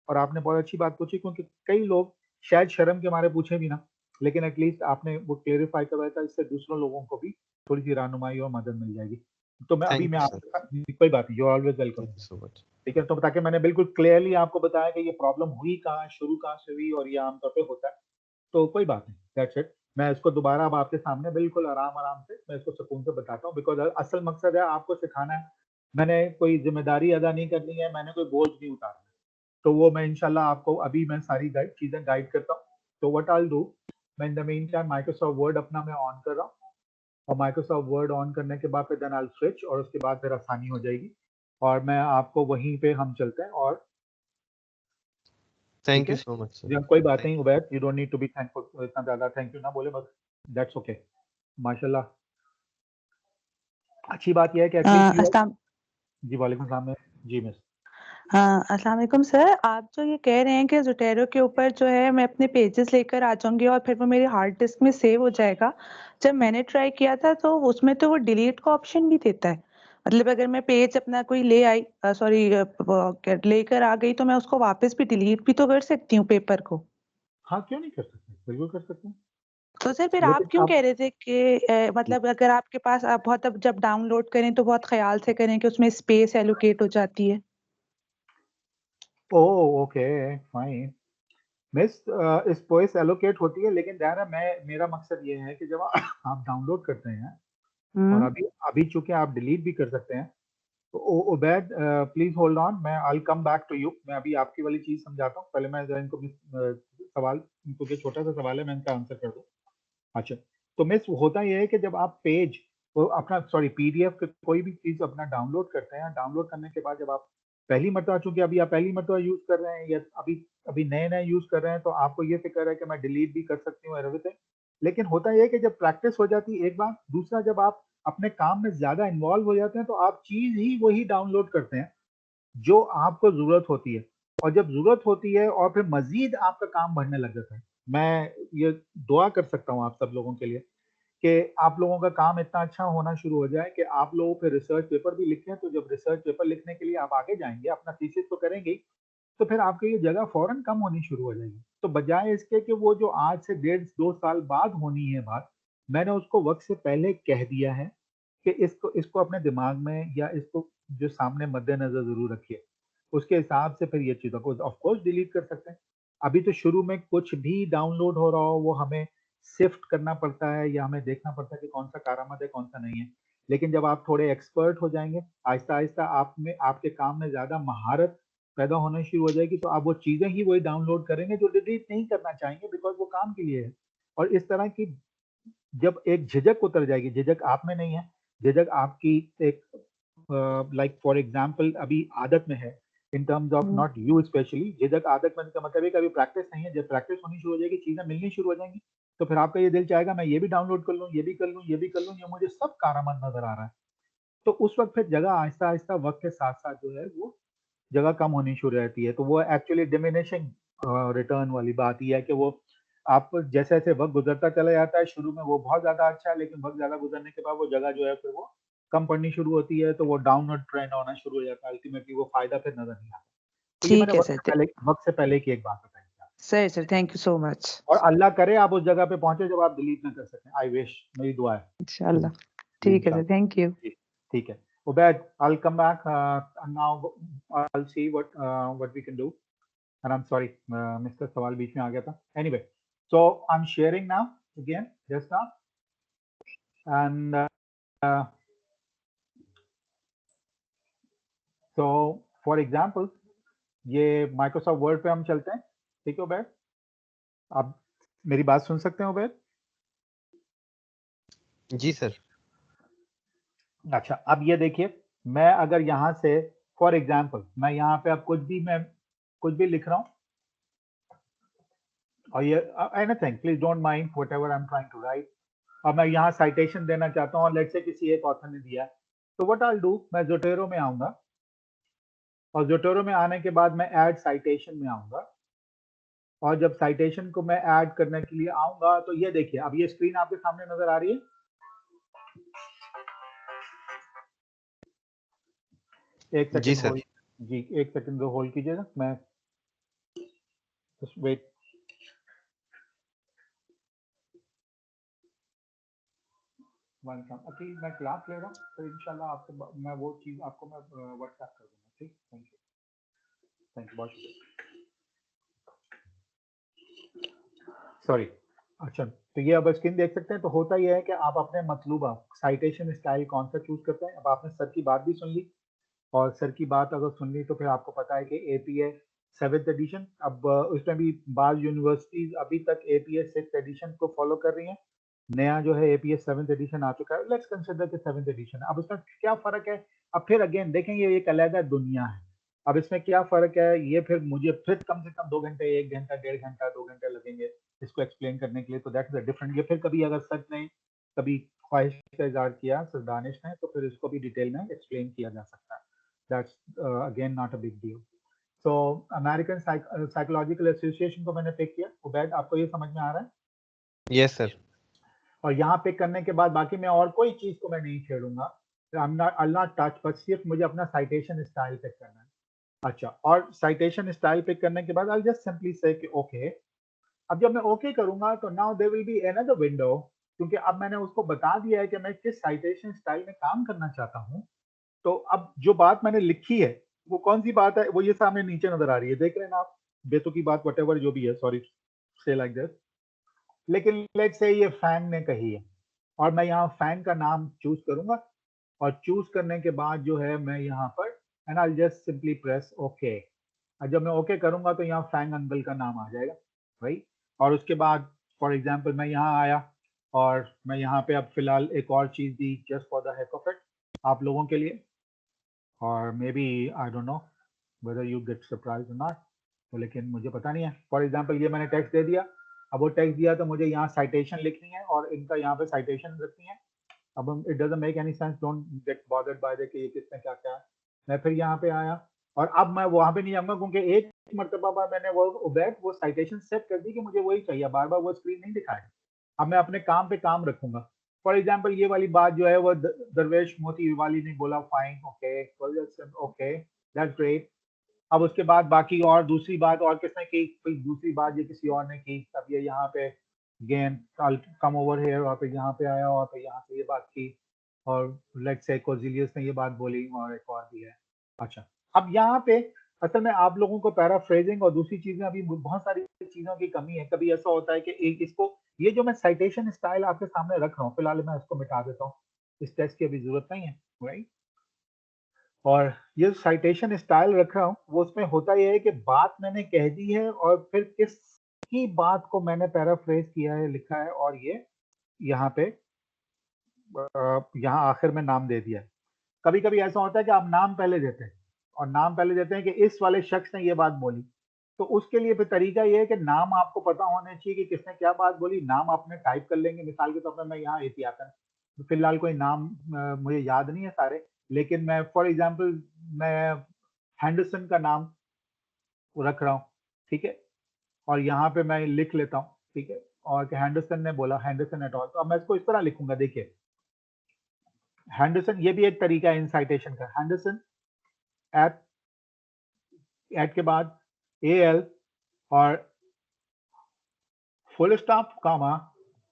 और आपने बहुत अच्छी बात पूछी, क्योंकि कई लोग शायद शर्म के मारे पूछे भी ना, लेकिन एटलीस्ट आपने वो क्लेरिफाई करवाया था, इससे दूसरों लोगों को भी थोड़ी सी रहनुमाई और मदद मिल जाएगी। तो मैं थैंक यू सर, आपके साथ, कोई बात नहीं, you are always welcome. Thank you so much. ठीक है, तो ताकि मैंने बिल्कुल क्लियरली आपको बताया कि ये प्रॉब्लम हुई कहाँ, शुरू कहाँ से हुई, और ये आमतौर पे होता है, तो कोई बात नहीं, दैट्स इट। मैं इसको दोबारा अब आपके सामने बिल्कुल आराम से मैं इसको सुकून से बताता हूँ, बिकॉज असल मकसद है आपको सिखाना है। मैंने कोई जिम्मेदारी अदा नहीं करनी है, मैंने कोई बोझ नहीं उतारना है। तो वो मैं इंशाल्लाह आपको अभी मैं सारी चीजें गाइड करता हूँ। तो व्हाट आई विल डू, मैं in the mean time Microsoft word अपना मैं ऑन कर रहा हूँ, और माइक्रोसॉफ्ट वर्ड ऑन करने के बाद फिर देन आई स्विच, और उसके बाद फिर आसानी हो जाएगी, और मैं आपको वहीं पे हम चलते हैं। और ठीक थैंक है यू सो मच सर, जी, कोई बात थैंक नहीं Ubaid, you don't need to be thankful, इतना ज्यादा थैंक यू ना बोले, बस दैट्स ओके, माशाल्लाह। अच्छी बात यह है कि एटलीस्ट यू, अस्सलाम जी वालेकुम सलाम जी मिस। हाँ, अस्सलाम वालेकुम सर। आप जो ये कह रहे हैं कि ज़ोटैरो के ऊपर जो है मैं अपने पेजेस लेकर आ जाऊँगी और फिर वो मेरे हार्ड डिस्क में सेव हो जाएगा। जब मैंने ट्राई किया था तो उसमें तो वो डिलीट का ऑप्शन भी देता है। मतलब अगर मैं पेज अपना कोई ले आई सॉरी लेकर आ गई तो मैं उसको वापस भी डिलीट भी तो कर सकती हूँ पेपर को। हाँ, क्यों नहीं कर सकते, बिल्कुल कर सकते हैं, तो सर फिर आप लेकिन क्यों आप, कह रहे थे कि मतलब अगर आपके पास आप बहुत अब जब डाउनलोड करें तो बहुत ख़्याल से करें कि उसमें स्पेस एलोकेट हो जाती है? Oh okay fine miss, space allocate होती है, लेकिन दायरा मैं, मेरा मकसद ये है कि जब आप डाउनलोड करते हैं, और हुँ। अभी अभी चूंकि आप डिलीट भी कर सकते हैं, तो उबैद प्लीज होल्ड ऑन, मैं I come back to you, मैं अभी आपकी वाली चीज समझाता हूँ, पहले मैं जरा इनको सवाल, क्योंकि छोटा सा सवाल है, मैं इनका आंसर कर दूँ। अच्छा, तो मिस होता यह है कि जब आप पेज वो अपना सॉरी पीडीएफ कोई भी चीज अपना डाउनलोड करते हैं, डाउनलोड करने के बाद जब आप पहली मरतबा, चूंकि अभी आप पहली मरतबा यूज कर रहे हैं, या अभी अभी नए नए यूज कर रहे हैं, तो आपको ये फिक्र है कि मैं डिलीट भी कर सकती हूँ एवरीथिंग। लेकिन होता यह है कि जब प्रैक्टिस हो जाती है, एक बार, दूसरा जब आप अपने काम में ज्यादा इन्वॉल्व हो जाते हैं, तो आप चीज ही वही डाउनलोड करते हैं जो आपको जरूरत होती है, और जब जरूरत होती है और फिर मजीद आपका काम बढ़ने लग जाता है। मैं ये दुआ कर सकता हूँ आप सब लोगों के लिए कि आप लोगों का काम इतना अच्छा होना शुरू हो जाए कि आप लोगों पे रिसर्च पेपर भी लिखते हैं, तो जब रिसर्च पेपर लिखने के लिए आप आगे जाएंगे, अपना थीसिस तो करेंगे ही, तो फिर आपकी ये जगह फौरन कम होनी शुरू हो जाएगी। तो बजाय इसके कि वो जो आज से 1.5-2 साल बाद होनी है बात, मैंने उसको वक्त से पहले कह दिया है कि इसको इसको अपने दिमाग में या इसको जो सामने मद्देनजर जरूर रखिए, उसके हिसाब से फिर ये चीज़ों को ऑफ कोर्स डिलीट कर सकते हैं। अभी तो शुरू में कुछ भी डाउनलोड हो रहा हो, वो हमें सिफ्ट करना पड़ता है, या हमें देखना पड़ता है कि कौन सा कारआमद है, कौन सा नहीं है। लेकिन जब आप थोड़े एक्सपर्ट हो जाएंगे, आहिस्ता आहिस्ता आप में, आपके काम में ज्यादा महारत पैदा होना शुरू हो जाएगी, तो आप वो चीजें ही वही डाउनलोड करेंगे जो डिलीट नहीं करना चाहेंगे, बिकॉज वो काम के लिए है। और इस तरह की जब एक झिझक उतर जाएगी, झिझक आप में नहीं है, झिझक आपकी एक, लाइक फॉर एग्जाम्पल अभी आदत में है, in terms of hmm. Not you specially, झिझक आदत में का मतलब है कभी प्रैक्टिस नहीं है, जब प्रैक्टिस होनी शुरू हो जाएगी, चीजें मिलनी शुरू हो जाएंगी, तो फिर आपका ये दिल चाहेगा मैं ये भी डाउनलोड कर लूँ, ये भी कर लूँ, ये भी कर लूँ, ये मुझे सब कारआमद नजर आ रहा है। तो उस वक्त फिर जगह आहिस्ता आहिस्ता वक्त के साथ साथ जो है वो जगह कम होनी शुरू रहती है। तो वो एक्चुअली डिमिनिशिंग रिटर्न वाली बात ही है कि वो आप जैसे जैसे वक्त गुजरता चला जाता है, शुरू में वो बहुत ज्यादा अच्छा है, लेकिन वक्त ज्यादा गुजरने के बाद वो जगह जो है फिर वो कम पड़नी शुरू होती है, तो वो डाउनवर्ड ट्रेंड होना शुरू हो जाता है, अल्टीमेटली वो फायदा फिर नजर नहीं आता। तो ये मैंने ठीक है सर। वक्त से पहले की एक बात बताई थी आपको। सही sir, thank you so much. और अल्लाह करे आप उस जगह पे पहुंचे जब आप डिलीट ना कर सकें, आई विश, मेरी दुआ है। इंशाल्लाह। जी ठीक है सर, इंशाल्लाह। Thank you. जी ठीक है। Ubaid, I'll come back and now I'll see what we can do. And I'm sorry, Mr. सवाल बीच में आ गया था। Anyway, so I'm sharing now again, just now, and so for example, ये Microsoft Word पे हम चलते हैं, ठीक है उबैद? आप मेरी बात सुन सकते हैं उबैद? जी सर। अच्छा, अब ये देखिए, मैं अगर यहाँ से फॉर एग्जाम्पल मैं यहाँ पे अब कुछ भी लिख रहा हूँ, और ये anything, please don't mind whatever I am trying to write, और मैं यहाँ साइटेशन देना चाहता हूँ, और लेट्स से किसी एक ऑथर ने दिया है, तो व्हाट आई विल डू, मैं जोटेरो में आऊंगा, और जोटेरो में आने के बाद मैं ऐड साइटेशन में आऊंगा, और जब साइटेशन को मैं ऐड करने के लिए आऊंगा, तो ये देखिए, अब ये स्क्रीन आपके सामने नजर आ रही है। एक जी सेकंड सर। होल्ड, जी एक सेकंड होल्ड कीजिएगा, मैं Just wait. अकील मैं क्लास ले रहा हूँ, तो इंशाल्लाह आपको मैं वो चीज़ आपको मैं व्हाट्सएप कर दूंगा। ठीक, थैंक यू बहुत सॉरी। अच्छा, तो ये अब स्क्रीन देख सकते हैं। तो होता यह है कि आप अपने मतलूबा साइटेशन स्टाइल कौन सा चूज करते हैं। अब आपने सर की बात भी सुन ली, और सर की बात अगर सुन ली तो फिर आपको पता है कि APA 7th एडिशन, अब उसमें भी बाज़ यूनिवर्सिटीज अभी तक APA 6th एडिशन को फॉलो कर रही हैं। नया जो है APA 7th एडिशन आ चुका है, लेट्स कंसिडर कि 7th एडिशन है। अब उसमें क्या फ़र्क है, अब फिर अगेन देखेंगे, ये एक अलग दुनिया है। अब इसमें क्या फ़र्क है, ये फिर मुझे फिर कम से कम 2 घंटे, 1 घंटा, 1.5 घंटा, 2 घंटे लगेंगे इसको एक्सप्लेन करने के लिए। तो दैट इज़ अ डिफरेंट। ये फिर कभी अगर सच ने कभी ख्वाहिश का इज़हार किया सर दानिश ने, तो फिर इसको भी डिटेल में एक्सप्लेन किया जा सकता है। That's again not a big deal. So American psychological association को मैंने पिक किया। उबैद, आपको ये समझ में आ रहा है? Yes sir. और यहाँ पिक करने के बाद बाकी मैं और कोई चीज को मैं नहीं छेड़ूंगा। I'll not touch, बस सिर्फ मुझे अपना साइटेशन स्टाइल पिक करना है। अच्छा, और साइटेशन स्टाइल पिक करने के बाद I'll just simply say कि ओके। अब जब मैं ओके करूंगा तो now there will be another window, क्योंकि अब मैंने उसको बता दिया है कि मैं किस साइटेशन स्टाइल में काम करना चाहता हूँ। तो अब जो बात मैंने लिखी है वो कौन सी बात है, वो ये सामने नीचे नजर आ रही है, देख रहे हैं ना आप? बेतुकी बात व्हाटएवर जो भी है, सॉरी से लाइक दिस, लेकिन लेट्स से ये फैंग ने कही है, और मैं यहाँ फैंग का नाम चूज करूंगा, और चूज करने के बाद जो है मैं यहाँ पर and I just simply press okay. और जब मैं ओके करूंगा तो यहाँ फैंग अंकल का नाम आ जाएगा, राइट। और उसके बाद फॉर एग्जांपल मैं यहाँ आया, और मैं यहाँ पे अब फिलहाल एक और चीज दी just for the heck of it आप लोगों के लिए, और maybe I don't know whether you get surprise और नॉट, तो लेकिन मुझे पता नहीं है। फॉर एग्जांपल ये मैंने टेक्स्ट दे दिया, अब वो टेक्स्ट दिया तो मुझे यहाँ साइटेशन लिखनी है और इनका यहाँ पे साइटेशन रखनी है। अब it doesn't make any sense, don't get bothered by the कि ये किसने क्या क्या है। मैं फिर यहाँ पे आया, और अब मैं वहाँ पे नहीं जाऊंगा, क्योंकि एक मरतबा बाद मैंने वो साइटेशन सेट कर दी कि मुझे वही चाहिए, बार बार वो स्क्रीन नहीं दिखाएगा। अब मैं अपने काम पे काम रखूंगा। फॉर एग्जाम्पल ये वाली बात जो है वो दरवेश मोती वाली ने बोला, fine okay okay that's great. अब उसके बाद बाकी और दूसरी बात और किसने की, कोई दूसरी बात ये किसी और ने की। अब ये यहाँ पे गेन कम ओवर हेयर, और फिर यहाँ पे आया, और फिर यहाँ से ये बात की, और लेट्स से कोजिलियस ने ये बात बोली, और एक और भी है। अच्छा, अब यहाँ पे असल में आप लोगों को पैराफ्रेजिंग और दूसरी चीजें, अभी बहुत सारी चीजों की कमी है। कभी ऐसा होता है कि एक इसको, ये जो मैं साइटेशन स्टाइल आपके सामने रख रहा हूँ, फिलहाल मैं इसको मिटा देता हूँ, इस टेक्स्ट की अभी जरूरत नहीं है, राइट। और ये साइटेशन स्टाइल रख रहा हूँ, वो उसमें होता यह है कि बात मैंने कह दी है, और फिर किसकी बात को मैंने पैराफ्रेज किया है, लिखा है, और ये यहाँ पे यहाँ आखिर में नाम दे दिया है। कभी कभी ऐसा होता है कि आप नाम पहले देते हैं, और नाम पहले देते हैं कि इस वाले शख्स ने ये बात बोली, तो उसके लिए फिर तरीका ये है कि नाम आपको पता होना चाहिए कि किसने क्या बात बोली। नाम आपने टाइप कर लेंगे, मिसाल के तौर पर मैं यहाँ एहतियातन, फिलहाल कोई नाम मुझे याद नहीं है सारे, लेकिन मैं फॉर एग्जांपल मैं हैंडरसन का नाम रख रहा हूँ, ठीक है, और यहाँ पे मैं लिख लेता हूँ, ठीक है, और कि हैंडरसन ने बोला, हैंडरसन एट ऑल। तो अब मैं इसको इस तरह लिखूंगा, देखिए हैंडरसन, ये भी एक तरीका है इन साइटेशन का। हैंडरसन एट के बाद AL और फुल स्टॉप कामा,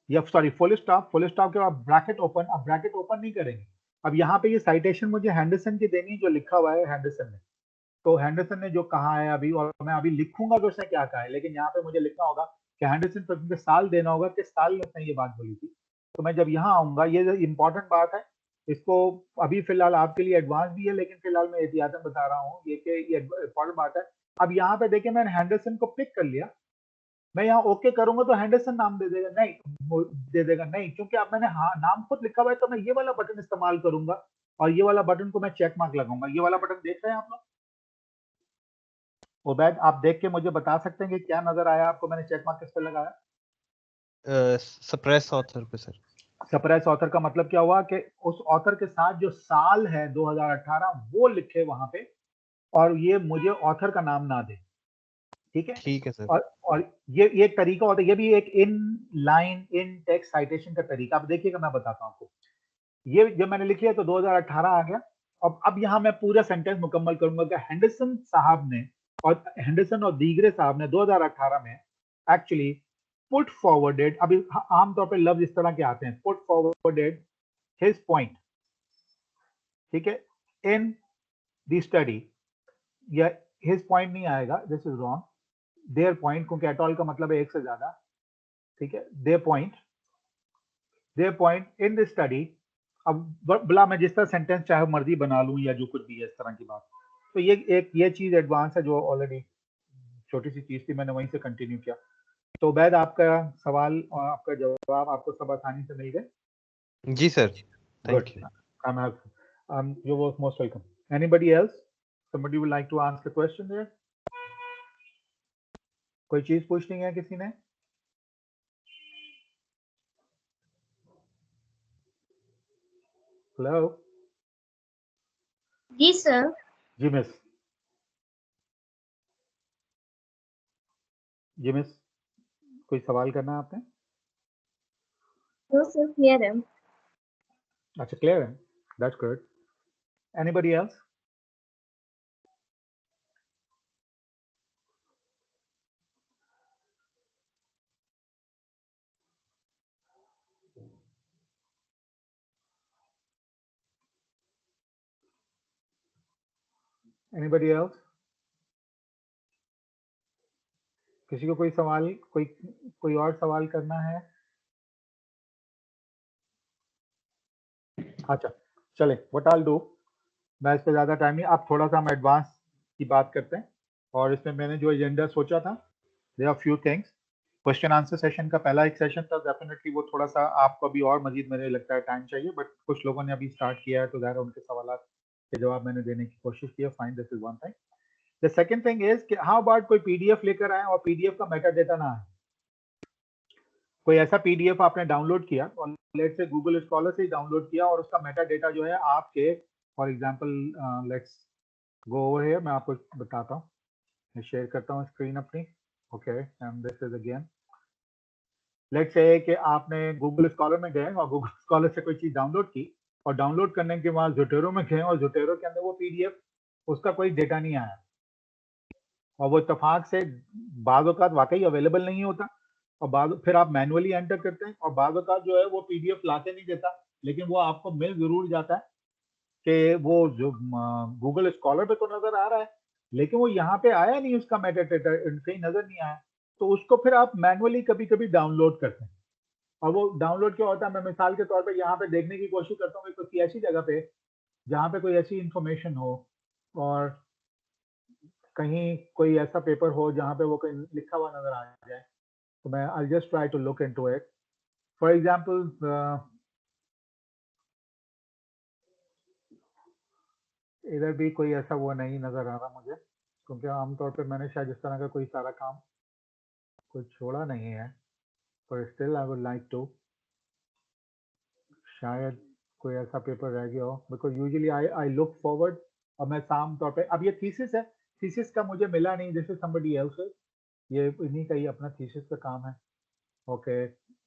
या सॉरी फुल स्टॉप के बाद ब्रैकेट ओपन। अब ब्रैकेट ओपन नहीं करेंगे, अब यहाँ पे ये साइटेशन मुझे हैंडरसन की देनी, जो लिखा हुआ है हैंडरसन ने, तो हैंडरसन ने जो कहा है अभी, और मैं अभी लिखूंगा कि उसने क्या कहा है, लेकिन यहाँ पे मुझे लिखना होगा कि हैंडरसन पर मुझे साल देना होगा, किस साल में उसने ये बात बोली थी। तो मैं जब यहाँ आऊंगा, ये जो इंपॉर्टेंट बात है, इसको अभी फिलहाल आपके लिए एडवांस भी है, लेकिन फिलहाल मैं एहतियातन बता रहा हूँ ये कि ये इंपॉर्टेंट बात है। अब यहाँ पे देखिए मैंने हैंडरसन को पिक कर लिया, मैं यहाँ ओके करूंगा तो हैंडरसन नाम दे देगा, नहीं दे देगा नहीं, क्योंकि अब मैंने हाँ नाम खुद लिखा हुआ है, तो मैं ये वाला बटन इस्तेमाल करूंगा, और ये वाला बटन को मैं चेक मार्क लगाऊंगा। ये वाला बटन देख रहे हैं आप लोग? उबैद, आप देख के मुझे बता सकते हैं कि क्या नजर आया आपको, मैंने चेक मार्क किस पे लगाया? सप्रेस ऑथर पे सर। सप्रेस ऑथर का मतलब क्या हुआ कि उस ऑथर के साथ जो साल है 2018 वो लिखे वहां पे, और ये मुझे ऑथर का नाम ना दे, ठीक है। ठीक है सर। और ये एक तरीका होता है, ये भी एक in line in text citation का तरीका। अब देखिएगा, मैं बताता हूँ आपको। ये जब मैंने लिखी है तो 2018 आ गया। अब यहाँ मैं पूरा सेंटेंस मुकम्मल करूंगा कि हैंडरसन साहब ने और हेंडरसन और दीगरे साहब ने 2018 में एक्चुअली पुट फॉरवर्डेड, अभी आमतौर पे लफ्ज इस तरह के आते हैं, पुट फॉरवर्डेड हिज पॉइंट, ठीक है, इन द स्टडी, या हिज पॉइंट नहीं आएगा, this is wrong, their point, क्योंकि एटॉल का मतलब है एक से ज्यादा, ठीक है, their point in the study. अब भला मैं जिस तरह सेंटेंस चाहे मर्जी बना लूं या जो कुछ भी है इस तरह की बात, तो ये चीज एडवांस है जो ऑलरेडी छोटी सी चीज थी, मैंने वहीं से कंटिन्यू किया। तो बैद आपका सवाल और आपका जवाब आपको सब आसानी से मिल गए? जी sir, good, thank you. you were most welcome. Anybody else? Somebody would like to ask a question there? कोई चीज पूछनी है किसी ने? हेलो जी सर। जी मिस, कोई सवाल करना है आपने? नो सर, क्लियर है। अच्छा, क्लियर है, that's good. Anybody else? Anybody else? किसी को कोई सवाल, कोई और सवाल करना है? अच्छा चले, व्हाट आई विल डू, मैं इस पे ज्यादा टाइम नहीं, आप थोड़ा सा हम एडवांस की बात करते हैं, और इसमें मैंने जो एजेंडा सोचा था, there are few things. Question answer session का पहला एक सेशन था, डेफिनेटली वो थोड़ा सा आपको अभी और मजीद मुझे लगता है टाइम चाहिए, बट कुछ लोगों ने अभी स्टार्ट किया है तो ज़ाहिर उनके सवाल के जवाब मैंने देने की कोशिश की है। Fine, this is one thing. The second thing is कि हाउ अबाउट कोई पीडीएफ लेकर आए और पीडीएफ का मेटा डेटा ना आए। कोई ऐसा पीडीएफ आपने डाउनलोड किया और लेट्स से गूगल स्कॉलर से ही डाउनलोड किया और उसका मेटा डेटा जो है आपके, for example let's go over here, मैं आपको बताता हूँ, मैं शेयर करता हूँ स्क्रीन अपनी, okay, and this is again, let's say कि आपने गूगल स्कॉलर में गए और गूगल स्कॉलर से कोई चीज डाउनलोड की, और डाउनलोड करने के बाद जोटेरो में गए और जोटेरो के अंदर वो पीडीएफ, उसका कोई डेटा नहीं आया, और वो इत्तेफाक से बाद औक़ात वाकई अवेलेबल नहीं होता, और बाद फिर आप मैनुअली एंटर करते हैं और बाद औक़ात जो है वो पीडीएफ लाके नहीं देता, लेकिन वो आपको मिल जरूर जाता है कि वो जो गूगल स्कॉलर पे तो नजर आ रहा है, लेकिन वो यहाँ पे आया नहीं, उसका मेटा डेटा कहीं नजर नहीं आया, तो उसको फिर आप मैनुअली कभी कभी डाउनलोड करते हैं। और वो डाउनलोड क्या होता है, मैं मिसाल के तौर पे यहाँ पे देखने की कोशिश करता हूँ कि किसी ऐसी जगह पे जहाँ पे कोई ऐसी इंफॉर्मेशन हो और कहीं कोई ऐसा पेपर हो जहाँ पे वो कहीं लिखा हुआ नजर आ जाए, तो मैं I just try to look into it. For example इधर भी कोई ऐसा वो नहीं नजर आ रहा मुझे, क्योंकि आमतौर पे मैंने शायद इस तरह का कोई सारा काम कोई छोड़ा नहीं है, पर still I would like to, शायद कोई ऐसा पेपर रह गया हो, because usually I look forward, और मैं आम तौर पे, अब ये थीसिस है, थीसिस का मुझे मिला नहीं, जैसे समबडी एल्स, ये इन्हीं का ही अपना थीसिस का काम है, ओके,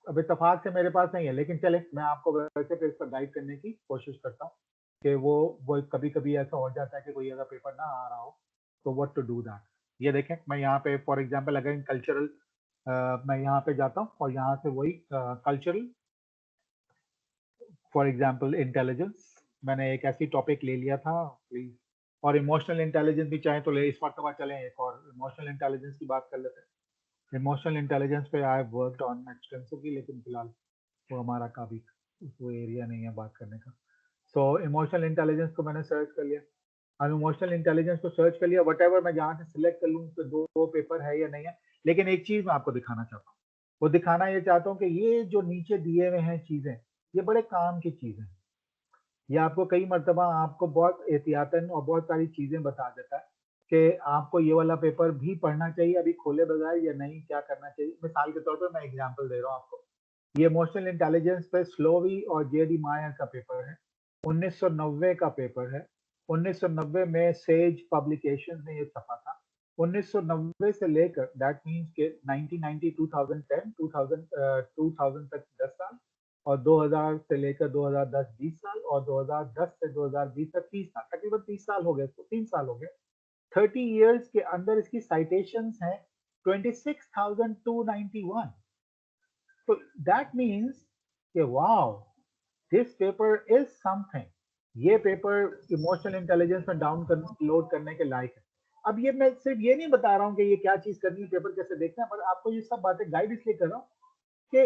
अब इत्तेफाक से मेरे पास नहीं है, लेकिन चले मैं आपको वैसे फिर इस पर गाइड करने की कोशिश करता हूँ कि वो कभी कभी ऐसा हो जाता है कि कोई अगर पेपर ना आ रहा हो तो व्हाट टू डू दैट। ये देखें, मैं यहाँ पे फॉर एग्जांपल अगर कल्चरल, मैं यहाँ पे जाता हूँ और यहाँ से वही कल्चरल, फॉर एग्जांपल इंटेलिजेंस, मैंने एक ऐसी टॉपिक ले लिया था प्लीज, और इमोशनल इंटेलिजेंस भी चाहे तो ले, इस मरतबा चलें एक और इमोशनल इंटेलिजेंस की बात कर लेते हैं। इमोशनल इंटेलिजेंस पे I have worked on extensively, लेकिन फिलहाल वो हमारा काफी वो एरिया नहीं है बात करने का। सो इमोशनल इंटेलिजेंस को मैंने सर्च कर लिया, अब इमोशनल इंटेलिजेंस को सर्च कर लिया, वटेवर मैं जहाँ से सिलेक्ट कर लूँ तो दो पेपर है या नहीं है, लेकिन एक चीज मैं आपको दिखाना चाहता हूँ, वो दिखाना ये चाहता हूँ कि ये जो नीचे दिए हुए हैं चीजें, ये बड़े काम की चीजें, ये आपको कई मरतबा आपको बहुत एहतियातन और बहुत सारी चीजें बता देता है कि आपको ये वाला पेपर भी पढ़ना चाहिए अभी खोले बगैर या नहीं, क्या करना चाहिए। मिसाल के तौर पर मैं एग्जांपल दे रहा हूँ आपको, ये इमोशनल इंटेलिजेंस पे स्लोवी और जेडी मायर का पेपर है, 1990 का पेपर है, 1990 में सेज पब्लिकेशन में ये छपा था, 1990 से लेकर दैट मीन्स के 1990 2010 2000 तक 10 साल, और 2000 से लेकर 2010 20 साल, और 2010 से 2020 तक 30 साल, तकरीबन 30 साल हो गए, तो 3 साल हो गए। 30 इयर्स के अंदर इसकी साइटेशंस हैं 26,291। तो दैट मीन्स कि wow, this paper is something. ये पेपर इमोशनल इंटेलिजेंस में डाउनलोड करने के लायक है। अब ये मैं सिर्फ ये नहीं बता रहा हूँ कि ये क्या चीज करनी है, पेपर कैसे देखना है, पर आपको ये सब बातें गाइड इसलिए कर रहा हूँ कि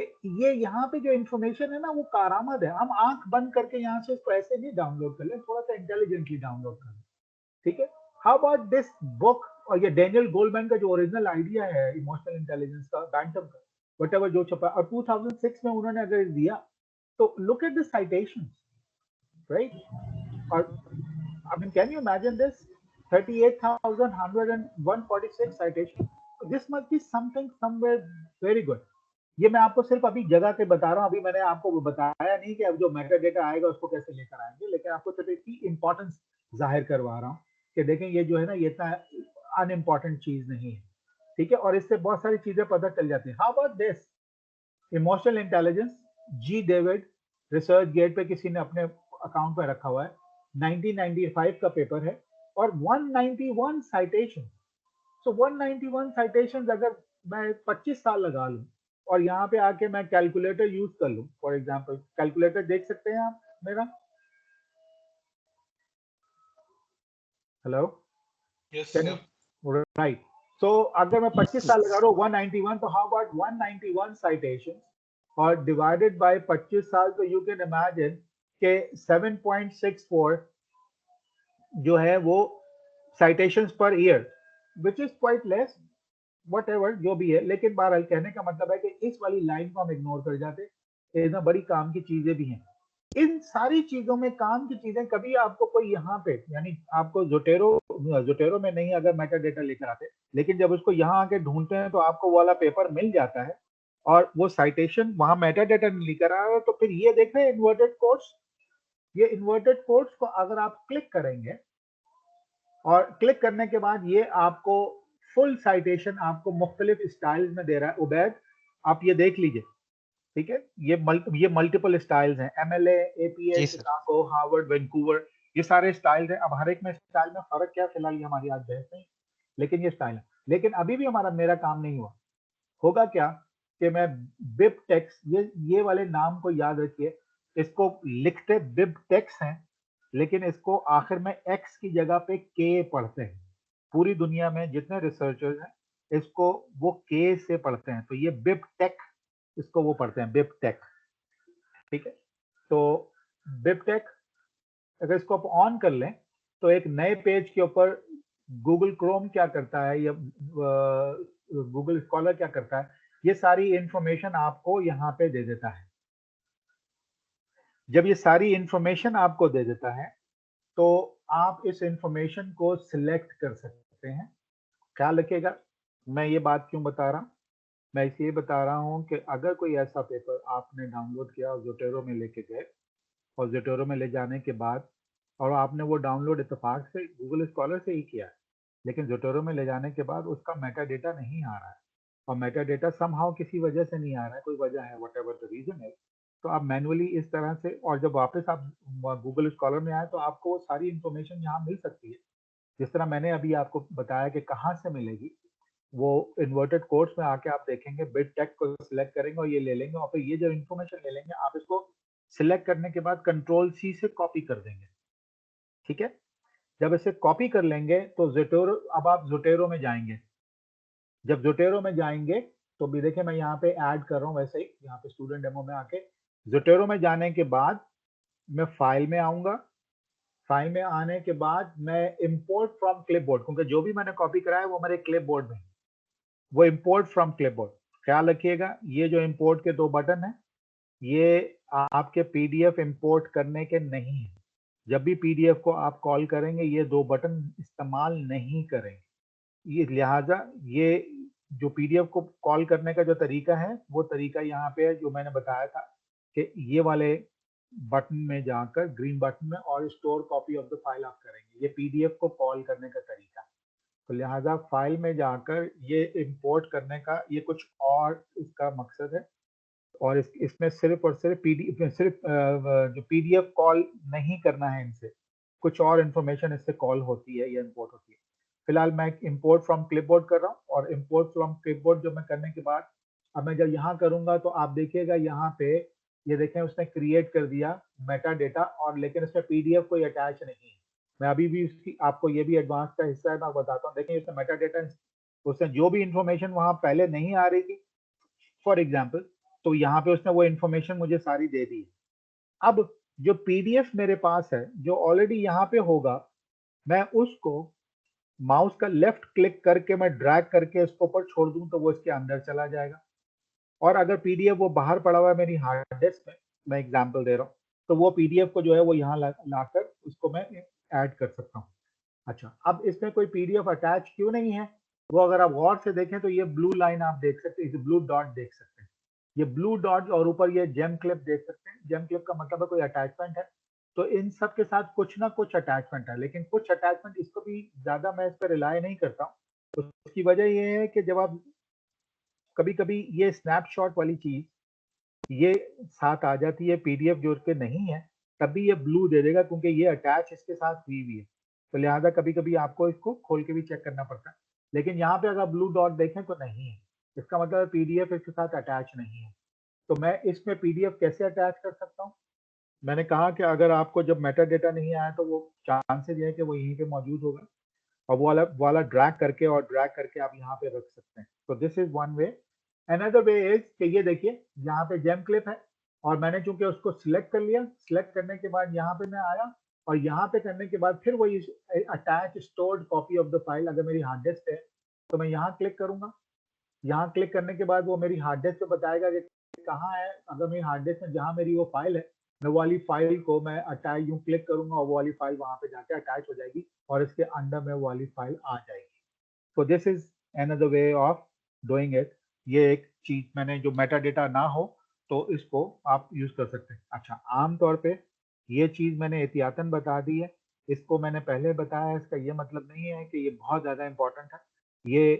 ये यहाँ पे जो इन्फॉर्मेशन है ना वो कारआमद है। हम आंख बंद करके यहाँ से इसको ऐसे नहीं डाउनलोड कर लें, थोड़ा सा इंटेलिजेंटली डाउनलोड कर लें, ठीक है। हाउ अबाउट दिस बुक, और ये डेनियल गोल्डमैन का जो ओरिजिनल आइडिया है इमोशनल इंटेलिजेंस का, बैंटम का, वटेवर जो छपा और 2006 में उन्होंने अगर दिया, तो look at the citations, right. और I mean, can you imagine this? 38,146 citation. This must be something somewhere very good. ये मैं आपको सिर्फ अभी जगह के बता रहा हूँ, अभी मैंने आपको बताया नहीं कि अब जो मेटा डेटा आएगा उसको कैसे लेकर आएंगे, लेकिन आपको सिर्फ इसकी इंपॉर्टेंस जाहिर करवा रहा हूँ कि देखें ये जो है ना, ये इतना अनइम्पॉर्टेंट चीज नहीं है, ठीक है। और इससे बहुत सारी चीजें पता चल जाती हैं। How about this emotional intelligence, जी डेविड, रिसर्च गेट पे किसी ने अपने अकाउंट पे रखा हुआ है, 1995 का पेपर है और 191 साइटेशन। सो 191 साइटेशन अगर मैं 25 साल लगा लूं और यहाँ पे आके मैं कैलकुलेटर यूज कर लूं, फॉर एग्जांपल कैलकुलेटर देख सकते हैं आप मेरा? Hello, Yes, can sir. You, right. So अगर मैं 25 साल लगा रहा हूँ 191, तो हाउ अबाउट 191 साइटेशन और डिवाइडेड बाय 25 साल, तो यू कैन इमेजिन के 7.64 जो है वो citations per year, which is quite less, what जो भी है। लेकिन बहरहाल कहने का मतलब है कि इस वाली लाइन को हम इग्नोर कर जाते, इतना बड़ी काम की चीजें भी हैं। इन सारी चीजों में काम की चीजें कभी आपको कोई यहाँ पे, यानी आपको जोटेरो में नहीं अगर मेटा डेटा लेकर आते, लेकिन जब उसको यहाँ आके ढूंढते हैं तो आपको वो वाला पेपर मिल जाता है और वो साइटेशन वहां मेटा डेटा नहीं लेकर आ रहा है, तो फिर ये देख रहे हैं इन्वर्टेड कोट्स। ये इन्वर्टेड कोट्स को अगर आप क्लिक करेंगे और क्लिक करने के बाद ये आपको फुल साइटेशन आपको मुख्तलिफ स्टाइल्स में दे रहा है। उबैद, आप ये देख लीजिए, ठीक है। ये मल्टीपल स्टाइल्स हैं, MLA, APA, जी सर. शिकागो, हार्वर्ड, वैंकूवर, ये सारे स्टाइल्स हैं। अब हर एक में स्टाइल में फर्क क्या, फिलहाल ये हमारी आज बहस नहीं, लेकिन ये स्टाइल है। लेकिन अभी भी मेरा काम नहीं हुआ। होगा क्या कि मैं बिब टेक्स, ये वाले नाम को याद रखिए, इसको लिखते बिब टेक्स हैं, लेकिन इसको आखिर में एक्स की जगह पे के पढ़ते हैं। पूरी दुनिया में जितने रिसर्चर्स हैं इसको वो के से पढ़ते हैं, तो ये बिब टेक, इसको वो पढ़ते हैं बिब टेक, ठीक है। तो बिब टेक अगर इसको आप ऑन कर लें तो एक नए पेज के ऊपर गूगल क्रोम क्या करता है या गूगल स्कॉलर क्या करता है, ये सारी इंफॉर्मेशन आपको यहाँ पे दे देता है। जब ये सारी इंफॉर्मेशन आपको दे देता है तो आप इस इंफॉर्मेशन को सिलेक्ट कर सकते हैं। ख्याल रखिएगा, मैं ये बात क्यों बता रहा हूँ, मैं इसलिए बता रहा हूँ कि अगर कोई ऐसा पेपर आपने डाउनलोड किया और जोटेरो में लेके गए और जोटेरो में ले जाने के बाद, और आपने वो डाउनलोड इत्तेफाक से गूगल स्कॉलर से ही किया है, लेकिन जोटेरो में ले जाने के बाद उसका मेटा डेटा नहीं आ रहा है और मेटा डेटा समहाउ किसी वजह से नहीं आ रहा है, कोई वजह है, वट एवर द रीजन है, तो आप मैनुअली इस तरह से, और जब वापस आप गूगल स्कॉलर में आए तो आपको वो सारी इंफॉर्मेशन यहाँ मिल सकती है। जिस तरह मैंने अभी आपको बताया कि कहाँ से मिलेगी, वो इन्वर्टेड कोट्स में आके आप देखेंगे, बिट टेक को सिलेक्ट करेंगे और ये ले लेंगे, और फिर ये जो इन्फॉर्मेशन ले लेंगे आप इसको सिलेक्ट करने के बाद कंट्रोल सी से कॉपी कर देंगे, ठीक है। जब इसे कॉपी कर लेंगे तो जोटेरो, अब आप जोटेरो में जाएंगे, जब जोटेरो में जाएंगे तो भी देखिए मैं यहाँ पे ऐड कर रहा हूँ, वैसे ही यहाँ पे स्टूडेंट डेमो में आके जोटेरो में जाने के बाद मैं फाइल में आऊंगा। फाइल में आने के बाद मैं इंपोर्ट फ्रॉम क्लिपबोर्ड, क्योंकि जो भी मैंने कॉपी कराया है वो मेरे क्लिपबोर्ड में, वो इंपोर्ट फ्रॉम क्लिपबोर्ड। ख्याल रखिएगा, ये जो इंपोर्ट के दो बटन है ये आपके PDF इंपोर्ट करने के नहीं है। जब भी PDF को आप कॉल करेंगे ये दो बटन इस्तेमाल नहीं करेंगे, ये लिहाजा ये जो PDF को कॉल करने का जो तरीका है वो तरीका यहाँ पे है जो मैंने बताया था कि ये वाले बटन में जाकर, ग्रीन बटन में, और store copy of the file आप करेंगे, ये PDF को कॉल करने का तरीका। तो लिहाजा फाइल में जाकर ये इंपोर्ट करने का ये कुछ और इसका मकसद है, और इसमें सिर्फ और सिर्फ जो PDF कॉल नहीं करना है, इनसे कुछ और इंफॉर्मेशन इससे कॉल होती है या इंपोर्ट होती है। फिलहाल मैं इंपोर्ट फ्रॉम क्लिपबोर्ड कर रहा हूँ, और इंपोर्ट फ्रॉम क्लिपबोर्ड जो मैं करने के बाद अब मैं जब यहाँ करूंगा तो आप देखिएगा यहाँ पे ये देखें उसने क्रिएट कर दिया मेटा डेटा, और लेकिन इसमें पीडीएफ कोई अटैच नहीं है। मैं अभी भी उसकी आपको ये भी एडवांस का हिस्सा है, मैं बताता हूँ। देखें इसमें मेटा डेटा, उसने जो भी इंफॉर्मेशन वहां पहले नहीं आ रही थी फॉर एग्जाम्पल, तो यहाँ पे उसने वो इंफॉर्मेशन मुझे सारी दे दी। अब जो पीडीएफ मेरे पास है जो ऑलरेडी यहाँ पे होगा, मैं उसको माउस का लेफ्ट क्लिक करके मैं ड्रैग करके इसको ऊपर छोड़ दूं तो वो इसके अंदर चला जाएगा। और अगर पीडीएफ वो बाहर पड़ा हुआ है मेरी हार्ड डिस्क में, मैं एग्जांपल दे रहा हूँ, तो वो पीडीएफ को जो है वो यहाँ लाकर उसको मैं ऐड कर सकता हूँ। अच्छा, अब इसमें कोई पीडीएफ अटैच क्यों नहीं है, वो अगर आप गौर से देखें तो ये ब्लू लाइन आप देख सकते हैं, ब्लू डॉट देख सकते हैं, ये ब्लू डॉट, और ऊपर ये जेम क्लिप देख सकते हैं। जेम क्लिप का मतलब है कोई अटैचमेंट है। तो इन सब के साथ कुछ ना कुछ अटैचमेंट है, लेकिन कुछ अटैचमेंट इसको भी ज्यादा मैं इस पर रिलाय नहीं करता हूँ। तो उसकी वजह ये है कि जब आप कभी कभी ये स्नैपशॉट वाली चीज ये साथ आ जाती है, पीडीएफ जो उसके नहीं है, तब भी ये ब्लू दे देगा क्योंकि ये अटैच इसके साथ हुई हुई है। तो लिहाजा कभी कभी आपको इसको खोल के भी चेक करना पड़ता है। लेकिन यहाँ पे अगर ब्लू डॉट देखें तो नहीं है, इसका मतलब पीडीएफ इसके साथ अटैच नहीं है। तो मैं इसमें पीडीएफ कैसे अटैच कर सकता हूँ? मैंने कहा कि अगर आपको जब मेटा डेटा नहीं आया तो वो चांसेस है कि वो यहीं पे मौजूद होगा, और वो वाला ड्रैग करके आप यहाँ पे रख सकते हैं। तो this is one way. Another way is कि ये देखिए यहाँ पे जेम क्लिप है, और मैंने चूंकि उसको सिलेक्ट कर लिया, सिलेक्ट करने के बाद यहाँ पे मैं आया, और यहाँ पे करने के बाद फिर वही attach stored copy of the file अगर मेरी हार्ड डिस्क है तो मैं यहाँ क्लिक करूंगा। यहाँ क्लिक करने के बाद वो मेरी हार्ड डिस्क पे बताएगा कि कहाँ है। अगर मेरी हार्ड डिस्क में जहाँ मेरी वो फाइल है, मैं वो वाली फाइल को मैं अटैच यूं क्लिक करूंगा और वो वाली फाइल वहां पे जाके अटैच हो जाएगी और इसके अंदर में वो वाली फाइल आ जाएगी। तो this is another way of doing it. ये एक चीज मैंने जो मेटा डेटा ना हो तो इसको आप यूज कर सकते हैं। अच्छा, आमतौर पे ये चीज मैंने एहतियातन बता दी है, इसको मैंने पहले बताया, इसका ये मतलब नहीं है कि ये बहुत ज्यादा इंपॉर्टेंट है। ये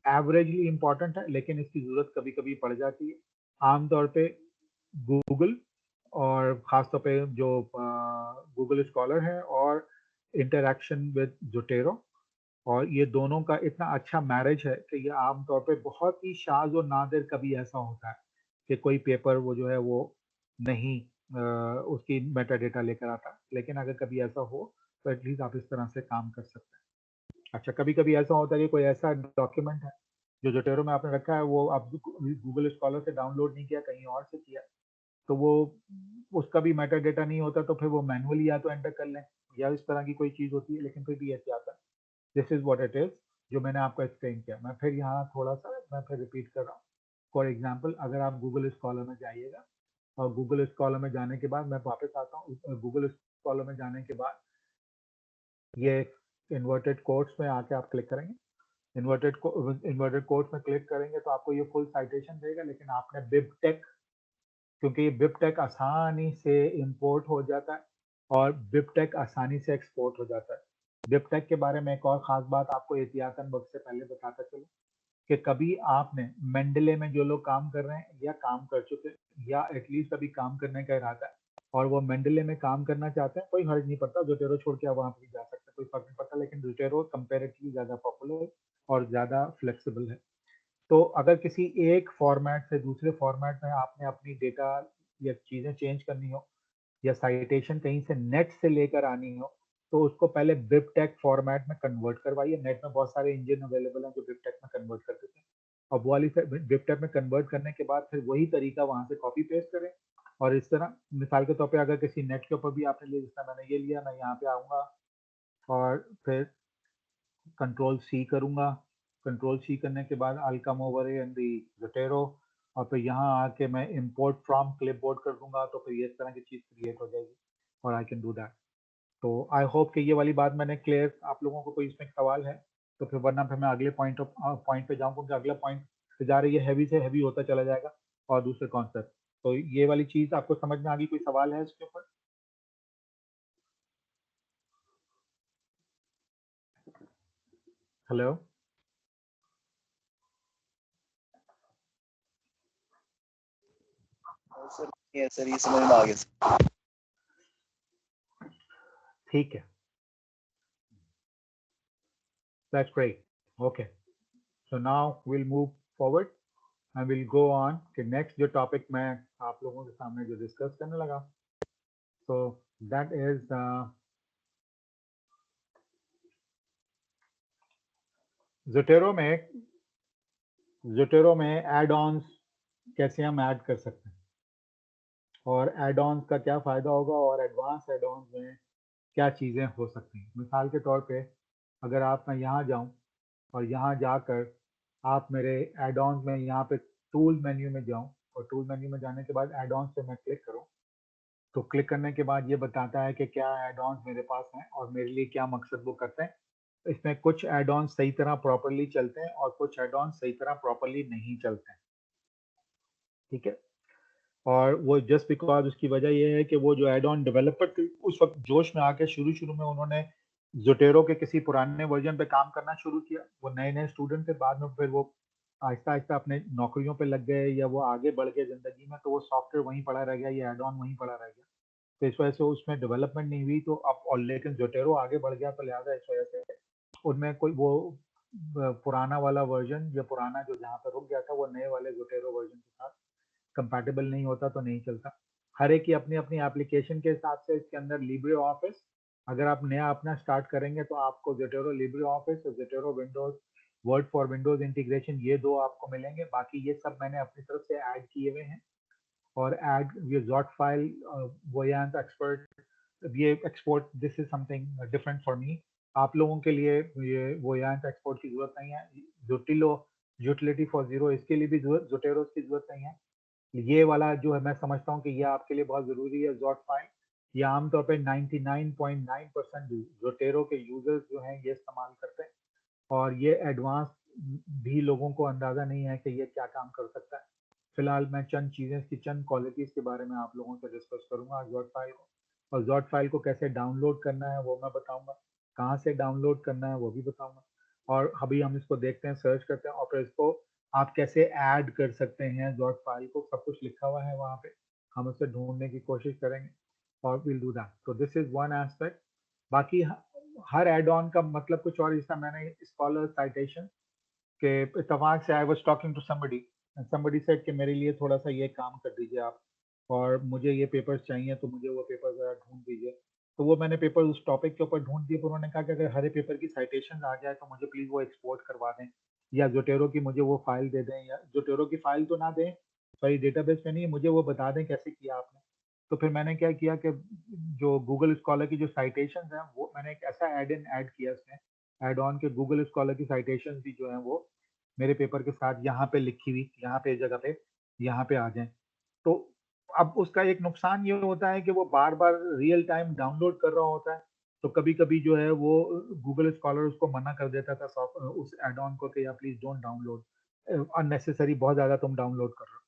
एवरेजली इंपॉर्टेंट है, लेकिन इसकी जरूरत कभी कभी पड़ जाती है। आमतौर पे गूगल, और खासतौर पे जो गूगल स्कॉलर है, और इंटरेक्शन विद जोटेरो, और ये दोनों का इतना अच्छा मैरिज है कि ये आमतौर पे बहुत ही शाज़ और नादिर कभी ऐसा होता है कि कोई पेपर वो जो है वो नहीं उसकी मेटा डेटा लेकर आता। लेकिन अगर कभी ऐसा हो तो एटलीस्ट आप इस तरह से काम कर सकते हैं। अच्छा, कभी कभी ऐसा होता है कि कोई ऐसा डॉक्यूमेंट है जो जोटेरो में आपने रखा है, वो आप गूगल स्कॉलर से डाउनलोड नहीं किया, कहीं और से किया, तो वो उसका भी मेटा डेटा नहीं होता, तो फिर वो मैनुअली या तो एंटर कर लें या इस तरह की कोई चीज़ होती है, लेकिन फिर भी ऐसे आता है। This is what it is जो मैंने आपको एक्सप्लेन किया। मैं फिर यहाँ थोड़ा सा मैं फिर रिपीट कर रहा हूँ। फॉर एग्जाम्पल, अगर आप गूगल स्कॉलर में जाइएगा, और गूगल स्कॉलर में जाने के बाद मैं वापस आता हूँ, गूगल स्कॉलर में जाने के बाद ये इन्वर्टेड कोट्स में आके आप क्लिक करेंगे। इन्वर्टेड कोट्स में क्लिक करेंगे तो आपको ये फुल साइटेशन देगा, लेकिन आपने बिबटेक, क्योंकि ये बिबटेक आसानी से इंपोर्ट हो जाता है और बिबटेक आसानी से एक्सपोर्ट हो जाता है। बिबटेक के बारे में एक और ख़ास बात आपको एहतियातन वक्त से पहले बताता चलो कि कभी आपने मेंडले में जो लोग काम कर रहे हैं या काम कर चुके हैं या एटलीस्ट अभी काम करने का इरादा है और वो मेंडले में काम करना चाहते हैं, कोई हर्ज नहीं पड़ता, जोटेरो छोड़ के आप वहाँ पर जा सकते हैं, कोई फर्क नहीं पड़ता। लेकिन जोटेरो कंपेरेटिवली ज़्यादा पॉपुलर और ज़्यादा फ्लेक्सिबल है। तो अगर किसी एक फॉर्मेट से दूसरे फॉर्मेट में आपने अपनी डेटा या चीज़ें चेंज करनी हो, या साइटेशन कहीं से नेट से लेकर आनी हो, तो उसको पहले बिबटेक फॉर्मेट में कन्वर्ट करवाइए। नेट में बहुत सारे इंजन अवेलेबल हैं जो बिबटेक में कन्वर्ट कर देते हैं, और वो वाली बिबटेक में कन्वर्ट करने के बाद फिर वही तरीका वहाँ से कॉपी पेस्ट करें। और इस तरह मिसाल के तौर पे अगर किसी नेट के ऊपर भी आपने लिया, जिस तरह मैंने ये लिया, मैं यहाँ पे आऊँगा और फिर कंट्रोल सी करूँगा। कंट्रोल सी करने के बाद आई come over in the Zotero, और फिर यहाँ आके मैं इंपोर्ट फ्रॉम क्लिपबोर्ड कर दूंगा, तो फिर ये इस तरह की चीज़ क्रिएट हो जाएगी और आई कैन डू दैट। तो आई होप कि ये वाली बात मैंने क्लियर, आप लोगों को कोई इसमें सवाल है तो फिर, वरना फिर मैं अगले पॉइंट पे जाऊँ, क्योंकि अगला पॉइंट जा रही है हैवी से हैवी होता चला जाएगा और दूसरे कॉन्सेप्ट। तो ये वाली चीज़ आपको समझ में आ गई? कोई सवाल है इसके ऊपर? हेलो? सर ये सर ये समझ में आ गया। ठीक है। That's great. Okay. So now we'll move forward and we'll go on कि next जो topic मैं आप लोगों के सामने जो discuss करने लगा. So that is Zotero में add-ons कैसे हम ऐड कर सकते हैं और add-ons का क्या फ़ायदा होगा और एडवांस add-ons में क्या चीज़ें हो सकती हैं. मिसाल के तौर पे अगर आप मैं यहाँ जाऊँ और यहाँ जाकर आप मेरे एड-ऑन्स में यहाँ पे टूल मेन्यू में जाऊँ और टूल मेन्यू में जाने के बाद एड-ऑन्स पे मैं क्लिक करूँ, तो क्लिक करने के बाद ये बताता है कि क्या एड-ऑन्स मेरे पास हैं और मेरे लिए क्या मकसद वो करते हैं. इसमें कुछ एड-ऑन्स सही तरह प्रॉपर्ली चलते हैं और कुछ एड-ऑन्स सही तरह प्रॉपर्ली नहीं चलते हैं. ठीक है. और वो जस्ट बिकॉज उसकी वजह ये है कि वो जो एड ऑन डेवलपर थे उस वक्त जोश में आके शुरू में उन्होंने जोटेरो के किसी पुराने वर्जन पे काम करना शुरू किया. वो नए स्टूडेंट थे, बाद में फिर वो आहिस्ता आहिस्ता अपने नौकरियों पे लग गए या वो आगे बढ़ गए जिंदगी में, तो वो सॉफ्टवेयर वहीं पड़ा रह गया, ये एड ऑन वहीं पड़ा रह गया. तो इस वजह से उसमें डेवलपमेंट नहीं हुई. तो अब और लेकिन जोटेरो आगे बढ़ गया, तो लिहाजा इस वजह से उनमें कोई वो पुराना वाला वर्जन या पुराना जो जहाँ पे रुक गया था वो नए वाले जोटेरो वर्जन के साथ कंपैटिबल नहीं होता, तो नहीं चलता. हर एक की अपनी अपनी एप्लीकेशन के हिसाब से इसके अंदर लिब्रे ऑफिस, अगर आप नया अपना स्टार्ट करेंगे तो आपको जोटेरो लिब्रे ऑफिस और Zotero Windows word for Windows integration ये दो आपको मिलेंगे. बाकी ये सब मैंने अपनी तरफ से ऐड किए हुए हैं. और ऐड ये जॉट फाइल वोयांत एक्सपर्ट ये export this is something different for me. आप लोगों के लिए ये वोयांत एक्सपोर्ट की जरूरत नहीं है. जोटिलो यूटिलिटी फॉर जीरो इसके लिए भी जोटेरो की जरूरत नहीं है. ये वाला जो है मैं समझता हूँ कि ये आपके लिए बहुत ज़रूरी है. जॉट फाइल ये आमतौर पे 99.9% जोटेरो के यूजर्स जो हैं ये इस्तेमाल करते हैं और ये एडवांस भी लोगों को अंदाज़ा नहीं है कि ये क्या काम कर सकता है. फिलहाल मैं चंद चीज़ें इसकी चंद क्वालिटीज़ के बारे में आप लोगों से डिस्कस करूँगा जॉट फाइल को. और जॉट फाइल को कैसे डाउनलोड करना है वो मैं बताऊँगा, कहाँ से डाउनलोड करना है वो भी बताऊँगा. और अभी हम इसको देखते हैं, सर्च करते हैं और फिर इसको आप कैसे ऐड कर सकते हैं जॉट फाइल को. सब कुछ लिखा हुआ है वहाँ पे, हम उसे ढूंढने की कोशिश करेंगे और विल डू दैट. तो दिस इज वन एस्पेक्ट. बाकी हर एड ऑन का मतलब कुछ और. इसका मैंने स्कॉलर साइटेशन के इत्तेफाक से I was talking to somebody said कि मेरे लिए थोड़ा सा ये काम कर दीजिए आप और मुझे ये पेपर्स चाहिए, तो मुझे वो पेपर ज़रा ढूंढ दीजिए. तो वो मैंने पेपर उस टॉपिक के ऊपर ढूंढ दिए. पर उन्होंने कहा कि अगर हर पेपर की साइटेशन आ जाए तो मुझे प्लीज़ वो एक्सपोर्ट करवा दें या जोटेरो की मुझे वो फाइल दे दें, या जोटेरो की फाइल तो ना दें, सॉरी डेटाबेस में नहीं, मुझे वो बता दें कैसे किया आपने. तो फिर मैंने क्या किया कि जो गूगल स्कॉलर की जो साइटेशंस हैं वो मैंने एक ऐसा ऐड किया इसमें एड ऑन के गूगल स्कॉलर की साइटेशंस भी जो हैं वो मेरे पेपर के साथ यहाँ पे लिखी हुई यहाँ पे जगह पे यहाँ पे आ जाएं. तो अब उसका एक नुकसान ये होता है कि वो बार बार रियल टाइम डाउनलोड कर रहा होता है, तो कभी कभी जो है वो गूगल स्कॉलर उसको मना कर देता था उस एड ऑन को कि या प्लीज डोंट डाउनलोड, अननेसेसरी बहुत ज़्यादा तुम डाउनलोड कर रहे हो.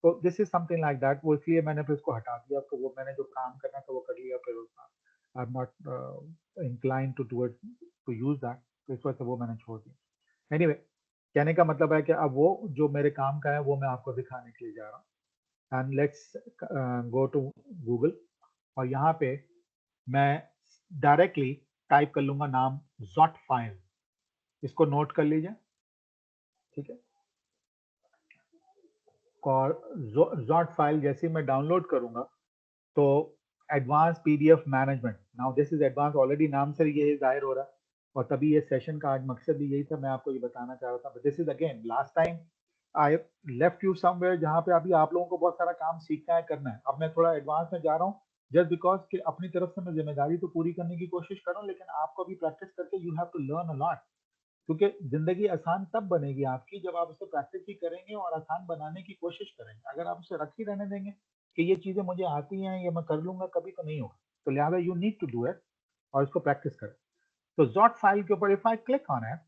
तो this is something like that. वो इसलिए मैंने फिर उसको हटा दिया. तो वो मैंने जो काम करना था वो कर लिया. फिर उसका I am not incline to use that, तो इस वजह से वो मैंने छोड़ दिया. एनीवे कहने का मतलब है कि अब वो जो मेरे काम का है वो मैं आपको दिखाने के लिए जा रहा हूँ. And let's go to Google और यहाँ पे मैं डायरेक्टली टाइप कर लूंगा नाम जॉट फाइल. इसको नोट कर लीजिए, ठीक है. और जॉट फाइल जैसे मैं डाउनलोड करूंगा तो advance PDF management, now this is advance, already नाम से ये जाहिर हो रहा है और तभी ये सेशन का आज मकसद भी यही था. मैं आपको ये बताना चाह रहा था. But this is again last time I left you somewhere जहाँ पे अभी आप लोगों को बहुत सारा काम सीखना है, करना है. अब मैं थोड़ा एडवांस में जा रहा हूँ जस्ट बिकॉज कि अपनी तरफ से मैं जिम्मेदारी तो पूरी करने की कोशिश कर रहा हूँ, लेकिन आपको भी प्रैक्टिस करके you have to learn a lot. क्योंकि जिंदगी आसान तब बनेगी आपकी जब आप उसे प्रैक्टिस भी करेंगे और आसान बनाने की कोशिश करेंगे. अगर आप उसे रख ही रहने देंगे कि ये चीजें मुझे आती हैं या मैं कर लूंगा कभी, तो नहीं होगा. तो लिहाजा you need to do it और इसको प्रैक्टिस करें. तो जॉट फाइल के ऊपर if I click on it,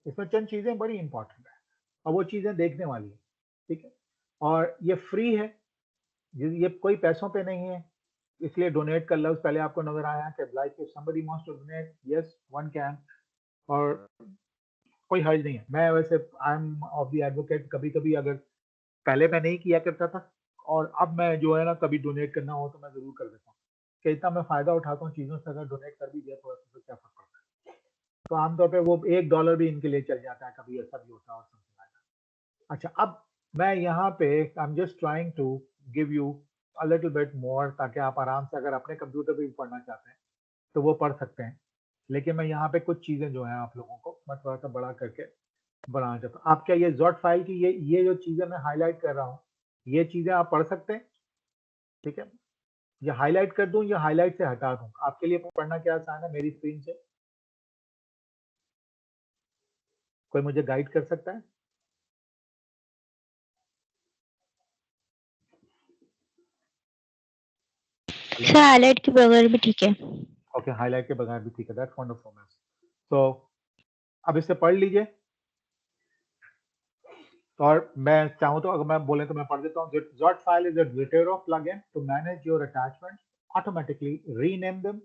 इसमें चंद चीजें बड़ी इंपॉर्टेंट है और वो चीजें देखने वाली है, ठीक है. और ये फ्री है, ये कोई पैसों पे नहीं है, इसलिए डोनेट का लफ्ज पहले आपको नजर आया कि like if somebody wants to donate, yes one can. और कोई हर्ज नहीं है. मैं वैसे I am of the advocate, कभी कभी अगर पहले मैं नहीं किया करता था और अब मैं जो है ना कभी डोनेट करना हो तो मैं जरूर कर देता हूँ कि इतना मैं फायदा उठाता हूँ चीज़ों से. अगर डोनेट कर भी दिया थोड़ा सा तो क्या फर्क पड़ता है. तो आमतौर पे वो $1 भी इनके लिए चल जाता है, कभी ऐसा भी होता है और समथिंग लाइक दैट। अच्छा, अब मैं यहाँ पे I am just trying to give you a little bit more, ताकि आप आराम से अगर अपने कंप्यूटर पे भी पढ़ना चाहते हैं तो वो पढ़ सकते हैं। लेकिन मैं यहाँ पे कुछ चीजें जो है आप लोगों को मैं थोड़ा सा बड़ा करके बनाना चाहता हूँ। आप क्या ये ज़ॉट फाइल की ये जो चीजें मैं हाईलाइट कर रहा हूँ, ये चीजें आप पढ़ सकते हैं? ठीक है, ये हाईलाइट कर दूं या हाईलाइट से हटा दूं? आपके लिए पढ़ना क्या आसान है मेरी स्क्रीन से? कोई मुझे गाइड कर सकता है? सर हाईलाइट के बगैर भी ठीक है। ओके, हाईलाइट के बगैर भी ठीक है, दैट्स वंडरफुल मैम। तो अब इसे पढ़ लीजिए, और मैं चाहूँ तो अगर मैं बोले तो मैं पढ़ देता हूँ। Zot file is a Zotero plugin to manage your attachments, automatically rename them,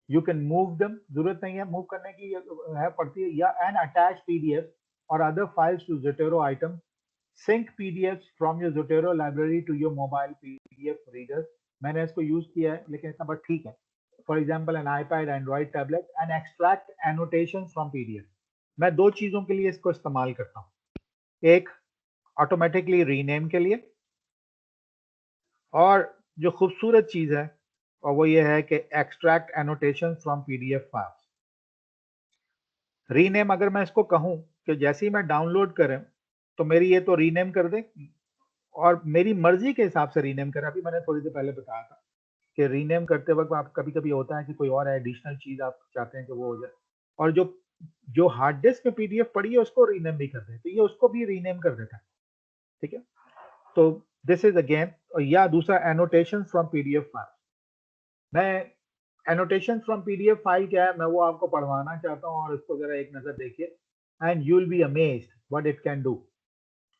you can move them, जरूरत नहीं है मूव करने की है पड़ती है, या and attach PDF or other files to Zotero items, sync PDFs from your Zotero library to your mobile PDF reader। मैंने इसको यूज किया है लेकिन इतना बट ठीक है। For example an iPad, Android tablet and extract annotations from PDF। मैं दो चीजों के लिए इसको इस्तेमाल करता हूँ, एक ऑटोमेटिकली रीनेम के लिए, और जो खूबसूरत चीज है और वो ये है कि extract annotation from PDF files. Rename अगर मैं इसको कहूं कि जैसे ही मैं डाउनलोड करें तो मेरी ये तो रीनेम कर दे और मेरी मर्जी के हिसाब से रीनेम करें। अभी मैंने थोड़ी देर पहले बताया था कि रीनेम करते वक्त आप कभी कभी होता है कि कोई और एडिशनल चीज आप चाहते हैं कि वो हो जाए, और जो जो हार्ड डिस्क में पीडीएफ पड़ी है उसको रीनेम भी कर दे तो ये उसको भी रीनेम कर देता है। ठीक है, तो दिस इज अगेन, या दूसरा एनोटेशन फ्रॉम पीडीएफ फाइल। मैं एनोटेशन फ्रॉम पीडीएफ फाइल क्या है मैं वो आपको पढ़वाना चाहता हूँ, और इसको जरा एक नजर देखिए and you will be amazed what it can do.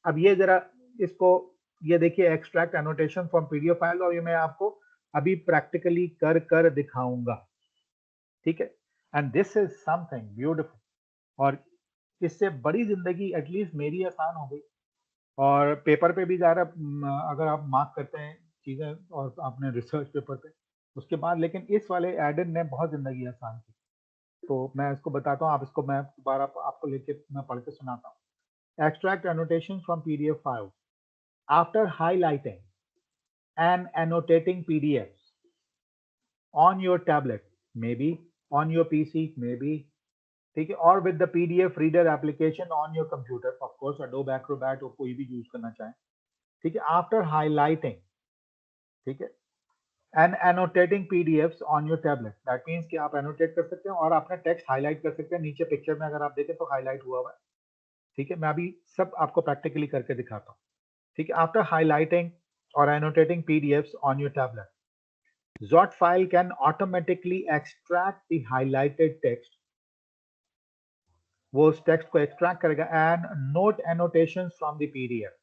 अब ये जरा इसको ये देखिए, extract annotation from PDF file, और ये मैं आपको अभी प्रैक्टिकली कर कर दिखाऊंगा। ठीक है, and this is something beautiful, और इससे बड़ी जिंदगी एटलीस्ट मेरी आसान हो गई। और पेपर पे भी ज़्यादा अगर आप मार्क करते हैं चीज़ें और आपने रिसर्च पेपर पे उसके बाद, लेकिन इस वाले एडन ने बहुत ज़िंदगी आसान की। तो मैं इसको बताता हूँ, आप इसको मैं दोबारा आपको लेके मैं पढ़ के सुनाता हूँ। Extract annotation from PDF file after highlighting and annotating PDFs on your tablet, maybe on your PC, maybe, ठीक है, और with the PDF reader application on your computer, of course Adobe Acrobat और कोई भी use करना चाहें। ठीक है, आफ्टर हाईलाइटिंग, ठीक है, and annotating PDFs on your tablet, that means कि आप एनोटेट कर सकते हैं और अपना टेक्स्ट हाईलाइट कर सकते हैं। नीचे पिक्चर में अगर आप देखें तो हाईलाइट हुआ हुआ है। ठीक है, मैं अभी सब आपको प्रैक्टिकली करके दिखाता हूँ। ठीक है, आफ्टर हाईलाइटिंग और annotating PDFs on your tablet, Zot file can automatically extract the highlighted text, वो उस टेक्स्ट को एक्सट्रैक्ट करेगा, and note annotations from the PDF.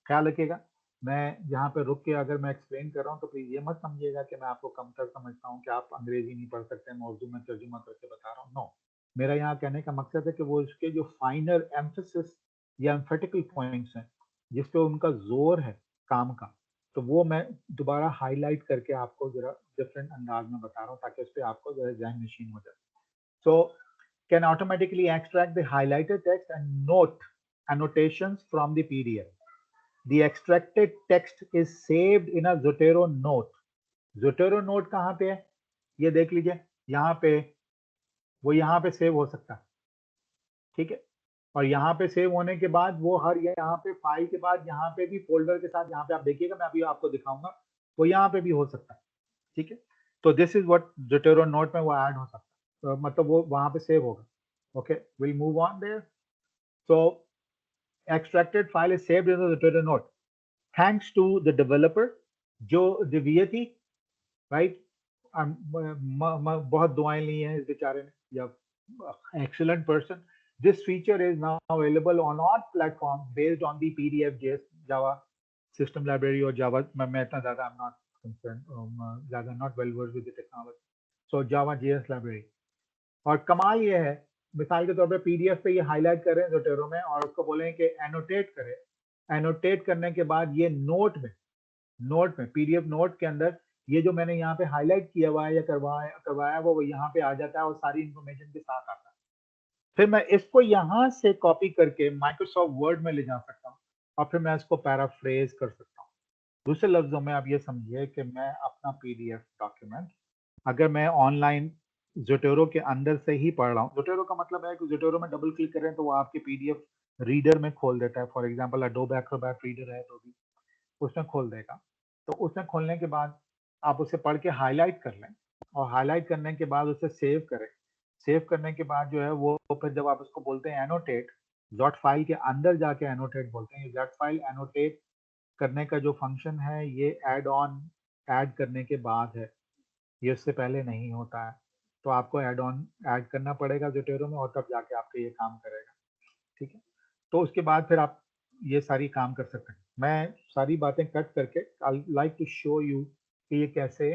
ख्याल रखिएगा, मैं यहाँ पे रुक के अगर मैं एक्सप्लेन कर रहा हूँ तो प्लीज ये मत समझिएगा कि मैं आपको कमतर समझता हूँ कि आप अंग्रेजी नहीं पढ़ सकते, मैं उर्दू में तर्जुमा करके बता रहा हूँ। नो, मेरा यहाँ कहने का मकसद है कि वो इसके जो फाइनल एम्फेसिस या एम्फेटिकल पॉइंट्स हैं जिस पे उनका जोर है काम का, तो वो मैं दोबारा हाईलाइट करके आपको जरा डिफरेंट अंदाज में बता रहा हूँ ताकि उस पर आपको जरा जहन नशीन हो जाए। सो can automatically extract the highlighted text and note annotations from the PDF. The extracted text is saved in a Zotero note. Zotero note कहाँ पे है ये देख लीजिए, यहाँ पे, वो यहाँ पे सेव हो सकता है। ठीक है, और यहाँ पे सेव होने के बाद वो हर यहाँ पे फाइल के बाद यहाँ पे भी फोल्डर के साथ, यहाँ पे आप देखिएगा, मैं अभी आपको दिखाऊंगा, वो यहाँ पे भी हो सकता है। ठीक है, तो this is what Zotero note में वो ऐड हो सकता है, तो मतलब वो वहाँ पे सेव होगा। Okay, we'll move on there. So, extracted file is saved in the Zotero note. Thanks to the developer, Joe Diviati, right? बहुत दुआएं ली हैं इस बेचारे ने, या excellent person. This feature is now available on all platforms based on the PDF.js Java system library और Java. मैं इतना ज़्यादा I'm not concerned, ज़्यादा not well versed with the technology. So Java.js library. और कमाल ये है, मिसाल के तौर पे पीडीएफ पे ये हाईलाइट करें Zotero में और उसको बोलें कि एनोटेट करें। एनोटेट करने के बाद ये नोट में पीडीएफ नोट के अंदर ये जो मैंने यहाँ पे हाईलाइट किया हुआ है या करवाया वो यहाँ पे आ जाता है और सारी इंफॉर्मेशन के साथ आता है। फिर मैं इसको यहाँ से कॉपी करके माइक्रोसॉफ्ट वर्ड में ले जा सकता हूँ और फिर मैं इसको पैराफ्रेज कर सकता हूँ। दूसरे लफ्जों में आप ये समझिए कि मैं अपना पीडीएफ डॉक्यूमेंट अगर मैं ऑनलाइन ज़ोटोरो के अंदर से ही पढ़ रहा हूँ, ज़ोटोरो का मतलब है कि ज़ोटोरो में डबल क्लिक करें तो वो आपके पीडीएफ रीडर में खोल देता है। For example adobe Acrobat reader है तो भी उसमें खोल देगा। तो उसमें खोलने के बाद आप उसे पढ़ के हाईलाइट कर लें और हाईलाइट करने के बाद उसे सेव करें। सेव करने के बाद जो है वो फिर जब आप उसको बोलते हैं एनोटेट, डॉट फाइल के अंदर जाके एनोटेट बोलते हैं। डॉट फाइल एनोटेट करने का जो फंक्शन है ये ऐड ऑन ऐड करने के बाद है, ये उससे पहले नहीं होता है। तो आपको ऐड ऑन ऐड करना पड़ेगा ज़ोटोरो में और तब जाके आपका ये काम करेगा। ठीक है, तो उसके बाद फिर आप ये सारी काम कर सकते हैं। मैं सारी बातें कट करके I like to show you कि ये कैसे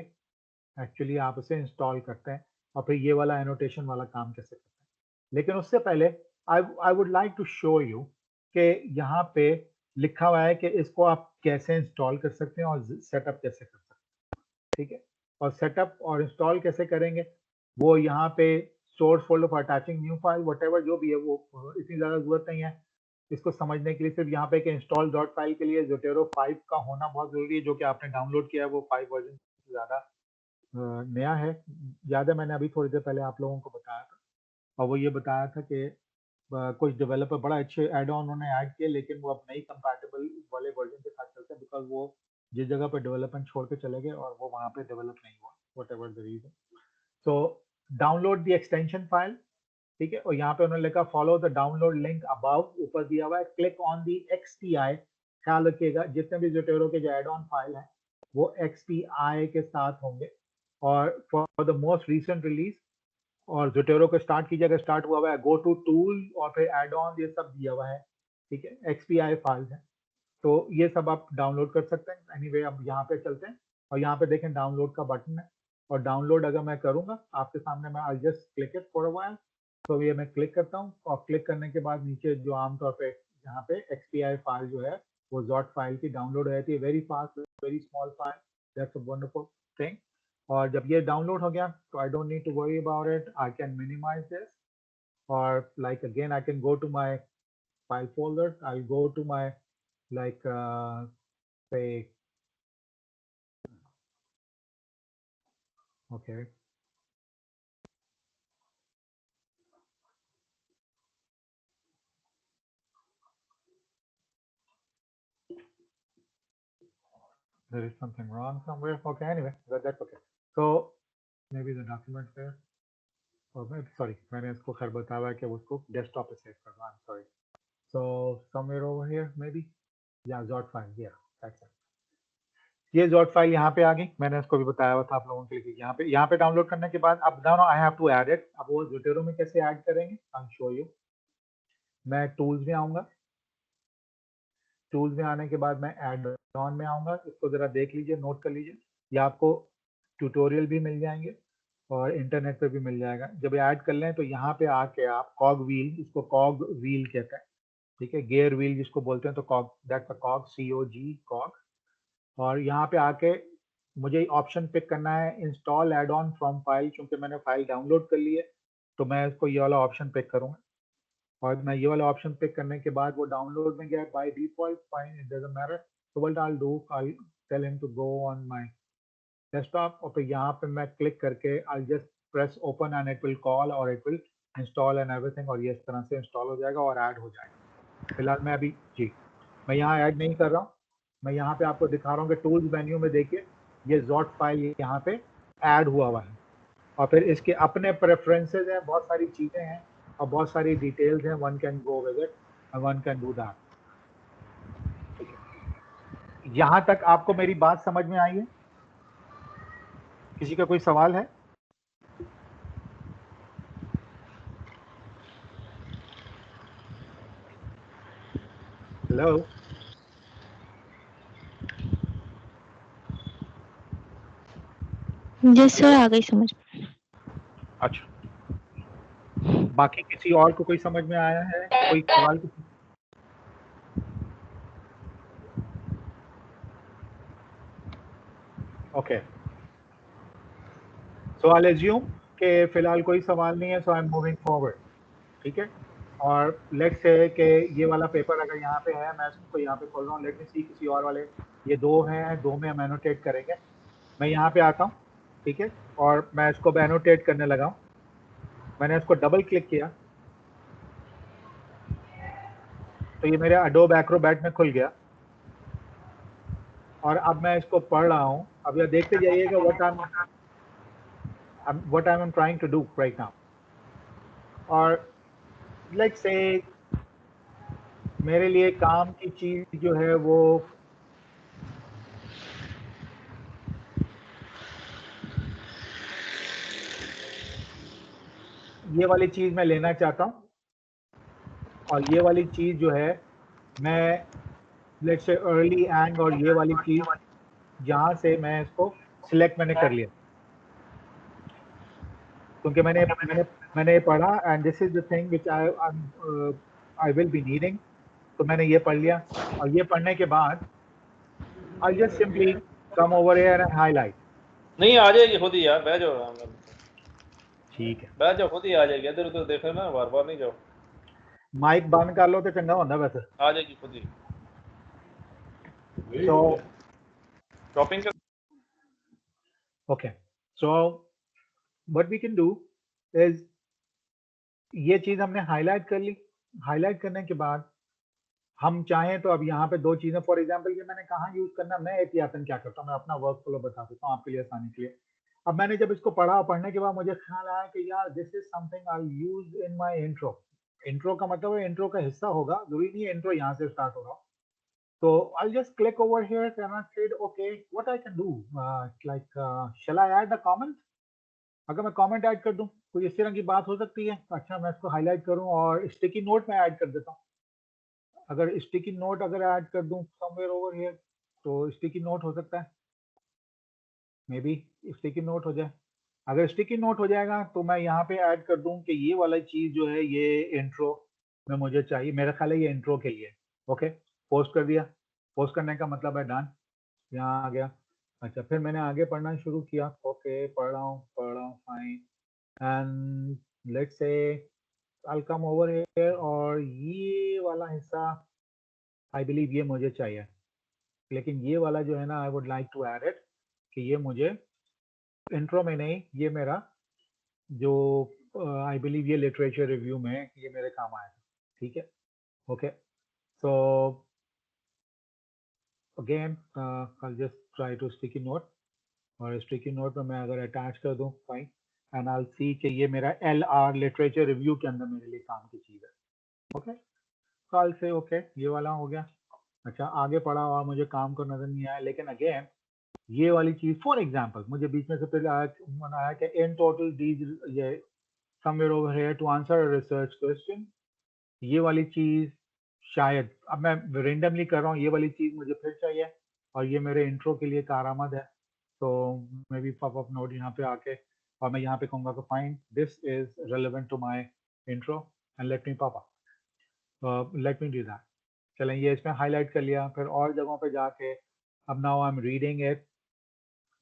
एक्चुअली आप इसे इंस्टॉल करते हैं और फिर ये वाला एनोटेशन वाला काम कैसे करते हैं। लेकिन उससे पहले I would like to show you कि यहाँ पे लिखा हुआ है कि इसको आप कैसे इंस्टॉल कर सकते हैं और सेटअप कैसे कर सकते हैं। ठीक है, और सेटअप और इंस्टॉल कैसे करेंगे वो यहाँ पे source folder for attaching new file whatever जो भी है वो इतनी ज़्यादा जरूरत नहीं है इसको समझने के लिए। सिर्फ यहाँ पे कि इंस्टॉल डॉट फाइल के लिए ज़ोटोरो 5 का होना बहुत ज़रूरी है, जो कि आपने डाउनलोड किया है वो 5 वर्जन से ज़्यादा नया है। ज़्यादा मैंने अभी थोड़ी देर पहले आप लोगों को बताया था और वो ये बताया था कि कुछ डेवलपर बड़ा अच्छे एड ऑन उन्होंने ऐड किए लेकिन वो अब नहीं कंपैटिबल वाले वर्जन के साथ चलते हैं बिकॉज वो जिस जगह पर डेवलपमेंट छोड़ के चले गए और वो वहाँ पे डेवलप नहीं हुआ whatever the reason. So download the extension file, ठीक है, और यहाँ पे उन्होंने लिखा follow the download link above, ऊपर दिया हुआ है, क्लिक ऑन दी XPI। ख्याल रखिएगा जितने भी ज़ोटोरो के जो एड ऑन फाइल हैं वो XPI के साथ होंगे और for the most recent release और ज़ोटोरो को स्टार्ट कीजिए अगर स्टार्ट हुआ है गो टू टूल और फिर एड ऑन ये सब दिया हुआ है। ठीक है, XPI फाइल्स हैं तो ये सब आप डाउनलोड कर सकते हैं। एनीवे अब यहाँ पे चलते हैं और यहाँ पे देखें डाउनलोड का बटन है और डाउनलोड अगर मैं करूँगा आपके सामने मैं I just click it for a while. तो ये मैं क्लिक करता हूँ और क्लिक करने के बाद नीचे जो आमतौर पे यहाँ पे XPI फाइल जो है वो ZOT फाइल की डाउनलोड हो जाती है। Very fast, very small file, that's a wonderful thing. और जब ये डाउनलोड हो गया तो I don't need to worry about it, I can minimise this और like again I can go to my file folder, I go to my like say okay there is something wrong somewhere, okay, anyway that's okay. So maybe the document there or maybe sorry मैंने इसको खैर बताया है कि उसको desktop पे save करना, I'm sorry. So somewhere over here maybe yeah ZOT file, yeah that's it. ये ZOT फाइल यहाँ पे आ गई, मैंने इसको भी बताया हुआ था आप लोगों के लिए कि यहाँ पे डाउनलोड करने के बाद अब now I have to add it. अब वो ज़ोटोरो में कैसे ऐड करेंगे आई विल शो यू। मैं टूल्स में आऊँगा, टूल्स में आने के बाद मैं ऐड ऑन में आऊँगा, इसको ज़रा देख लीजिए, नोट कर लीजिए, या आपको ट्यूटोरियल भी मिल जाएंगे और इंटरनेट पे भी मिल जाएगा। जब ऐड कर लें तो यहाँ पे आके आप कॉग व्हील, इसको कॉग व्हील कहते हैं, ठीक है, गेयर व्हील जिसको बोलते हैं, तो कॉग दैट्स अ कॉग, COG कॉग। और यहाँ पे आके मुझे ऑप्शन पिक करना है install add on from file, क्योंकि मैंने फाइल डाउनलोड कर ली है तो मैं इसको ये वाला ऑप्शन पिक करूँगा और मैं ये वाला ऑप्शन पिक करने के बाद वो डाउनलोड में गया by default, fine, it doesn't matter. So what I'll do, I'll tell him to go on my desktop और फिर यहाँ पे मैं क्लिक करके I'll just press open and it will call or it will install and everything और ये इस तरह से इंस्टॉल हो जाएगा और ऐड हो जाएगा। फिलहाल मैं अभी जी मैं यहाँ ऐड नहीं कर रहा हूँ, मैं यहाँ पे आपको दिखा रहा हूँ कि टूल्स मेन्यू में देखिए ये ZOT फाइल यहाँ पे ऐड हुआ है और फिर इसके अपने प्रेफरेंसेस हैं, बहुत सारी चीज़ें हैं और बहुत सारी डिटेल्स हैं, one can go with it and one can do that. यहाँ तक आपको मेरी बात समझ में आई है? किसी का कोई सवाल है? हेलो, जी सर आ गई समझ। अच्छा, बाकी किसी और को कोई समझ में आया है? कोई सवाल? ओके, सो आई एज्यूम कि फिलहाल कोई सवाल नहीं है, सो आई एम मूविंग फॉरवर्ड। ठीक है। और लेट्स से कि ये वाला पेपर अगर यहाँ पे है, मैं इसको यहाँ पे खोल रहा हूँ, लेट मी सी किसी और वाले, ये 2 हैं, 2 में हम एनोटेट करेंगे। मैं यहाँ पे आता हूँ, ठीक है, और मैं इसको एनोटेट करने लगा हूँ। मैंने इसको डबल क्लिक किया तो ये मेरे एडोब एक्रोबैट में खुल गया और अब मैं इसको पढ़ रहा हूँ। अब ये देखते जाइएगा what I'm trying to do right now। और लेट्स से मेरे लिए काम की चीज जो है वो ये वाली चीज मैं लेना चाहता हूँ, और ये वाली चीज जो है मैं लेट्स से अर्ली एंड, और ये वाली चीज जहां से मैं इसको सिलेक्ट मैंने कर लिया क्योंकि मैंने पढ़ा and this is the thing which I will be needing. तो मैंने ये पढ़ लिया और ये पढ़ने के बाद I just simply come over here and highlight. नहीं आ जाएगी खुद ही यार, बैठ जाओ आराम से। ठीक है, बैठ जाओ, खुद ही आ जाएगी, इधर उधर देखो ना, बार बार नहीं जाओ। माइक बंद कर लो तो चंगा होता वैसे। आ जाएगी खुद ही। So शॉपिंग का okay, so what we can do is ये चीज हमने हाईलाइट कर ली। हाईलाइट करने के बाद हम चाहें तो अब यहाँ पे 2 चीजें, फॉर एग्जांपल ये मैंने कहाँ यूज करना, मैं एहतियातन क्या करता हूँ, मैं अपना वर्क फ्लो बता देता हूँ आपके लिए आसानी के लिए। अब मैंने जब इसको पढ़ा और पढ़ने के बाद मुझे ख्याल आया कि यार this is something I use in my intro. Intro का मतलब है इंट्रो का हिस्सा होगा, जरूरी नहीं है इंट्रो यहाँ से स्टार्ट हो रहा हो। So I'll just click over here and I said, okay, what I can do, shall I add a comment? अगर मैं comment ऐड कर दूं, कोई इस तरह की बात हो सकती है। अच्छा, मैं इसको हाईलाइट करूं और स्टिकी नोट में ऐड कर देता हूं। अगर स्टिकी नोट अगर ऐड कर दूं somewhere over here, तो स्टिकी नोट हो सकता है, मे बी स्टिकी नोट हो जाए। अगर स्टिकी नोट हो जाएगा तो मैं यहाँ पे ऐड कर दूं कि ये वाला चीज जो है ये इंट्रो में मुझे चाहिए, मेरा ख्याल है ये इंट्रो के लिए। ओके, पोस्ट कर दिया। पोस्ट करने का मतलब है डन, यहाँ आ गया। अच्छा, फिर मैंने आगे पढ़ना शुरू किया। ओके, पढ़ रहा हूँ fine, and let's say I come over here, और ये वाला हिस्सा आई बिलीव ये मुझे चाहिए, लेकिन ये वाला जो है ना I would like to add it, कि ये मुझे इंट्रो में नहीं, ये मेरा जो आई बिलीव ये लिटरेचर रिव्यू में ये मेरे काम आएगा। ठीक है, okay. So again I'll just try to sticky note, और स्टिकी नोट में मैं अगर अटैच कर दूं फाइन, एंड आई सी कि ये मेरा LR लिटरेचर रिव्यू के अंदर मेरे लिए काम की चीज है। ओके, तो आई से ओके, ये वाला हो गया। अच्छा, आगे पढ़ा और मुझे काम को नजर नहीं आया, लेकिन अगेन ये वाली चीज, फॉर एग्जांपल मुझे बीच में से फिर आया कि इन टोटल दीज ये somewhere over here to answer a research question. ये वाली चीज शायद अब मैं रेंडमली कर रहा हूँ, ये वाली चीज मुझे फिर चाहिए और ये मेरे इंट्रो के लिए कारआमद है। तो maybe pop up note यहाँ पे आके, और मैं यहाँ पे कहूँगा कि find this is relevant to my intro and let me pop up, let me do that. चलें, ये इसमें हाईलाइट कर लिया। फिर और जगहों पे जाके अब now I am reading it,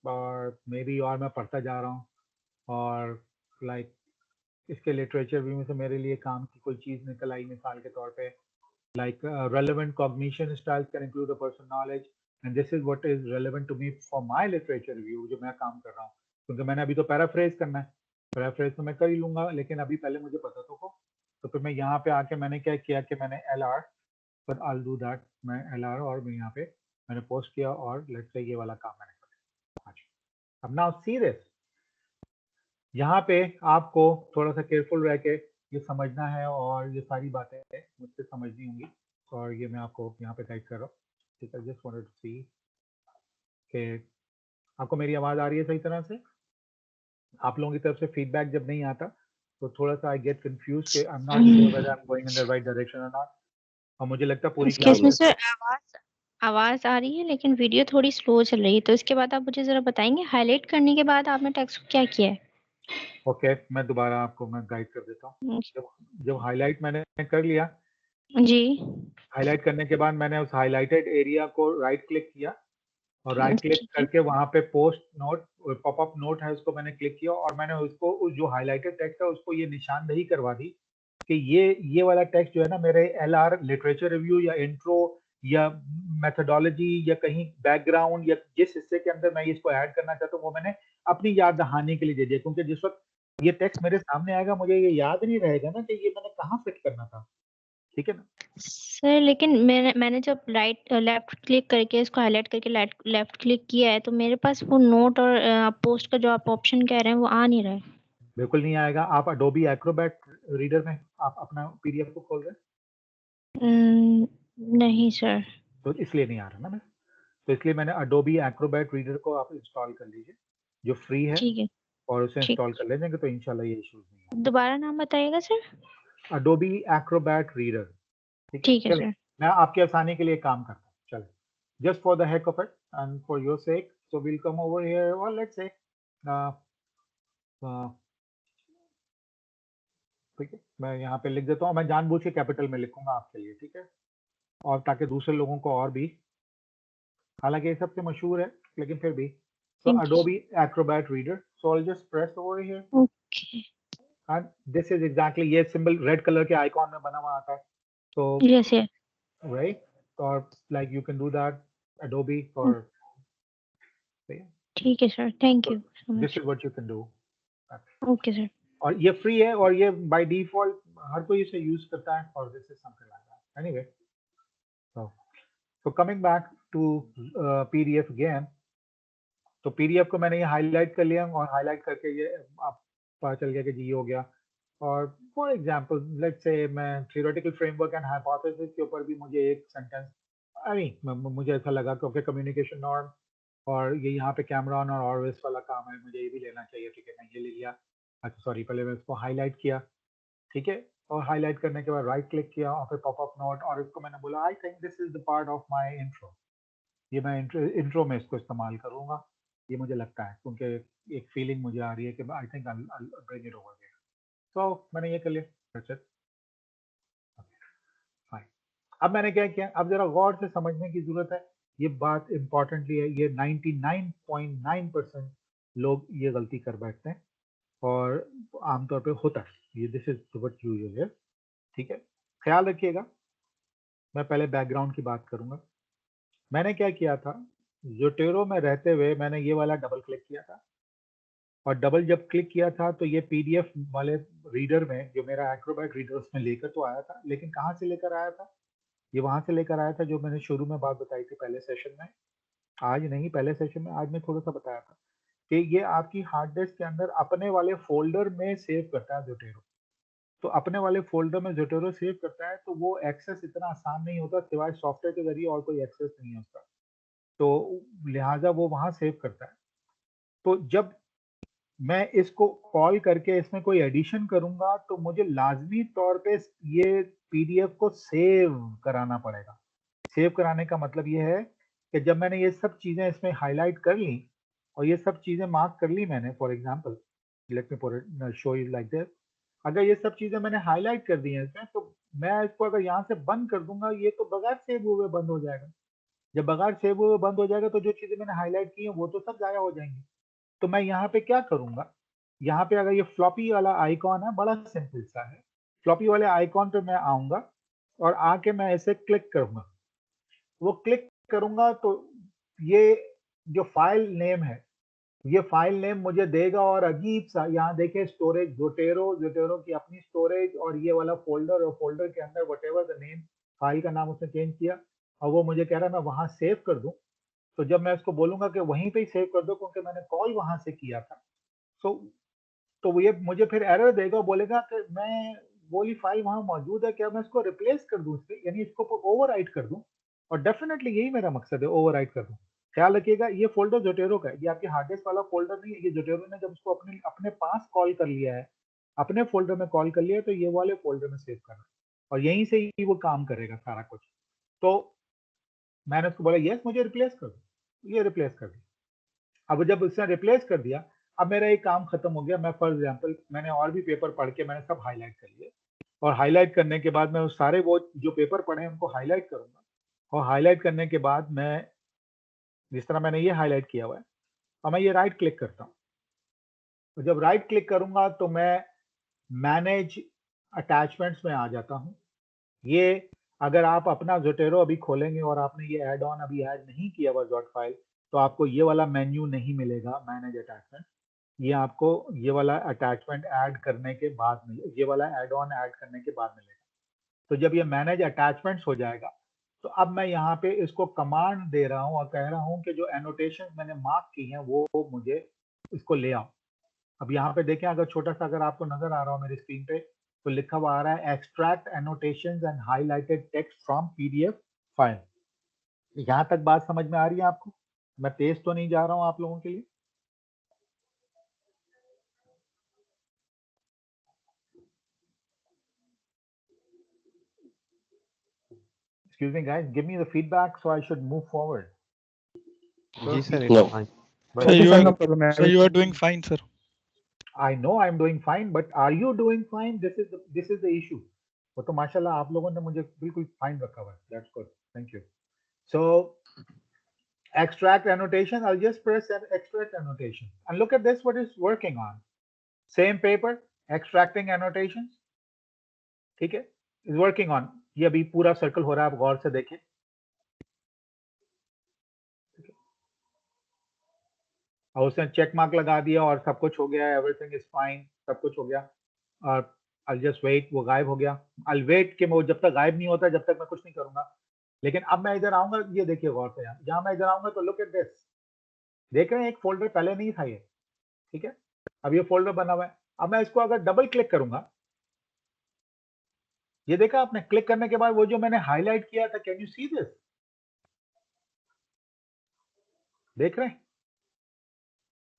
और मे बी और मैं पढ़ता जा रहा हूँ, और लाइक इसके लिटरेचर व्यू में से मेरे लिए काम की कोई चीज़ निकल आई, मिसाल के तौर पे like relevant cognition styles can include a person knowledge, and this is what is relevant to me for my literature review जो मैं काम कर रहा हूँ, क्योंकि मैंने अभी तो पैराफ्रेज करना है। पैराफ्रेज तो मैं कर ही लूंगा, लेकिन अभी पहले मुझे पता तो हो। तो फिर मैं यहाँ पे आके मैंने क्या किया कि मैंने LR, but I'll do that, मैं LR और मैं यहाँ पे मैंने पोस्ट किया, और लेट्स से ये वाला काम मैंने कर दिया। अब नाउ सी दिस, यहाँ पे आपको थोड़ा सा केयरफुल रह के ये समझना है, और ये सारी बातें मुझसे समझनी होंगी, और ये मैं आपको यहाँ पे गाइड कर रहा हूँ। ठीक है, जस्ट वांटेड टू सी कि आपको मेरी आवाज़ आ रही है सही तरह से। आप लोगों की तरफ से फीडबैक जब नहीं आता तो थोड़ा सा आई गेट कंफ्यूज कि आई am not sure whether I am going in the right direction और नॉट, और मुझे लगता है पूरी एक्सक्यूज मी क्लास सर, आवाज आ रही है लेकिन वीडियो थोड़ी स्लो चल रही है, तो इसके बाद आप मुझे जरा बताएंगे हाईलाइट करने के बाद आपने टेक्स्ट को क्या किया है? ओके, मैं दोबारा आपको मैं गाइड कर देता हूँ। जब हाईलाइट मैंने कर लिया, जी हाईलाइट करने के बाद मैंने उस हाईलाइटेड एरिया को राइट क्लिक किया, और राइट क्लिक ठीक है। करके वहां पे पोस्ट नोट, पॉपअप नोट है, उसको मैंने क्लिक किया, और मैंने उसको जो हाईलाइटेड टेक्स्ट है उसको ये निशानदेही करवा दी कि ये वाला टेक्स्ट जो है ना मेरे LR लिटरेचर रिव्यू या इंट्रो या मेथोडोलॉजी या कहीं बैकग्राउंड या जिस हिस्से के अंदर मैं इसको ऐड करना चाहता हूँ वो मैंने अपनी याद दहानी के लिए दे दिया, क्योंकि जिस वक्त ये टेक्स्ट मेरे सामने आएगा मुझे ये याद नहीं रहेगा ना कि ये मैंने कहाँ फिट करना था। ठीक है ना? सर लेकिन मैंने जब लेफ्ट क्लिक करके इसको हाईलाइट करके लेफ्ट क्लिक किया है तो मेरे पास वो नोट और पोस्ट का जो आप ऑप्शन कह रहे हैं वो आ नहीं रहा है। बिल्कुल नहीं आएगा। आप अडोबी एक्रोबैट रीडर में आप अपना PDF को खोल रहे हैं? नहीं सर। तो इसलिए नहीं आ रहा ना मैं, तो इसलिए मैंने अडोबी एक्रोबैट रीडर को आप इंस्टॉल कर लीजिए जो फ्री है, ठीक है, और उसे ठीक इंस्टॉल कर लेंगे तो इंशाल्लाह ये इश्यूज नहीं आएंगे। दोबारा नाम बताइएगा सर। Adobe Acrobat reader. ठीक है, ठीक है चलिए सर। मैं आपकी आसानी के लिए काम करता हूँ। चलिए, just for the heck of it and for your sake, so will come over here और लेट्स से ठीक है, मैं यहाँ पे लिख देता हूँ। मैं जानबूझ के कैपिटल में लिखूंगा आपके लिए, ठीक है, और ताकि दूसरे लोगों को और भी, हालांकि ये सबसे मशहूर है लेकिन फिर भी। So Thank you. Adobe Acrobat Reader. So I'll just press over here. Okay. And this is exactly ये symbol red color के icon में बना हुआ आता है. So Yes, yes. right, or like you can do that Adobe or ठीक है sir, thank so you so this much. is what you can do. Okay sir. और ये फ्री है और ये by default हर कोई इसे यूज करता है, और this is something like that. Anyway, so coming back to PDF again. तो PDF को मैंने ये हाईलाइट कर लिया और हाईलाइट करके ये आप पता चल गया कि जी ये हो गया। और फॉर एग्जांपल लेट्स से मैं थ्योरेटिकल फ्रेमवर्क एंड हाइपोथेसिस के ऊपर भी मुझे एक सेंटेंस, आई मीन मुझे ऐसा लगा क्योंकि कम्युनिकेशन नॉर्म और ये यहाँ पे कैमरॉन और ऑर्विस वाला काम है, मुझे ये भी लेना चाहिए। ठीक है, मैं ये ले लिया। अच्छा सॉरी, पहले मैं इसको हाईलाइट किया, ठीक है, और हाईलाइट करने के बाद राइट क्लिक किया और फिर पॉपअप नोट, और इसको मैंने बोला I think this is the part of my intro. ये मैं इंट्रो में इसको इस्तेमाल करूँगा, ये मुझे लगता है, क्योंकि एक फीलिंग मुझे आ रही है कि I think I bring it over there. So मैंने ये कर लिया। That's it, fine. अब मैंने क्या किया, अब जरा गौर से समझने की जरूरत है। ये बात इंपॉर्टेंटली है, ये 99.9% लोग ये गलती कर बैठते हैं और आमतौर पे होता है ये। दिस इज व्हाट यूजुअल है, ठीक है। ख्याल रखिएगा, मैं पहले बैकग्राउंड की बात करूंगा। मैंने क्या किया था, जोटेरो में रहते हुए मैंने ये वाला डबल क्लिक किया था, और डबल जब क्लिक किया था तो ये PDF वाले रीडर में जो मेरा एक्रोबैट रीडर उसमें लेकर तो आया था, लेकिन कहाँ से लेकर आया था, ये वहां से लेकर आया था जो मैंने शुरू में बात बताई थी पहले सेशन में, आज नहीं पहले सेशन में, आज मैं थोड़ा सा बताया था कि ये आपकी हार्ड डिस्क के अंदर अपने वाले फोल्डर में सेव करता है जोटेरो। तो अपने वाले फोल्डर में जोटेरो सेव करता है, तो वो एक्सेस इतना आसान नहीं होता, सिवाय सॉफ्टवेयर के जरिए और कोई एक्सेस नहीं है उसका, तो लिहाजा वो वहां सेव करता है। तो जब मैं इसको कॉल करके इसमें कोई एडिशन करूंगा तो मुझे लाजमी तौर पे ये PDF को सेव कराना पड़ेगा। सेव कराने का मतलब ये है कि जब मैंने ये सब चीजें इसमें हाईलाइट कर ली और ये सब चीजें मार्क कर ली मैंने, for example let me put it show you like this, अगर ये सब चीजें मैंने हाईलाइट कर दी हैं इसमें, तो मैं इसको अगर यहाँ से बंद कर दूंगा ये तो बगैर सेव हुए बंद हो जाएगा। जब बगैर सेव हुए बंद हो जाएगा तो जो चीजें मैंने हाईलाइट की हैं वो तो सब गायब हो जाएंगी। तो मैं यहाँ पे क्या करूंगा, यहाँ पे अगर ये फ्लॉपी वाला आइकॉन है, बड़ा सिंपल सा है, फ्लॉपी वाले आइकॉन पे मैं आऊंगा और आके मैं इसे क्लिक करूंगा। वो क्लिक करूंगा तो ये जो फाइल नेम है, ये फाइल नेम मुझे देगा, और अजीब सा यहाँ देखिए स्टोरेज जोटेरो की अपनी स्टोरेज, और ये वाला फोल्डर, और फोल्डर के अंदर व्हाटएवर द नेम, फाइल का नाम उसने चेंज किया और वो मुझे कह रहा है मैं वहां सेव कर दूं। तो जब मैं इसको बोलूंगा कि वहीं पे ही सेव कर दो क्योंकि मैंने कॉल वहां से किया था, तो ये मुझे फिर एरर देगा, बोलेगा कि मैं बोली फाइल वहां मौजूद है, क्या मैं इसको रिप्लेस कर दूं इससे, यानी इसको ओवरराइट कर दूं। और डेफिनेटली यही मेरा मकसद है, ओवरराइट कर दूं। ख्याल रखिएगा ये फोल्डर जोटेरो का है, ये आपके हार्ड डिस्क वाला फोल्डर नहीं है। ये जोटेरो ने जब उसको अपने अपने पास कॉल कर लिया है, अपने फोल्डर में कॉल कर लिया है, तो ये वाले फोल्डर में सेव करना है और यहीं से ही वो काम करेगा सारा कुछ। तो मैंने उसको बोला यस मुझे रिप्लेस कर दो, ये रिप्लेस कर दिया। अब जब उसने रिप्लेस कर दिया, अब मेरा एक काम खत्म हो गया। मैं फॉर एग्जांपल मैंने और भी पेपर पढ़ के मैंने सब हाईलाइट कर लिए, और हाईलाइट करने के बाद मैं उस सारे वो जो पेपर पढ़े हैं उनको हाईलाइट करूंगा, और हाईलाइट करने के बाद मैं जिस तरह मैंने ये हाईलाइट किया हुआ है, और मैं ये राइट क्लिक करता हूँ। तो जब राइट क्लिक करूंगा तो मैं मैनेज अटैचमेंट्स में आ जाता हूँ। ये अगर आप अपना जोटेरो अभी खोलेंगे और आपने ये ऐड ऑन अभी ऐड नहीं किया हुआ डॉट फाइल, तो आपको ये वाला मेन्यू नहीं मिलेगा मैनेज अटैचमेंट। ये आपको ये वाला अटैचमेंट ऐड करने के बाद मिले, ये वाला ऐड ऑन ऐड करने के बाद मिलेगा। तो जब ये मैनेज अटैचमेंट्स हो जाएगा, तो अब मैं यहाँ पे इसको कमांड दे रहा हूँ और कह रहा हूँ कि जो एनोटेशन मैंने मार्क की हैं वो मुझे इसको ले आओ। अब यहाँ पे देखें, अगर छोटा सा अगर आपको नजर आ रहा हो मेरी स्क्रीन पे, तो लिखा हुआ आ रहा है extract annotations and highlighted text from PDF file. यहाँ तक बात समझ में आ रही है आपको? मैं तेज तो नहीं जा रहा हूँ आप लोगों के लिए? Excuse me, guys. Give me the feedback so I should move forward. जी sir, No. it's fine. But Sir, you are doing fine, sir. I know I'm doing fine, but are you doing fine? This is the issue. वो तो माशाल्लाह आप लोगों ने मुझे बिल्कुल fine रखा हुआ है. That's good. Thank you. So extract annotation. I'll just press extract annotation and look at this. What is working on? Same paper. Extracting annotations. ठीक है? Is working on. ये अभी पूरा सर्कल हो रहा है, आप गौर से देखें. और उसने चेक मार्क लगा दिया और सब कुछ हो गया, एवरीथिंग इज फाइन, सब कुछ हो गया और आई जस्ट वेट, वो गायब हो गया. आई वेट कि वो जब तक गायब नहीं होता जब तक मैं कुछ नहीं करूंगा. लेकिन अब मैं इधर आऊंगा, ये देखिए गौर से, यहाँ मैं इधर आऊंगा तो लुक एट दिस. देख रहे हैं, एक फोल्डर पहले नहीं था ये, ठीक है? अब ये फोल्डर बना हुआ है. अब मैं इसको अगर डबल क्लिक करूंगा, ये देखा आपने, क्लिक करने के बाद वो जो मैंने हाईलाइट किया था, कैन यू सी दिस? देख रहे हैं?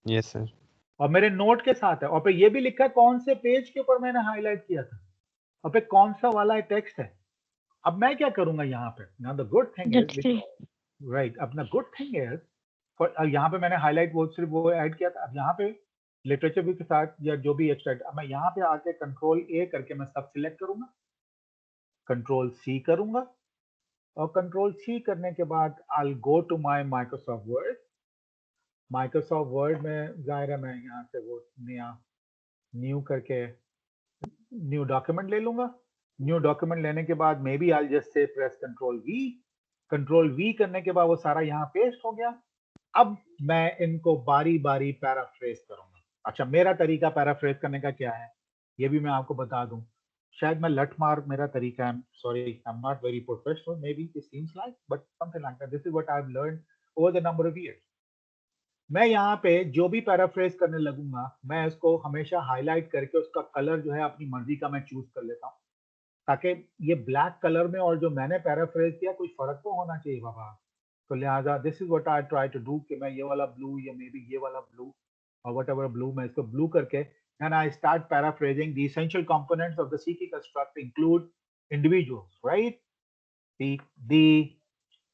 Yes sir. और मेरे नोट के साथ है, और पे ये भी लिखा है कौन से पेज के ऊपर मैंने हाईलाइट किया था, और पे कौन सा वाला टेक्स्ट है. अब मैं क्या करूंगा यहाँ पे? Now the good thing is, right, अब द गुड थिंग इज, यहाँ पे मैंने हाईलाइट वो सिर्फ वो ऐड किया था. अब यहाँ पे लिटरेचर भी के साथ या जो भी एक्स्ट्रैक्ट, अब मैं यहाँ पे आके कंट्रोल ए करके मैं सब सिलेक्ट करूंगा, कंट्रोल सी करूंगा, और कंट्रोल सी करने के बाद I go to my Microsoft Word. Microsoft Word में जाहिर है मैं यहाँ से वो नया न्यू करके न्यू डॉक्यूमेंट ले लूंगा. न्यू डॉक्यूमेंट लेने के बाद मे बी आई जस्ट से press control V. Control V करने के बाद वो सारा यहाँ पेस्ट हो गया. अब मैं इनको बारी बारी पैराफ्रेज करूंगा. अच्छा, मेरा तरीका पैराफ्रेज करने का क्या है ये भी मैं आपको बता दूं. शायद मैं लठ मार मेरा तरीका है, sorry I am not very professional, may be it seems like, but something like that. This is what I have learned over the number of years. मैं यहाँ पे जो भी पैराफ्रेज करने लगूंगा, मैं इसको हमेशा हाईलाइट करके उसका कलर जो है अपनी मर्जी का मैं चूज कर लेता हूँ, ताकि ये ब्लैक कलर में और जो मैंने पैराफ्रेज किया कुछ फर्क तो होना चाहिए बाबा. तो लिहाजा this is what I try to do कि मैं ये वाला ब्लू या मे बी ये वाला ब्लू और वट एवर ब्लू, मैं इसको ब्लू करके and I start paraphrasing. The essential components of the CQ construct include individuals, right? The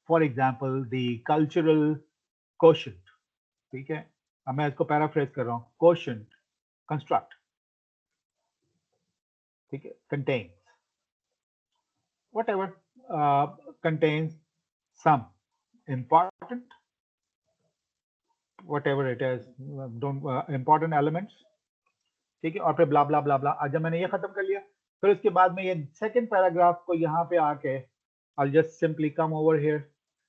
for example the cultural quotient, ठीक है? अब मैं इसको पैराफ्रेज कर रहा हूँ. क्वोशंट कंस्ट्रक्ट, ठीक है, contains whatever contains some important, whatever it is, don't important elements, ठीक है? और फिर ब्ला ब्ला ब्ला ब्ला. आज जब मैंने ये खत्म कर लिया, फिर उसके बाद में ये सेकंड पैराग्राफ को यहाँ पे आके I'll just simply come over here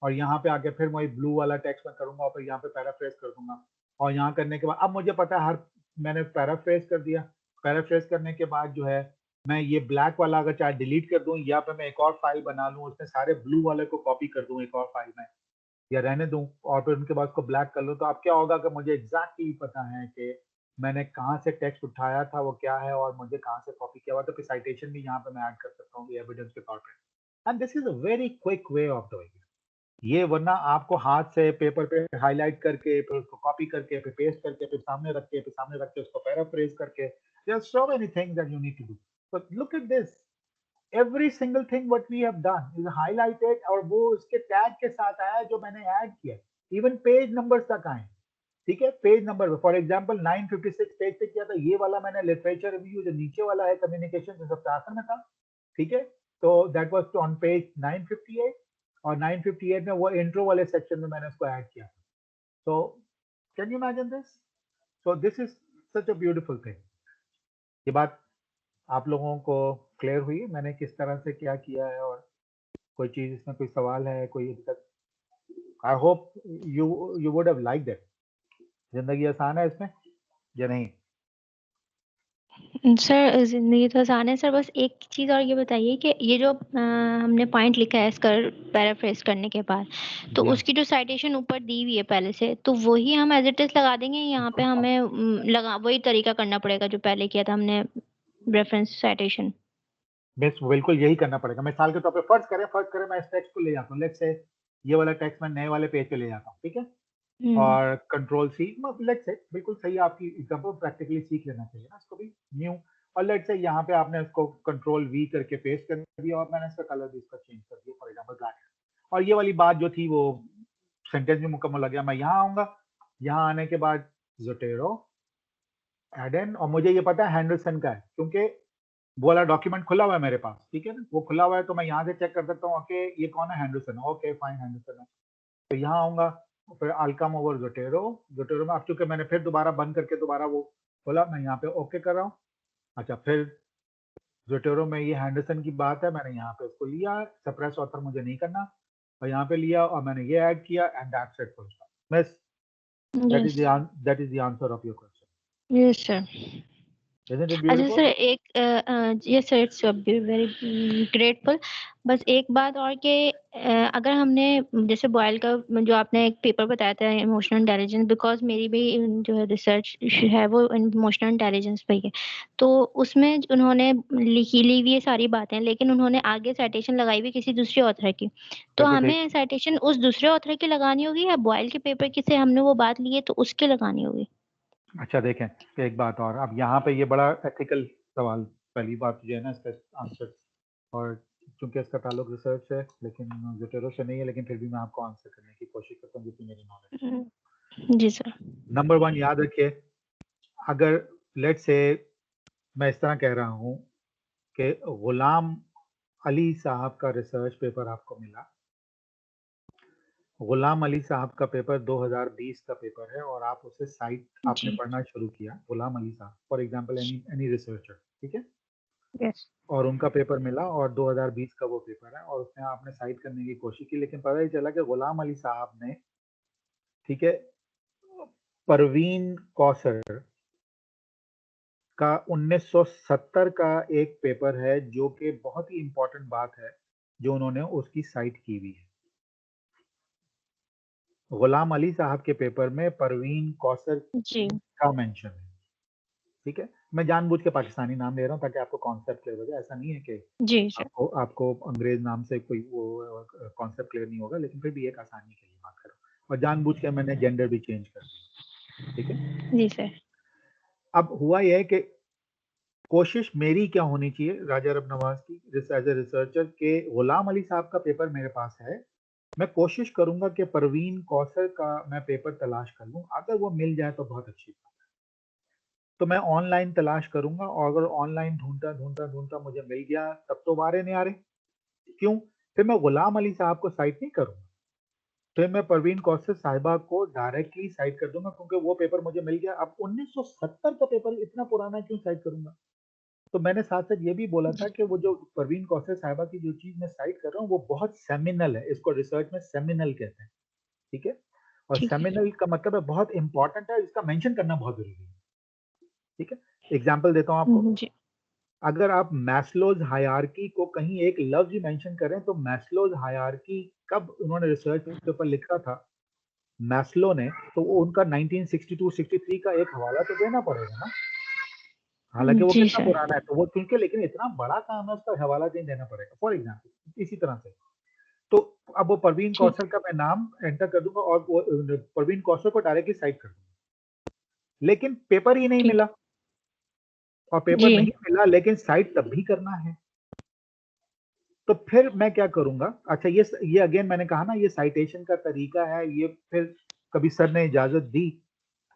और यहाँ पे आके फिर मैं ब्लू वाला टेक्स्ट में करूंगा और फिर यहाँ पे पैराफ्रेज कर दूंगा. और यहाँ करने के बाद अब मुझे पता है हर मैंने पैराफ्रेज कर दिया. पैराफ्रेज करने के बाद जो है मैं ये ब्लैक वाला अगर चाहे डिलीट कर दूं या फिर मैं एक और फाइल बना लूं, उसमें सारे ब्लू वाले को कॉपी कर दूं एक और फाइल में, या रहने दूं और फिर उनके बाद उसको ब्लैक कर लूं, तो अब क्या होगा कि मुझे एग्जैक्टली पता है कि मैंने कहाँ से टेक्स्ट उठाया था, वो क्या है और मुझे कहाँ से कॉपी किया हुआ. तो फिर साइटेशन भी यहाँ पे मैं ऐड कर सकता हूँ एविडेंस के तौर पे. And this is a very quick way of doing it. ये वरना आपको हाथ से पेपर पे हाईलाइट करके फिर उसको कॉपी करके फिर पेस्ट करके फिर सामने रख के उसको पैराफ्रेज करके, there are so many things that you need to do. But look at this. Every single thing what we have done is highlighted और वो उसके टैग के साथ आया जो मैंने ऐड किया. इवन पेज नंबर्स तक आए, ठीक है? Page number for example 956 page पे किया था. ये वाला मैंने लिटरेचर रिव्यू जो नीचे वाला है कम्युनिकेशन जो सबसे आखिर में था, ठीक है? तो दैट वाज ऑन पेज 958 और 958 में वो इंट्रो वाले सेक्शन में मैंने उसको ऐड किया. So can you imagine this? So this is such a beautiful thing. ये बात आप लोगों को क्लियर हुई मैंने किस तरह से क्या किया है, और कोई चीज इसमें कोई सवाल है, कोई दिक्कत? I hope you would have liked it. जिंदगी आसान है इसमें या नहीं? सर जिंदगी तो आसान है सर, बस एक चीज और ये बताइए कि ये जो हमने पॉइंट लिखा है इसका पैराफ्रेज करने के बाद, तो जी हाँ। उसकी जो साइटेशन ऊपर दी हुई है पहले से, तो वही हम एज इट इज लगा देंगे, यहाँ पे हमें लगा वही तरीका करना पड़ेगा जो पहले किया था हमने, रेफरेंस साइटेशन? बिल्कुल यही करना पड़ेगा। मिसाल के तौर पे फर्ज करें मैं इस टेक्स्ट को ले जाता हूँ, लेट्स से ये वाला टेक्स्ट मैं नए वाले पेज पे ले जाता हूँ, ठीक है, और कंट्रोल सी, लेट्स से बिल्कुल सही आपकी एग्जांपल, प्रैक्टिकली सीख लेना चाहिए ना इसको भी, न्यू, और लेट्स से यहाँ पे आपने इसको कंट्रोल वी करके पेस्ट कर दिया और मैंने इसका कलर भी इसका चेंज कर दिया, फॉर एग्जांपल ब्लैक, और ये वाली बात जो थी वो सेंटेंस भी मुकम्मल हो गया। मैं यहाँ आऊंगा, यहाँ आने के बाद ज़ोटेरो एड इन, और मुझे ये पता है हैंडरसन का है क्योंकि वो वाला डॉक्यूमेंट खुला हुआ है मेरे पास, ठीक है ना, वो खुला हुआ है तो मैं यहाँ से चेक कर सकता हूँ ओके ये कौन है, हैंडरसन, ओके फाइन हैंडरसन है। तो यहाँ आऊंगा, फिर I'll come over ज़ोटेरो में, अब चूंकि मैंने फिर दोबारा बंद करके दोबारा वो खोला, मैं यहाँ पे ओके कर रहा हूँ। अच्छा, फिर ज़ोटेरो में ये हैंडरसन की बात है, मैंने यहाँ पे उसको लिया, सप्रेस ऑथर मुझे नहीं करना, और यहाँ पे लिया और मैंने ये ऐड किया, and that's it full stop. Miss, that is the answer of your question. Yes sir. Isn't it अच्छा beautiful? सर, एक yes sir, it's very grateful. बस एक बात और कि अगर हमने जैसे बॉयल का जो आपने एक पेपर बताया था इमोशनल इंटेलिजेंस, बिकॉज मेरी भी जो है रिसर्च है वो इमोशनल इंटेलिजेंस पे ही है, तो उसमें उन्होंने ली हुई ये सारी बातें, लेकिन उन्होंने आगे साइटेशन लगाई हुई किसी दूसरे ऑथर की, तो बिल्कुल ठीक। हमें साइटेशन उस दूसरे ऑथर की लगानी होगी या बॉयल के पेपर की से हमने वो बात ली है तो उसकी लगानी होगी? अच्छा देखें, एक बात और, अब यहाँ पे ये बड़ा एथिकल सवाल, पहली बात जो है ना इसका आंसर, और चूंकि इसका ताल्लुक रिसर्च है लेकिन ज़ोटेरो से नहीं है, लेकिन फिर भी मैं आपको आंसर करने की कोशिश करता हूँ जितनी मेरी नॉलेज। जी सर। नंबर 1 याद रखिए, अगर लेट्स से मैं इस तरह कह रहा हूँ कि गुलाम अली साहब का रिसर्च पेपर आपको मिला, गुलाम अली साहब का पेपर 2020 का पेपर है, और आप उसे साइट आपने जी। पढ़ना शुरू किया, गुलाम अली साहब फॉर एग्जांपल एनी रिसर्चर, ठीक है, यस। और उनका पेपर मिला और 2020 का वो पेपर है, और उसमें आपने साइट करने की कोशिश की, लेकिन पता ही चला कि गुलाम अली साहब ने, ठीक है, परवीन कौसर का 1970 का एक पेपर है जो कि बहुत ही इंपॉर्टेंट बात है जो उन्होंने उसकी साइट की हुई है। गुलाम अली साहब के पेपर में परवीन कौसर जी। का मेंशन है, ठीक है, मैं जानबूझ के पाकिस्तानी नाम ले रहा हूँ ताकि आपको कॉन्सेप्ट क्लियर हो जाए, ऐसा नहीं है कि जी सर। आपको अंग्रेज नाम से कोई वो कॉन्सेप्ट क्लियर नहीं होगा, लेकिन फिर भी एक आसानी के लिए बात करो, और जानबूझ के मैंने जेंडर भी चेंज कर दिया, ठीक है। जी सर। अब हुआ यह है कि कोशिश मेरी क्या होनी चाहिए राजा रब नवाज की एज ए रिसर्चर के, गुलाम अली साहब का पेपर मेरे पास है, मैं कोशिश करूंगा कि परवीन कौसर का मैं पेपर तलाश कर लूं, अगर वो मिल जाए तो बहुत अच्छी बात है, तो मैं ऑनलाइन तलाश करूंगा, और अगर ऑनलाइन ढूंढता मुझे मिल गया तब तो वारे नहीं आ रहे, क्यों, फिर मैं गुलाम अली साहब को साइट नहीं करूंगा, फिर मैं परवीन कौसर साहिबा को डायरेक्टली साइट कर दूंगा, क्योंकि वो पेपर मुझे मिल गया। अब 1970 का पेपर इतना पुराना क्यों साइट करूंगा? तो मैंने साथ साथ ये भी बोला था कि वो जो परवीन कौसर साहिबा की जो चीज मैं साइट कर रहा हूँ वो बहुत सेमिनल है, इसको रिसर्च में सेमिनल कहते हैं, ठीक है, और ठीक है। सेमिनल का मतलब है बहुत इंपॉर्टेंट है, इसका मेंशन करना बहुत जरूरी है, ठीक है। एग्जांपल देता हूँ आपको, जी। अगर आप मैस्लोज हायरार्की को कहीं एक लफ्ज ही मेंशन करें, तो मैस्लोज हायरार्की कब उन्होंने रिसर्च पेपर लिखा था मैस्लो ने, तो वो उनका 1962-63 का एक हवाला तो देना पड़ेगा ना, हालांकि वो जी कितना सर। पुराना है, तो वो क्योंकि लेकिन इतना बड़ा काम है उसका हवाला नहीं देना पड़ेगा, फॉर एग्जाम्पल इसी तरह से। तो अब वो परवीन ठीक। कौसर का मैं नाम एंटर कर दूंगा और वो परवीन कौसर को डायरेक्टली साइट कर दूंगा, लेकिन पेपर ही नहीं ठीक। मिला, और पेपर जी। नहीं मिला लेकिन साइट तब भी करना है, तो फिर मैं क्या करूंगा? अच्छा, ये अगेन मैंने कहा ना, ये साइटेशन का तरीका है, ये फिर कभी सर ने इजाजत दी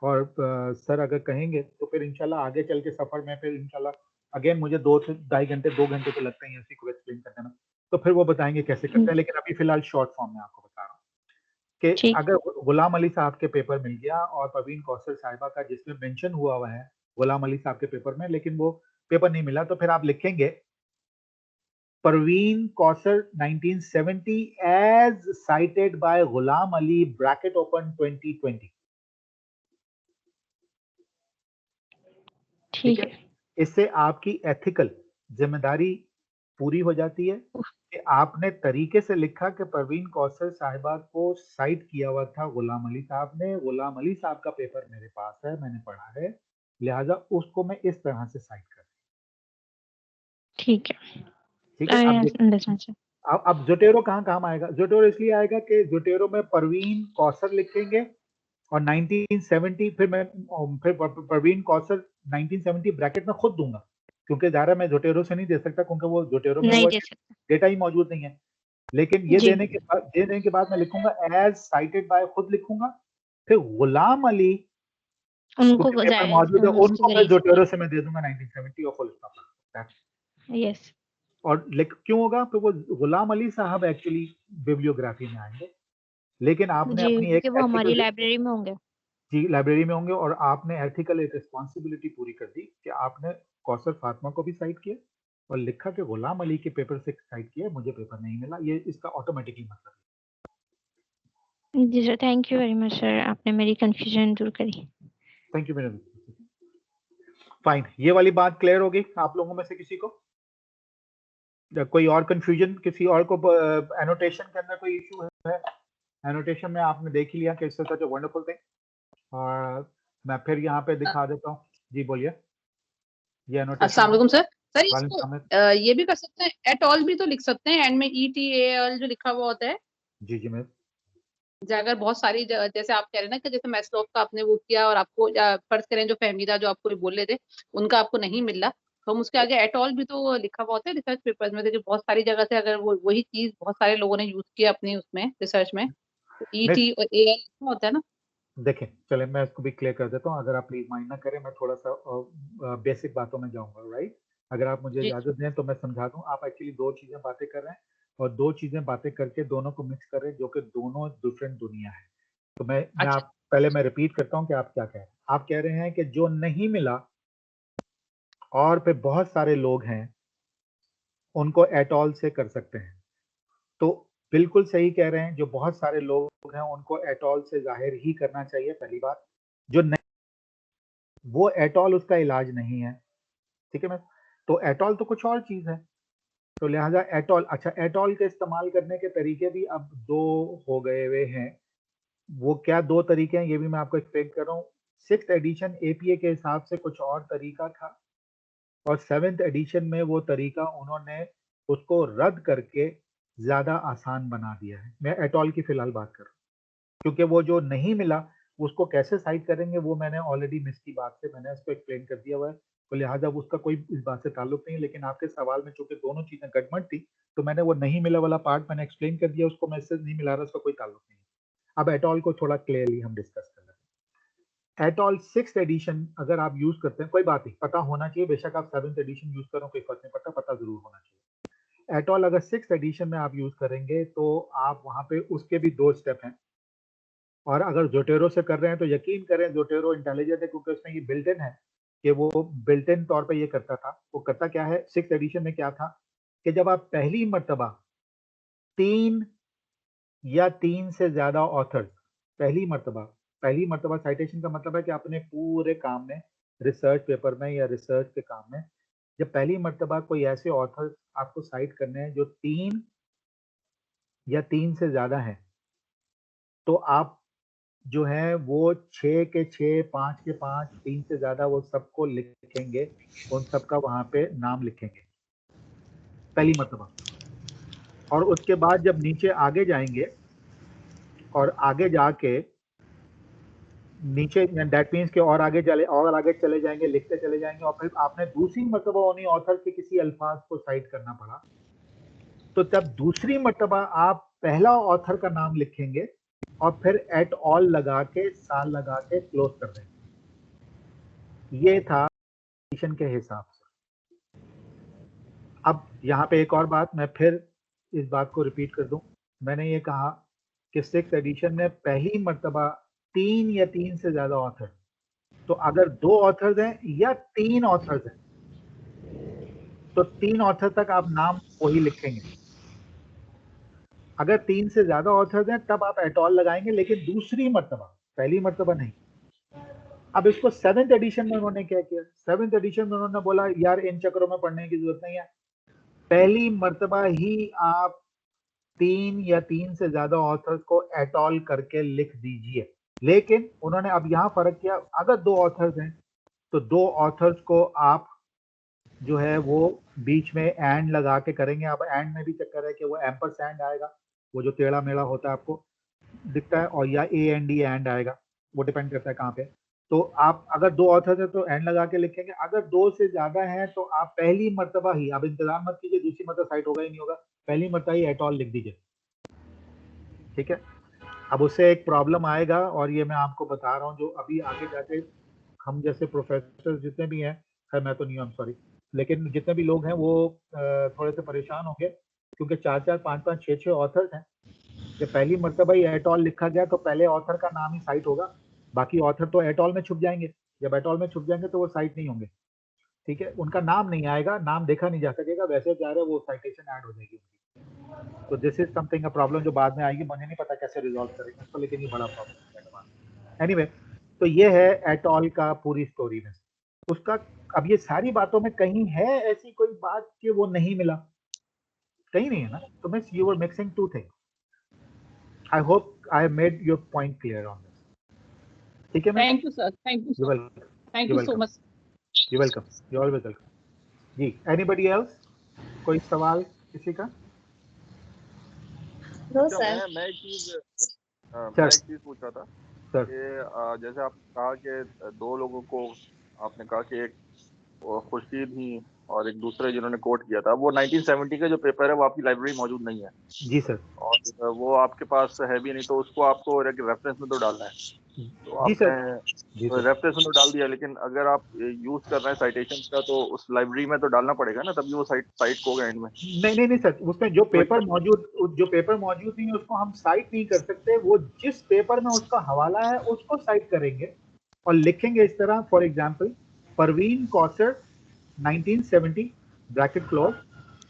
और सर अगर कहेंगे तो फिर इंशाल्लाह आगे चल के सफर में फिर इंशाल्लाह अगेन मुझे 2 से 2.5 घंटे 2 घंटे तो लगते हैं इसी को एक्सप्लेन करने में, तो फिर वो बताएंगे कैसे करते हैं, लेकिन अभी फिलहाल शॉर्ट फॉर्म में आपको बता रहा हूँ कि ठीक। अगर गुलाम अली साहब के पेपर मिल गया और परवीन कौसर साहिबा का जिसमें मेंशन हुआ है गुलाम अली साहब के पेपर में, लेकिन वो पेपर नहीं मिला तो फिर आप लिखेंगे Parveen Kausar 1970 as cited by Ghulam Ali bracket open 2020। ठीक है। इससे आपकी एथिकल जिम्मेदारी पूरी हो जाती है कि आपने तरीके से लिखा कि परवीन कौसर साहिबा को साइट किया हुआ था गुलाम अली साहब ने, गुलाम अली साहब का पेपर मेरे पास है, मैंने पढ़ा है, लिहाजा उसको मैं इस तरह से साइट कर। ठीक है। ठीक है। अब जोटेरो कहाँ काम आएगा? जोटेरो इसलिए आएगा कि जोटेरो में परवीन कौसर लिखेंगे और 1970 फिर परवीन कौसर 1970 ब्रैकेट में खुद दूंगा, क्योंकि ज़ाहिर है मैं जोटेरो से नहीं दे सकता क्योंकि वो जोटेरो में वो डेटा ही मौजूद नहीं है। लेकिन ये देने के बाद मैं लिखूंगा एज साइटेड बाय, खुद लिखूंगा, फिर गुलाम अली उनको मौजूद है, उनको मैं जोटेरो से मैं दे दूंगा 1970 और फुल स्टॉप। यस। और क्यों होगा? फिर वो गुलाम अली साहब एक्चुअली बिब्लियोग्राफी में आएंगे, लेकिन आपने अपनी एक वो हमारी लाइब्रेरी में होंगे। जी, लाइब्रेरी में होंगे और आपने एथिकल एक रिस्पॉन्सिबिलिटी पूरी कर दी कि आपने कौसर फातिमा को भी साइट किया और लिखा कि गुलाम अली के पेपर से साइट किया, मुझे पेपर नहीं मिला। ये इसका ऑटोमेटिकली मतलब है। जी sir, thank you very much sir, आपने मेरी कंफ्यूजन दूर करी। Thank you madam. फाइन, ये वाली बात क्लियर होगी आप लोगों में से किसी को? कोई और कंफ्यूजन, किसी और को एनोटेशन के अंदर कोई इशू है? एनोटेशन में आपने देख ही लिया कि इससे सच वंडरफुल थिंग, और मैं फिर यहाँ पे दिखा देता हूँ। जी बोलिए। ये एनोटेशन। अस्सलाम वालेकुम सर। सर इसको ये भी कर सकते हैं, एट ऑल भी तो लिख सकते हैं, एंड में ETAL जो लिखा हुआ होता है। जी जी मैम। अगर बहुत सारी जैसे आप कह रहे हैं ना कि जैसे मैस्लोव का आपने वो किया और आपको फर्ज करें जो फहमीदा जो आपको बोल रहे थे उनका आपको नहीं मिला, तो हम उसके आगे एट ऑल भी तो लिखा हुआ होता है रिसर्च पेपर्स में, जो बहुत सारी जगह से अगर वो वही चीज बहुत सारे लोगों ने यूज किया अपनी उसमें रिसर्च में, तो ET और AL होता है ना। देखें, चले मैं इसको भी क्लियर कर देता हूँ, अगर आप प्लीज माइंड ना करें, मैं थोड़ा सा बेसिक बातों में जाऊंगा, राइट? अगर आप मुझे इजाजत दें तो मैं समझा दूं। आप एक्चुअली दो चीजें बातें कर रहे हैं और दो चीजें बातें करके दोनों को मिक्स कर रहे हैं, जो कि दोनों डिफरेंट दुनिया है। तो मैं आप पहले मैं रिपीट करता हूँ कि आप क्या कह रहे हैं। आप कह रहे हैं कि जो नहीं मिला और पे बहुत सारे लोग हैं उनको एट ऑल से कर सकते हैं, तो बिल्कुल सही कह रहे हैं। जो बहुत सारे लोग हैं उनको एट ऑल से जाहिर ही करना चाहिए, पहली बात। जो नहीं, वो एट ऑल उसका इलाज नहीं है, ठीक है मैं। तो एट ऑल तो कुछ और चीज है, तो लिहाजा एट ऑल, अच्छा एट ऑल के इस्तेमाल करने के तरीके भी अब दो हो गए हुए हैं। वो क्या दो तरीके हैं ये भी मैं आपको एक्सप्लेन कर रहा हूँ। 6th एडिशन APA के हिसाब से कुछ और तरीका था और 7th एडिशन में वो तरीका उन्होंने उसको रद्द करके ज्यादा आसान बना दिया है। मैं एट ऑल की फिलहाल बात कर रहा हूँ, क्योंकि वो जो नहीं मिला उसको कैसे साइड करेंगे वो मैंने ऑलरेडी मिस की बात से मैंने उसको एक्सप्लेन कर दिया हुआ है, तो लिहाजा उसका कोई इस बात से ताल्लुक नहीं है। लेकिन आपके सवाल में चूंकि दोनों चीजें गड़बड़ थी, तो मैंने वो नहीं मिला वाला पार्ट मैंने एक्सप्लेन कर दिया, उसको मैं इससे नहीं मिला रहा, उसका कोई ताल्लुक नहीं है। अब एट ऑल को थोड़ा क्लियरली हम डिस्कस कर रहे हैं। एट ऑल 6th एडिशन अगर आप यूज करते हैं, कोई बात नहीं, पता होना चाहिए, बेशक आप 7th एडिशन यूज करो कोई फर्क नहीं पड़ता, पता जरूर होना चाहिए। एट ऑल अगर 6th एडिशन में आप यूज करेंगे तो आप वहां पे उसके भी दो स्टेप हैं, और अगर जोटेरो से कर रहे हैं तो यकीन करें जोटेरो इंटेलिजेंट है, क्योंकि उसमें ये बिल्ट इन है कि वो बिल्ट इन तौर पे ये करता था। वो करता क्या है 6th एडिशन में, क्या था कि जब आप पहली मर्तबा 3 या 3 से ज्यादा ऑथर्स, पहली मर्तबा साइटेशन का मतलब है कि अपने पूरे काम में, रिसर्च पेपर में या रिसर्च के काम में, जब पहली मर्तबा कोई ऐसे ऑथर्स आपको साइट करने हैं जो 3 या 3 से ज्यादा हैं, तो आप जो है वो 6 के 6, 5 के 5, 3 से ज्यादा वो सबको लिखेंगे, उन सबका वहां पे नाम लिखेंगे पहली मर्तबा। और उसके बाद जब नीचे आगे जाएंगे और आगे जाके नीचे दैट मीन्स के और आगे चले जाएंगे, लिखते चले जाएंगे, और फिर आपने दूसरी मर्तबा उन्हीं ऑथर के किसी अल्फाज को साइट करना पड़ा, तो तब दूसरी मर्तबा आप पहला ऑथर का नाम लिखेंगे और फिर एट ऑल लगा के, साल लगा के क्लोज कर देंगे। ये था एडिशन के हिसाब से। अब यहाँ पे एक और बात, मैं फिर इस बात को रिपीट कर दूं। मैंने ये कहा कि 6th एडिशन में पहली मर्तबा 3 या 3 से ज्यादा ऑथर, तो अगर 2 ऑथर्स हैं या 3 ऑथर्स हैं, तो 3 ऑथर तक आप नाम वही लिखेंगे। अगर 3 से ज्यादा ऑथर्स हैं तब आप एटॉल लगाएंगे, लेकिन दूसरी मर्तबा, पहली मर्तबा नहीं। अब इसको 7th एडिशन में उन्होंने क्या किया, 7th एडिशन में उन्होंने बोला यार इन चक्रों में पढ़ने की जरूरत नहीं है, पहली मर्तबा ही आप 3 या 3 से ज्यादा ऑथर्स को एटॉल करके लिख दीजिए। लेकिन उन्होंने अब यहाँ फर्क किया, अगर 2 ऑथर्स हैं तो 2 ऑथर्स को आप जो है वो बीच में एंड लगा के करेंगे। अब एंड में भी चक्कर है कि वो एम्परसैंड आएगा, वो जो टेढ़ा मेढ़ा होता है आपको दिखता है, और या AND एंड आएगा, वो डिपेंड करता है कहाँ पे। तो आप अगर 2 ऑथर्स है तो एंड लगा के लिखेंगे, अगर 2 से ज्यादा है तो आप पहली मर्तबा ही, अब इंतजार मत कीजिए दूसरी मर्तबा साइट होगा ही नहीं होगा, पहली मर्तबा ही एटॉल लिख दीजिए, ठीक है। अब उससे एक प्रॉब्लम आएगा, और ये मैं आपको बता रहा हूँ, जो अभी आगे जाके हम जैसे प्रोफेसर जितने भी हैं, खैर मैं तो नहीं हूँ, I'm sorry, लेकिन जितने भी लोग हैं वो थोड़े से परेशान होंगे, क्योंकि 4-4, 5-5, 6-6 ऑथर्स हैं। जब पहली मर्तबा ही एटॉल लिखा गया तो पहले ऑथर का नाम ही साइट होगा, बाकी ऑथर तो एटॉल में छुप जाएंगे। जब एटॉल में छुप जाएंगे तो वो साइट नहीं होंगे, ठीक है, उनका नाम नहीं आएगा, नाम देखा नहीं जा सकेगा, वैसे जा रहे वो साइटेशन ऐड हो जाएगी उनकी। तो this is something a problem जो बाद में आएगी, मुझे नहीं पता कैसे रिजॉल्व करेंगे इसको, लेकिन ये बड़ा प्रॉब्लम है। एनीवे, तो ये है एटॉल का पूरी स्टोरी में उसका। अब ये सारी बातों में कहीं है ऐसी कोई बात कि वो नहीं मिला, कहीं नहीं है ना, तो miss you were mixing two things. I hope I have made your point clear on this, ठीक है ma'am? Thank you sir, thank you you sir, welcome, thank you you so welcome, much. You welcome, you always welcome जी। Anybody else, कोई सवाल किसी का? मैं एक चीज पूछ रहा था सर कि जैसे आपने कहा कि 2 लोगों को आपने कहा कि एक खुर्शीद ही और एक दूसरे जिन्होंने कोट किया था, वो 1970 का जो पेपर है वो आपकी लाइब्रेरी मौजूद नहीं है। जी सर। और वो आपके पास है भी नहीं, तो उसको आपको रेफरेंस में तो डालना है, तो जी सर, जी आपने सर। रेफरेंस में तो डाल दिया, लेकिन अगर आप यूज कर रहे हैं साइटेशन का तो उस लाइब्रेरी में तो डालना पड़ेगा ना, तभी वो साइट होगा एंड में। नहीं सर, उसमें जो पेपर मौजूद नहीं है उसको हम साइट नहीं कर सकते, वो जिस पेपर में उसका हवाला है उसको साइट करेंगे और लिखेंगे इस तरह, for example Parveen Kausar 1970 bracket close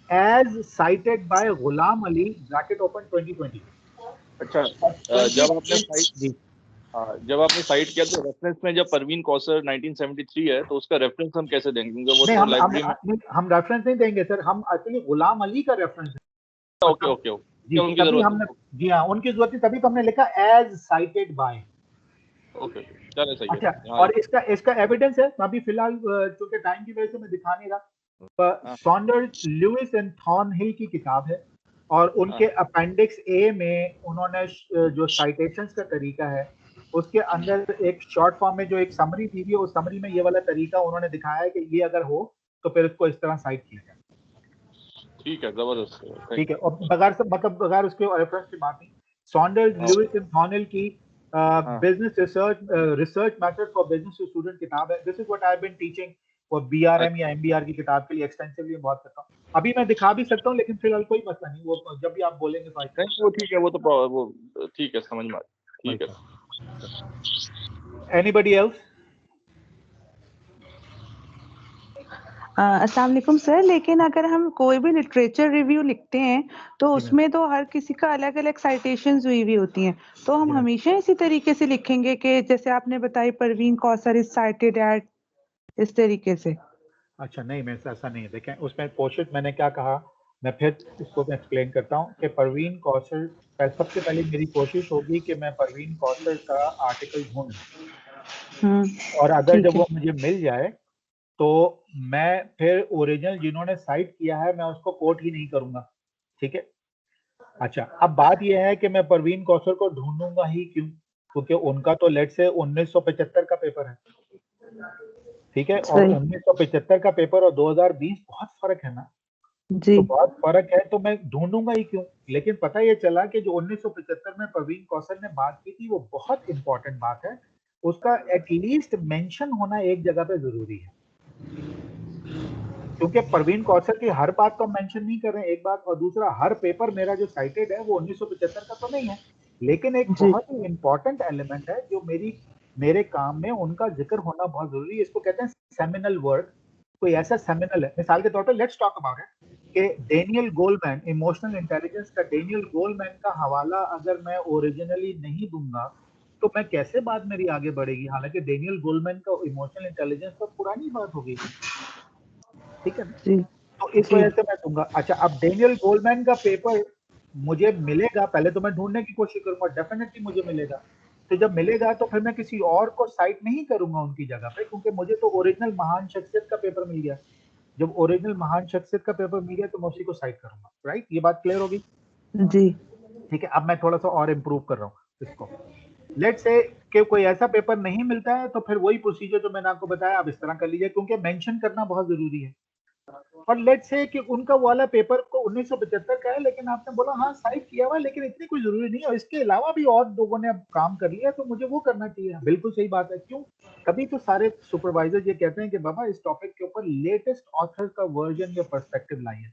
as cited by Ghulam Ali bracket open 2020। अच्छा, जब आपने साइट किया तो रेफरेंस में जब परवीन कौसर 1973 है तो उसका रेफरेंस हम कैसे देंगे? क्योंकि वो तो लाइब्रेरी में हम रेफरेंस नहीं देंगे सर, हम एक्चुअली गुलाम अली का रेफरेंस है। ओके जी, तभी हमने, जी हाँ, उनकी जरूरत थी, तभी तो हमने लिखा एज साइटेड बाय। ओके, चलो सही है। अच्छा, और इसका एविडेंस है, अभी फिलहाल क्योंकि टाइम की वजह से मैं दिखा नहीं रहा, सॉन्डर्स, लुइस एंड थॉर्नहिल की किताब है, और उनके अपेंडिक्स ए में उन्होंने जो साइटेशंस का तरीका है उसके अंदर एक शॉर्ट फॉर्म में जो एक समरी दी हुई है, उस समरी में ये वाला तरीका उन्होंने दिखाया है कि ये अगर हो तो फिर इसको इस तरह साइट किया जाए। ठीक है, जबरदस्त, ठीक है, और बगैर उसके रेफरेंस की बात नहीं। सॉन्डर्स, लुइस एंड थॉर्नहिल की business research method for business student किताब है। This is what I have been teaching for BRM या MBR की किताब के लिए एक्सटेंसिवली बहुत करता हूँ। अभी मैं दिखा भी सकता हूँ, लेकिन फिलहाल कोई मसला नहीं, वो जब भी आप बोलेंगे तो वो ठीक है, वो ठीक है, समझ में, ठीक है। Anybody else? अस्सलाम वालेकुम सर, लेकिन अगर हम कोई भी लिटरेचर रिव्यू लिखते हैं तो उसमें तो हर किसी का अलग अलग साइटेशंस हुई हुई होती हैं, तो हम हमेशा इसी तरीके से लिखेंगे कि जैसे आपने बताई Parveen Kausar is cited at, इस तरीके से? अच्छा नहीं, मैं ऐसा नहीं है। देखें, उसमें कोशिश मैंने क्या कहा, मैं फिर इसको मैं एक्सप्लेन करता हूँ कि परवीन कौसर, सबसे पहले मेरी कोशिश होगी कि मैं परवीन कौसर का आर्टिकल ढूंढूं, और अगर जब वो मुझे मिल जाए तो मैं फिर ओरिजिनल जिन्होंने साइट किया है मैं उसको कोट ही नहीं करूंगा, ठीक है। अच्छा, अब बात यह है कि मैं परवीन कौसर को ढूंढूंगा ही क्यों, क्योंकि उनका तो लेट से 1975 का पेपर है, ठीक है, और 1975 का पेपर और 2020 बहुत फर्क है ना जी। तो बहुत फर्क है, तो मैं ढूंढूंगा ही क्यों। लेकिन पता ये चला कि जो 1975 में परवीन कौसर ने बात की थी वो बहुत इंपॉर्टेंट बात है, उसका एटलीस्ट मेंशन होना एक जगह पे जरूरी है, क्योंकि परवीन कौसर की हर बात तो मेंशन नहीं कर रहे हैं, एक बात, और दूसरा हर पेपर मेरा जो साइटेड है वो 1975 का तो नहीं है, लेकिन एक बहुत ही इंपॉर्टेंट एलिमेंट है जो मेरे काम में उनका जिक्र होना बहुत जरूरी है। इसको कहते हैं सेमिनल वर्क, कोई ऐसा सेमिनल है, मिसाल के तौर पे लेट्स टॉक अबाउट इट कि डेनियल गोलमैन, इमोशनल इंटेलिजेंस का डेनियल गोलमैन का हवाला अगर मैं ओरिजिनली नहीं दूंगा तो मैं कैसे बात मेरी आगे बढ़ेगी, हालांकि डेनियल गोलमैन का इमोशनल इंटेलिजेंस तो पुरानी बात हो गई, ठीक है ना? जी तो इस वजह से मैं दूंगा। अच्छा, अब डेनियल गोलमैन का पेपर मुझे मिलेगा, पहले तो मैं ढूंढने की कोशिश करूंगा, डेफिनेटली मुझे मिलेगा। तो जब मिलेगा तो फिर मैं किसी और को साइट नहीं करूंगा उनकी जगह पे, क्योंकि मुझे तो ओरिजिनल महान शख्सियत का पेपर मिल गया। जब ओरिजिनल महान शख्सियत का पेपर मिल गया तो मैं उसी को साइट करूंगा, राइट? ये बात क्लियर होगी? जी ठीक है, अब मैं थोड़ा सा और इम्प्रूव कर रहा हूँ इसको। लेट्स से कि कोई ऐसा पेपर नहीं मिलता है, तो फिर वही प्रोसीजर जो मैंने आपको बताया आप इस तरह कर लीजिए, क्योंकि मेंशन करना बहुत जरूरी है। और लेट्स से कि उनका वाला पेपर को 1975 का है, लेकिन आपने बोला हाँ साइट किया हुआ है, लेकिन इतनी कोई जरूरी नहीं है, इसके अलावा भी और लोगों ने अब काम कर लिया तो मुझे वो करना चाहिए। बिल्कुल सही बात है। क्यों? कभी तो सारे सुपरवाइजर ये कहते हैं कि बाबा इस टॉपिक के ऊपर लेटेस्ट ऑथर का वर्जन या पर्सपेक्टिव लाइए,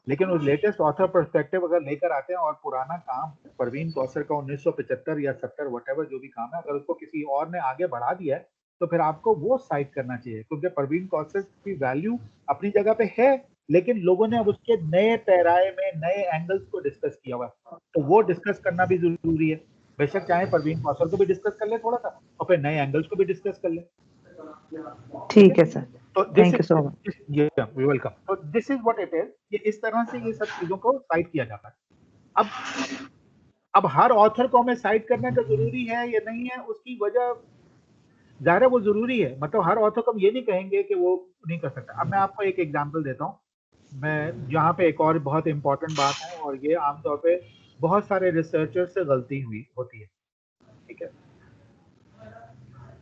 लेकिन उस लेटेस्ट ऑथर पर्सपेक्टिव अगर लेकर आते हैं और पुराना काम परवीन कौसर का 1975 या 70 व्हाटएवर जो भी काम है, अगर उसको किसी और ने आगे बढ़ा दिया है तो फिर आपको वो साइट करना चाहिए, क्योंकि परवीन कौसर की वैल्यू अपनी जगह पे है, लेकिन लोगों ने अब उसके नए पैराए में नए एंगल्स को डिस्कस किया हुआ है, तो वो डिस्कस करना भी जरूरी है। बेशक चाहे परवीन कौसर को भी डिस्कस कर ले थोड़ा सा, और फिर नए एंगल्स को भी डिस्कस कर ले। ठीक है सर, तो thank you so much. Welcome. तो this is what it is, ये इस तरह से ये सब चीजों को साइट किया जाता है। अब हर ऑथर को हमें साइट करने का जरूरी है या नहीं है, उसकी वजह जाहिर है वो जरूरी है, मतलब हर ऑथर को हम ये नहीं कहेंगे कि वो नहीं कर सकता। अब मैं आपको एक एग्जांपल देता हूँ, मैं जहाँ पे एक और बहुत इंपॉर्टेंट बात है, और ये आमतौर पे बहुत सारे रिसर्चर से गलती हुई होती है, ठीक है?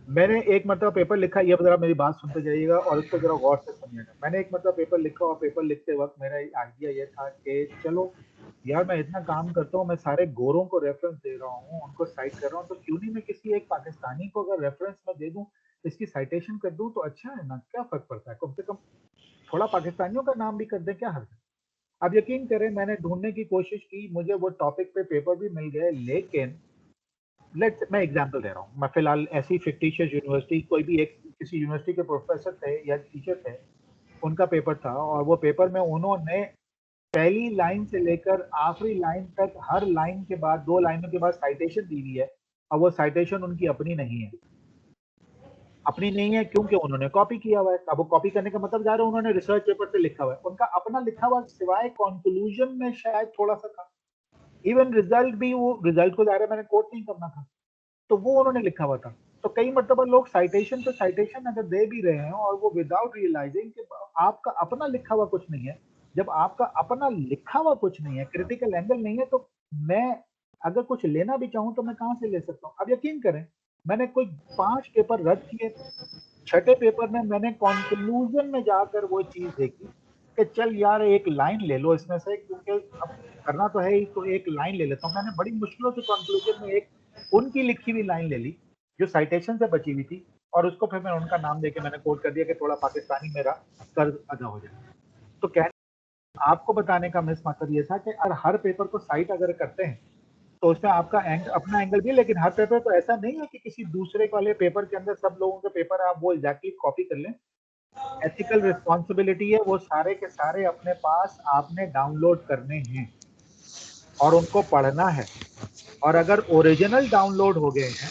मैंने एक मतलब पेपर लिखा, ये जरा मेरी बात सुनते जाइएगा और इसको जरा गौर से सुनिएगा। मैंने एक मतलब पेपर लिखा और पेपर लिखते वक्त मेरा आइडिया ये था कि चलो यार मैं इतना काम करता हूँ, मैं सारे गोरों को रेफरेंस दे रहा हूँ, उनको साइट कर रहा हूँ, तो क्यों नहीं मैं किसी एक पाकिस्तानी को अगर रेफरेंस में दे दूँ, इसकी साइटेशन कर दूँ तो अच्छा है ना, क्या फर्क पड़ता है, कम से कम थोड़ा पाकिस्तानियों का नाम भी कर दें, क्या हर्ज है? अब यकीन करें मैंने ढूंढने की कोशिश की, मुझे वो टॉपिक पे पेपर भी मिल गए, लेकिन मैं एग्जांपल दे रहा हूँ, मैं फिलहाल ऐसी फिक्टिशियस यूनिवर्सिटी, कोई भी एक किसी यूनिवर्सिटी के प्रोफेसर थे या टीचर थे, उनका पेपर था, और वो पेपर में उन्होंने पहली लाइन से लेकर आखिरी लाइन तक हर लाइन के बाद 2 लाइनों के बाद साइटेशन दी हुई है, और वो साइटेशन उनकी अपनी नहीं है। अपनी नहीं है क्योंकि उन्होंने कॉपी किया हुआ है। अब वो कॉपी करने का मतलब जा रहा है उन्होंने रिसर्च पेपर से लिखा हुआ है, उनका अपना लिखा हुआ सिवाय कंक्लूजन में शायद थोड़ा सा था, इवन रिजल्ट भी, वो रिजल्ट को जा रहा है मैंने कोट नहीं करना था, तो वो उन्होंने लिखा हुआ था। तो कई मतलब लोग साइटेशन पे साइटेशन अगर दे भी रहे हैं और वो विदाउट रियलाइजिंग कि आपका अपना लिखा हुआ कुछ नहीं है, जब आपका अपना लिखा हुआ कुछ नहीं है, क्रिटिकल एंगल नहीं है, तो मैं अगर कुछ लेना भी चाहूं तो मैं कहां से ले सकता हूं? अब यकीन करें मैंने कोई 5 पेपर रद्द किए, छठे पेपर में मैंने कंक्लूजन में जाकर वो चीज देखी कि चल यार एक लाइन ले लो इसमें से, क्योंकि अब करना तो है ही, तो एक लाइन ले लेता हूँ। मैंने बड़ी मुश्किलों से कंक्लूजन में एक उनकी लिखी हुई लाइन ले ली जो साइटेशन से बची हुई थी, और उसको फिर मैं उनका नाम देके मैंने कोट कर दिया कि थोड़ा पाकिस्तानी मेरा कर्ज अदा हो जाए। तो कहने आपको बताने का मिस मकसद ये था कि अगर हर पेपर को साइट अगर करते हैं तो उसमें आपका अपना एंगल भी है, लेकिन हर पेपर तो ऐसा नहीं है कि किसी दूसरे वाले पेपर के अंदर सब लोगों के पेपर आप वो एग्जैक्टली कॉपी कर लें। एथिकल रिस्पॉन्सिबिलिटी है वो सारे के सारे अपने पास आपने डाउनलोड करने हैं और उनको पढ़ना है, और अगर ओरिजिनल डाउनलोड हो गए हैं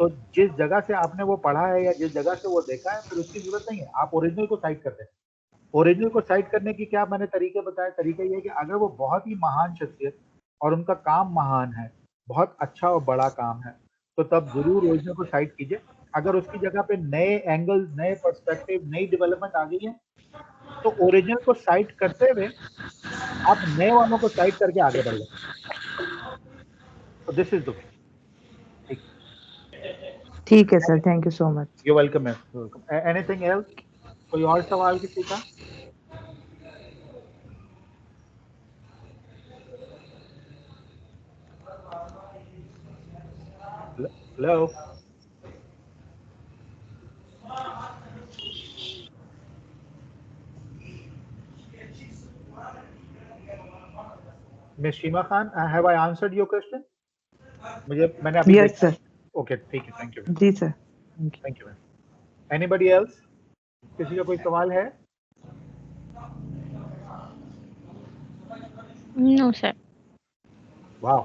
तो जिस जगह से आपने वो पढ़ा है या जिस जगह से वो देखा है फिर उसकी जरूरत नहीं है, आप ओरिजिनल को साइट कर दें। ओरिजिनल को साइट करने की क्या मैंने तरीके बताए, तरीका ये है कि अगर वो बहुत ही महान शख्सियत और उनका काम महान है, बहुत अच्छा और बड़ा काम है, तो तब जरूर ओरिजिनल को साइट कीजिए। अगर उसकी जगह पे नए एंगल, नए पर्सपेक्टिव, नई डेवलपमेंट आ गई है तो ओरिजिनल को साइट करते हुए आप नए वालों को साइट करके आगे बढ़ जाए। तो दिस इज द वे। ठीक है sir, thank you so much. You welcome. Anything else? कोई और सवाल किसी का? Hello miss Sheema Khan, have I answered your question? मैंने अभी यस सर। ओके ठीक है, थैंक यू जी sir, thank you. Anybody else? किसी का कोई सवाल है? No sir. वाह,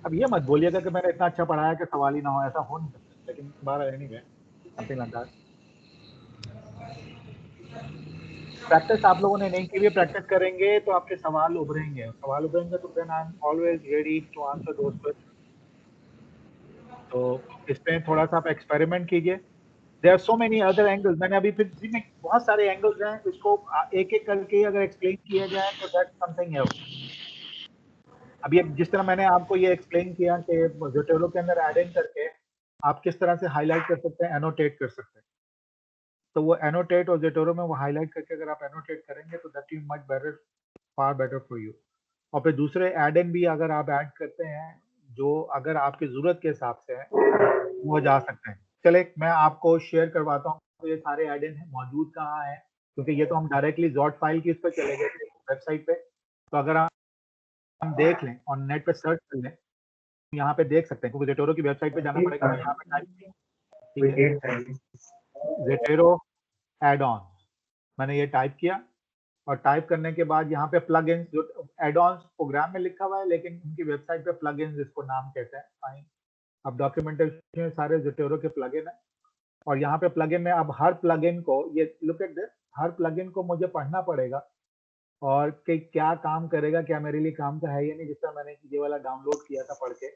अब ये मत बोलिएगा कि मैंने इतना अच्छा पढ़ाया कि सवाल ही ना हो, ऐसा हो नहीं सकता। लेकिन बाहर anyway something like that. Practice आप लोगों ने नहीं की हुई, प्रैक्टिस करेंगे तो आपके सवाल उभरेंगे, सवाल उभरेंगे तो then I am always ready to answer those question. तो इसमें थोड़ा सा आप एक्सपेरिमेंट कीजिए। There are so many other angles, मैंने अभी फिर में बहुत सारे एंगल्स हैं, इसको एक एक करके अगर एक्सप्लेन किया जाए तो दैट्स समथिंग एल्स। अब ये जिस तरह मैंने आपको ये एक्सप्लेन किया कि जोटेरो के अंदर ऐड इन करके आप किस तरह से हाईलाइट कर सकते हैं, एनोटेट कर सकते हैं, तो वो एनोटेट और जोटेरो में वो हाईलाइट करके अगर आप एनोटेट करेंगे तो that is much better, far better for you. और फिर दूसरे ऐड इन भी अगर आप ऐड करते हैं जो अगर आपकी जरूरत के हिसाब से है वो जा सकते हैं। चले मैं आपको शेयर करवाता हूँ, तो ये सारे ऐड इन है, मौजूद कहाँ है, क्योंकि ये तो हम डायरेक्टली जॉट फाइल की इस पर चले गए थे वेबसाइट पे। तो अगर हम देख लें और नेट पे सर्च कर लें, यहाँ पे देख सकते हैं, क्योंकि जोटेरो की वेबसाइट पे जाना पड़ेगा। मैं यहाँ पे टाइप किया, ठीक है, जोटेरो एड ऑन, मैंने ये टाइप किया और टाइप करने के बाद यहाँ पे प्लग इन, जो एड ऑन प्रोग्राम में लिखा हुआ है लेकिन उनकी वेबसाइट पे प्लग इन इसको नाम कहते हैं। फाइन, अब डॉक्यूमेंटेशन में सारे जोटेरो के प्लग इन है और यहाँ पे प्लग इन में अब हर प्लग इन को, ये look at this, her plug in को मुझे पढ़ना पड़ेगा और कि क्या काम करेगा, क्या मेरे लिए काम का है या नहीं। जिस तरह मैंने ये वाला डाउनलोड किया था पढ़ के,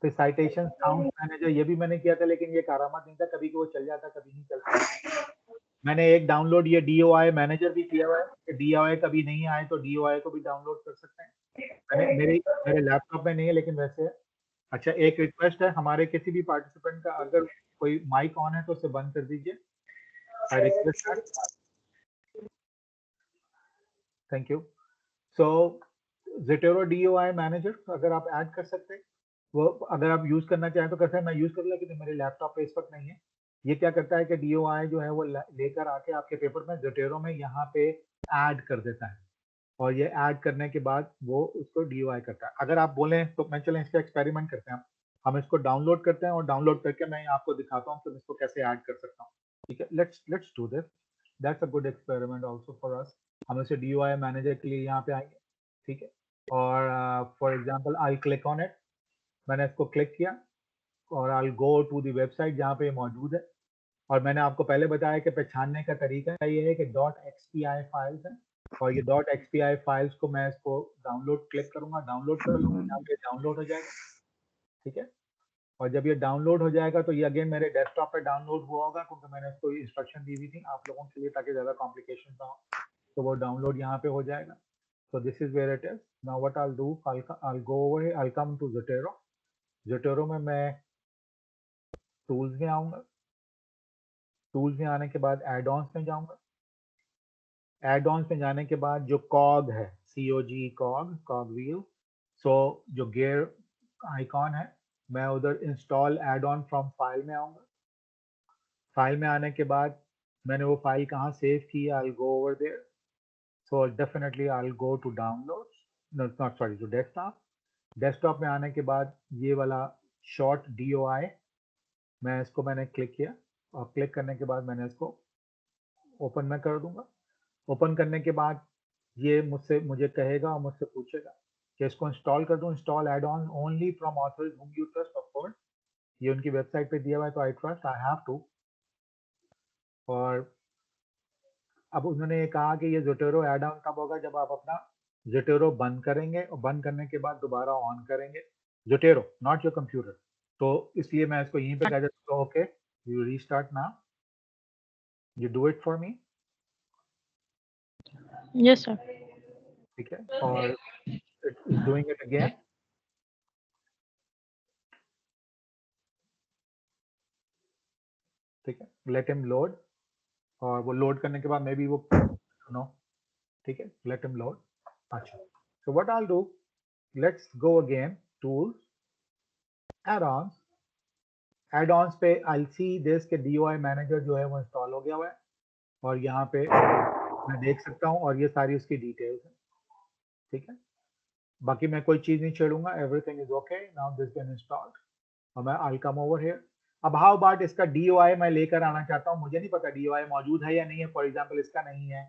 फिर साइटेशन काउंट मैनेजर ये भी मैंने किया था, लेकिन ये करामत नहीं था, कभी वो चल जाता कभी नहीं चलता। मैंने एक डाउनलोड ये DOI मैनेजर भी किया हुआ है कि DOI कभी नहीं आए तो DOI को भी डाउनलोड कर सकते हैं। मेरे लैपटॉप में नहीं है लेकिन वैसे है। अच्छा, एक रिक्वेस्ट है हमारे किसी भी पार्टिसिपेंट का, अगर कोई माइक ऑन है तो उसे बंद कर दीजिए। I request, thank you. So Zotero DOI manager अगर आप ऐड कर सकते हैं, वो अगर आप यूज करना चाहें तो कैसे, मैं यूज कर लिया लेकिन मेरे लैपटॉप पे इस वक्त नहीं है। ये क्या करता है कि DOI जो है वो लेकर आके आपके पेपर में Zotero में यहाँ पे ऐड कर देता है और ये ऐड करने के बाद वो उसको DOI करता है। अगर आप बोलें तो मैं, चलें इसका एक्सपेरिमेंट करते हैं। हम इसको डाउनलोड करते हैं और डाउनलोड करके मैं आपको दिखाता हूँ कि मैं इसको कैसे ऐड कर सकता हूँ। ठीक है, let's do this, that's a good experiment also for us. हम इसे DOI मैनेजर के लिए यहाँ पे आएंगे, ठीक है, और for example I click on it, मैंने इसको क्लिक किया और आई गो टू द वेबसाइट जहाँ पे मौजूद है। और मैंने आपको पहले बताया कि पहचानने का तरीका ये है कि .xpi फाइल्स है और ये .xpi फाइल्स को मैं इसको डाउनलोड क्लिक करूंगा, डाउनलोड कर लूंगा, यहाँ पे डाउनलोड हो जाएगा, ठीक है। और जब ये डाउनलोड हो जाएगा तो ये अगेन मेरे डेस्कटॉप पे डाउनलोड हुआ होगा, क्योंकि मैंने इसको इंस्ट्रक्शन दी हुई थी आप लोगों के लिए ताकि ज़्यादा कॉम्प्लिकेशन ना हो। तो वो डाउनलोड यहाँ पे हो जाएगा। So this is where it is. Now what I'll do, I'll go over here, I'll come to Zotero. Zotero में मैं tools में आऊँगा, tools में आने के बाद add-ons में जाऊँगा, add-ons में जाने के बाद जो cog है, cog wheel, so जो gear icon है, मैं उधर install add-on from file में आऊँगा। फाइल में आने के बाद मैंने वो फाइल कहाँ सेव की है, I'll go over there. So definitely I'll go to downloads, no, not sorry, to desktop. Desktop में आने के बाद ये वाला शॉर्ट DOI, मैं इसको मैंने क्लिक किया और क्लिक करने के बाद मैंने इसको ओपन में कर दूंगा। ओपन करने के बाद ये मुझे कहेगा और मुझसे पूछेगा कि इसको इंस्टॉल कर दूं, install add on only from authors whom you trust, of course ये उनकी वेबसाइट पे दिया हुआ है तो I trust, I have to. और अब उन्होंने ये कहा कि ये Zotero एड ऑन तब होगा जब आप अपना Zotero बंद करेंगे और बंद करने के बाद दोबारा ऑन करेंगे। Zotero, not your computer. तो इसलिए मैं इसको यहीं पे कह देता हूँ, okay you restart now, you do it for me. Yes sir. ठीक है, और it is doing it again. ठीक है, लेट हिम लोड, और वो लोड करने के बाद मे बी वो नो, ठीक है, लेट हिम लोड। अच्छा, so what I will do, let's go again, tools, add-ons, add-ons पे आई सी दिस के DOI मैनेजर जो है वो इंस्टॉल हो गया हुआ है और यहाँ पे मैं देख सकता हूँ और ये सारी उसकी डिटेल्स है। ठीक है, बाकी मैं कोई चीज़ नहीं छेड़ूंगा, everything is okay, now this been installed. और मैं आई कम ओवर हियर, अब हाउ अबाउट इसका DOI मैं लेकर आना चाहता हूँ, मुझे नहीं पता DOI मौजूद है या नहीं है, फॉर एग्जाम्पल इसका नहीं है,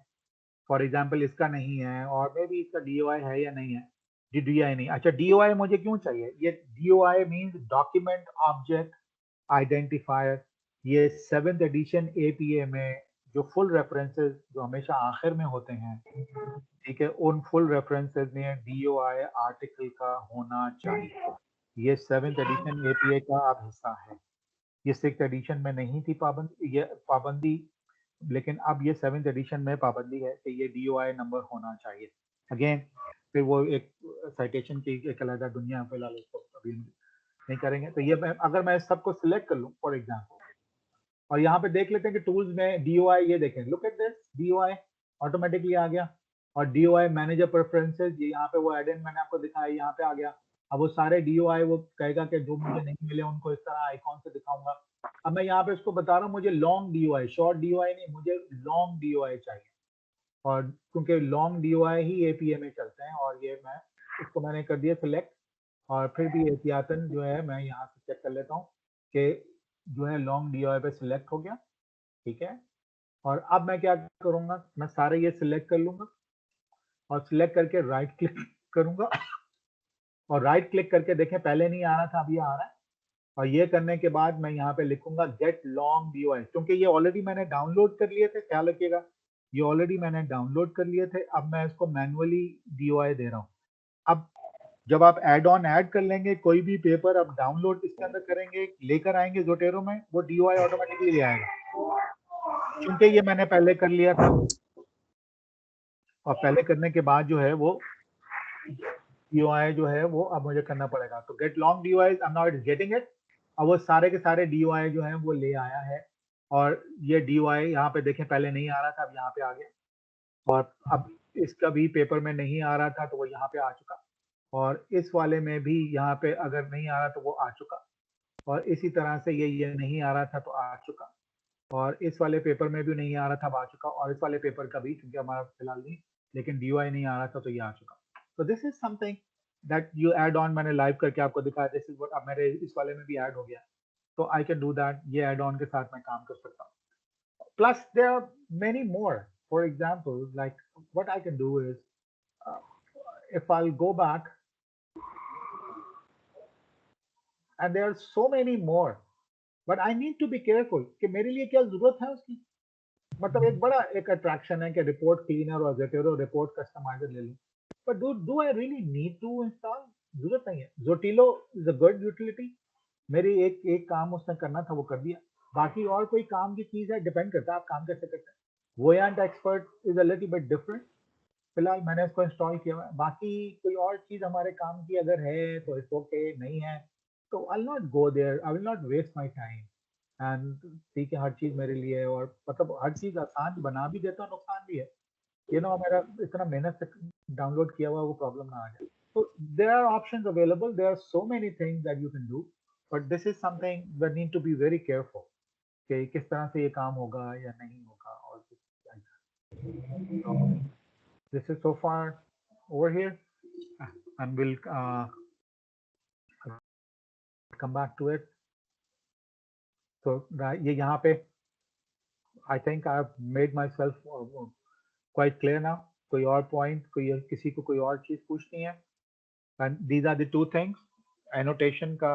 फॉर एग्जाम्पल इसका नहीं है, और मे भी इसका DOI है या नहीं है, DOI नहीं। अच्छा DOI मुझे क्यों चाहिए? ये DOI means document object identifier. ये 7th एडिशन APA में जो फुल रेफरेंसेस जो हमेशा आखिर में होते हैं, ठीक है, उन फुल रेफरेंसेस में DOI आर्टिकल का होना चाहिए। ये 7th एडिशन APA का अब हिस्सा है। ये 6th एडिशन में नहीं थी पाबंदी, लेकिन अब ये 7th एडिशन में पाबंदी है कि ये DOI नंबर होना चाहिए। अगेन फिर वो एक साइटेशन की एक अलग दुनिया, फिलहाल उसको अभी नहीं करेंगे। तो ये अगर मैं सबको सिलेक्ट कर लूँ फॉर एग्जाम्पल, और यहाँ पे देख लेते हैं कि टूल्स में DOI, ये देखें, look at this, DOI automatically आ गया, और DOI मैनेजर प्रेफरेंसेस, ये यहाँ पे वो एड इन मैंने आपको दिखाया, यहाँ पे आ गया। अब वो सारे DOI वो कहेगा कि जो मुझे नहीं मिले उनको इस तरह आइकॉन से दिखाऊंगा। अब मैं यहाँ पे इसको बता रहा हूँ मुझे लॉन्ग DOI, शॉर्ट DOI नहीं, मुझे लॉन्ग DOI चाहिए, और क्योंकि लॉन्ग DOI ही APA में चलते हैं, और ये मैं इसको मैंने कर दिया सिलेक्ट, और फिर भी एहतियातन जो है मैं यहाँ से चेक कर लेता हूँ कि जो है लॉन्ग DOI पे सिलेक्ट हो गया, ठीक है। और अब मैं क्या करूँगा, मैं सारे ये सिलेक्ट कर लूँगा, और सिलेक्ट करके राइट क्लिक करूँगा, और राइट क्लिक करके देखें पहले नहीं आ रहा था, अभी आ रहा है। और ये करने के बाद मैं यहाँ पे लिखूंगा गेट लॉन्ग DOI, क्योंकि ये ऑलरेडी मैंने डाउनलोड कर लिए थे, ख्याल रखिएगा, ये ऑलरेडी मैंने डाउनलोड कर लिए थे। अब मैं इसको मैनुअली DOI दे रहा हूँ। अब जब आप एड ऑन ऐड कर लेंगे, कोई भी पेपर आप डाउनलोड इसके अंदर करेंगे, लेकर आएंगे जोटेरो में, वो DOI ऑटोमेटिकली ले आएगा, क्योंकि ये मैंने पहले कर लिया था, और पहले करने के बाद जो है वो DOI जो है वो अब मुझे करना पड़ेगा। तो gate long DOI, I am not getting it. अब वो सारे के सारे DOI जो है वो ले आया है, और ये DOI यहाँ पे देखें पहले नहीं आ रहा था, अब यहाँ पे आ गया, और अब इसका भी पेपर में नहीं आ रहा था तो वो यहाँ पे आ चुका, और इस वाले में भी यहाँ पे अगर नहीं आ रहा तो वो आ चुका, और इसी तरह से ये नहीं आ रहा था तो आ चुका, और इस वाले पेपर में भी नहीं आ रहा था, अब आ चुका, और इस वाले पेपर का भी, क्योंकि हमारा फिलहाल नहीं, लेकिन DOI नहीं आ रहा था तो ये आ चुका। तो this is something that you add on, मैंने लाइव करके आपको दिखाया, दिस इज व्हाट, अब मेरे इस वाले में भी ऐड हो गया, तो आई कैन डू दैट, ये ऐड ऑन के साथ मैं काम कर सकता हूँ। Plus there are many more, for example like what I can do is if I'll go back, and there are so many more, but I need to be careful कि मेरे लिए क्या जरूरत है उसकी। मतलब एक बड़ा एक अट्रैक्शन है कि रिपोर्ट क्लीनर और जोटेरो रिपोर्ट कस्टमाइजर ले लूं, but do I really need to install? जरूरत नहीं है। Zotero is a good utility, मेरी एक काम उसने करना था वो कर दिया, बाकी और कोई काम की चीज है, डिपेंड करता है आप काम कैसे करते हैं। Voyant Expert is a little bit different, फिलहाल मैंने इसको इंस्टॉल किया हुआ है, बाकी कोई और चीज हमारे काम की अगर है तो इट्स ओके, नहीं है तो I'll not go there, I will not waste my time, and ठीक है हर चीज मेरे लिए है, और मतलब हर चीज आसान बना भी देता हूँ, नुकसान भी है, यू नो, मेरा इतना मेहनत से डाउनलोड किया हुआ वो प्रॉब्लम ना आ जाए। तो there are options available, there are so many things that you can do, but this is something that need to be very careful कि किस तरह से ये काम होगा या नहीं होगा, और this is so far over here, and we'll come back to it. So ये यहाँ पे I think I've made myself quite clear now. कोई और पॉइंट, कोई किसी को कोई और चीज पूछनी है? And these are the two things. Annotation का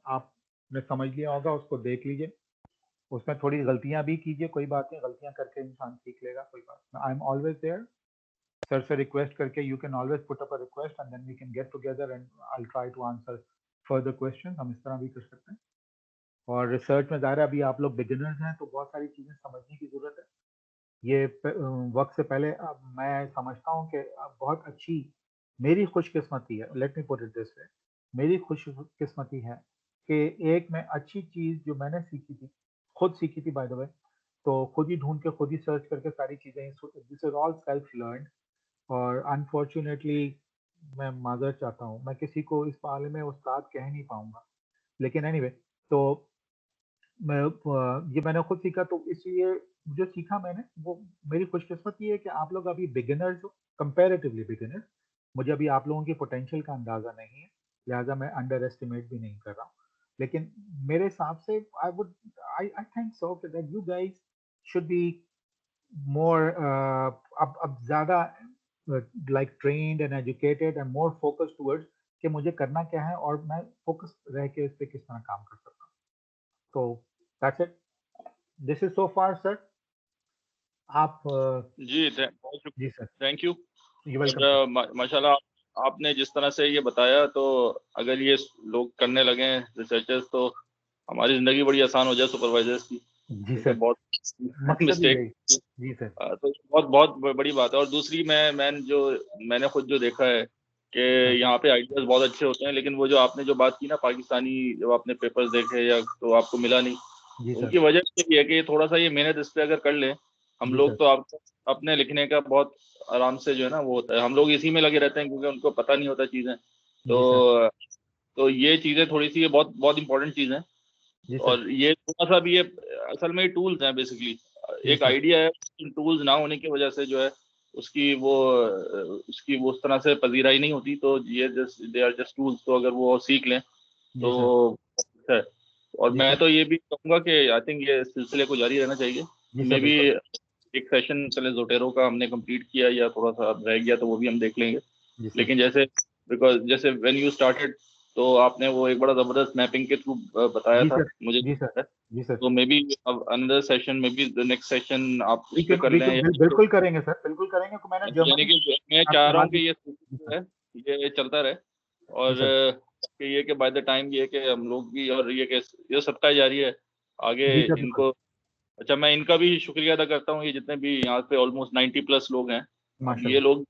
आपने समझ लिया होगा, उसको देख लीजिए, उसमें थोड़ी गलतियां भी कीजिए, कोई बात नहीं, गलतियां करके इंसान सीख लेगा, कोई बात नहीं। I am always there, sir से रिक्वेस्ट करके you can always put up a request and then we can get together and I will try to answer further question, हम इस तरह भी कर सकते हैं। और रिसर्च में ज़ाहिर है अभी आप लोग बिगिनर्स हैं तो बहुत सारी चीज़ें समझने की ज़रूरत है। ये वक्त से पहले अब मैं समझता हूँ कि बहुत अच्छी मेरी खुशकिस्मती है, let me put it this way, मेरी खुशकिस्मती है कि एक मैं अच्छी चीज़ जो मैंने सीखी थी, खुद सीखी थी बाय द वे, तो खुद ही ढूंढ के खुद ही सर्च करके सारी चीज़ें, this is all self learn, और अनफॉर्चुनेटली मैं माजरत चाहता हूँ, मैं किसी को इस बारे में उस्ताद कह नहीं पाऊंगा, लेकिन एनीवे तो मैं ये मैंने खुद सीखा, तो इसलिए जो सीखा मैंने वो मेरी खुशकिस्मत ये है कि आप लोग अभी बिगिनर्स हो, कंपैरेटिवली बिगिनर्स, मुझे अभी आप लोगों की पोटेंशियल का अंदाज़ा नहीं है, लिहाजा मैं अंडर एस्टिमेट भी नहीं कर रहा हूँ। लेकिन मेरे हिसाब से I think so that you guys should be more अब ज्यादा like trained and educated and more focused towards कि मुझे करना क्या है और मैं फोकस रह के इस पे किस तरह काम कर सकता हूँ. So that's it. This is so far, sir. आप जी बहुत जी sir, thank you. You welcome. माशाल्लाह आपने जिस तरह से ये बताया, तो अगर ये लोग करने लगे रिसर्चर्स तो हमारी जिंदगी बड़ी आसान हो जाए सुपरवाइजर्स की। जी सर, बहुत मकसद ही मिस्टेक, यही। जी सर, तो बहुत बड़ी बात है। और दूसरी मैंने खुद जो देखा है कि यहाँ पे आइडियाज बहुत अच्छे होते हैं, लेकिन वो जो आपने जो बात की ना पाकिस्तानी, जब आपने पेपर्स देखे या तो आपको मिला नहीं, जी सर, उनकी वजह से ये है कि थोड़ा सा ये मेहनत इस पे अगर कर लें हम जी लोग, सर, तो आपको अपने लिखने का बहुत आराम से जो है ना वो होता है। हम लोग इसी में लगे रहते हैं क्योंकि उनको पता नहीं होता चीजें, जी सर, तो ये चीजें थोड़ी सी ये बहुत बहुत इंपॉर्टेंट चीज है। जी सर, और ये थोड़ा सा भी ये असल में टूल्स हैं बेसिकली, जी एक सर, आइडिया है, टूल्स ना होने की वजह से जो है उसकी वो उस तरह से पजीराई नहीं होती। तो ये just they are just tools, तो अगर वो सीख लें जी तो सर, है। और जी मैं सर, तो ये भी कहूँगा कि आई थिंक ये सिलसिले को जारी रहना चाहिए। जी मे सर, भी बिल्कुल। एक सेशन चले जोटेरो का हमने कंप्लीट किया या थोड़ा सा रह गया तो वो भी हम देख लेंगे। जी सर, लेकिन जैसे व्हेन यू स्टार्टेड, तो आपने वो एक बड़ा जबरदस्त मैपिंग के थ्रू बताया जी था सर, मुझे, जी सर, जी सर, तो मे बी अब अनदर सेशन में भी द नेक्स्ट सेशन आप उस ठीक पे है, कर लें, बिल्कुल करेंगे सर, बिल्कुल करेंगे। तो मैंने यानी जर्मनी कि मैं चाह आपकी रहा हूँ बात कि जी ये जो है ये चलता रहे। जी और सर, कि ये कि बाय द टाइम ये कि हम लोग भी, और ये सबका जारी है आगे जी सर, बिल्कुल, इनको। अच्छा, मैं इनका भी शुक्रिया अदा करता हूँ, ये जितने भी यहाँ पे ऑलमोस्ट 90+ लोग हैं। अब ये माशाल्लाह। लोग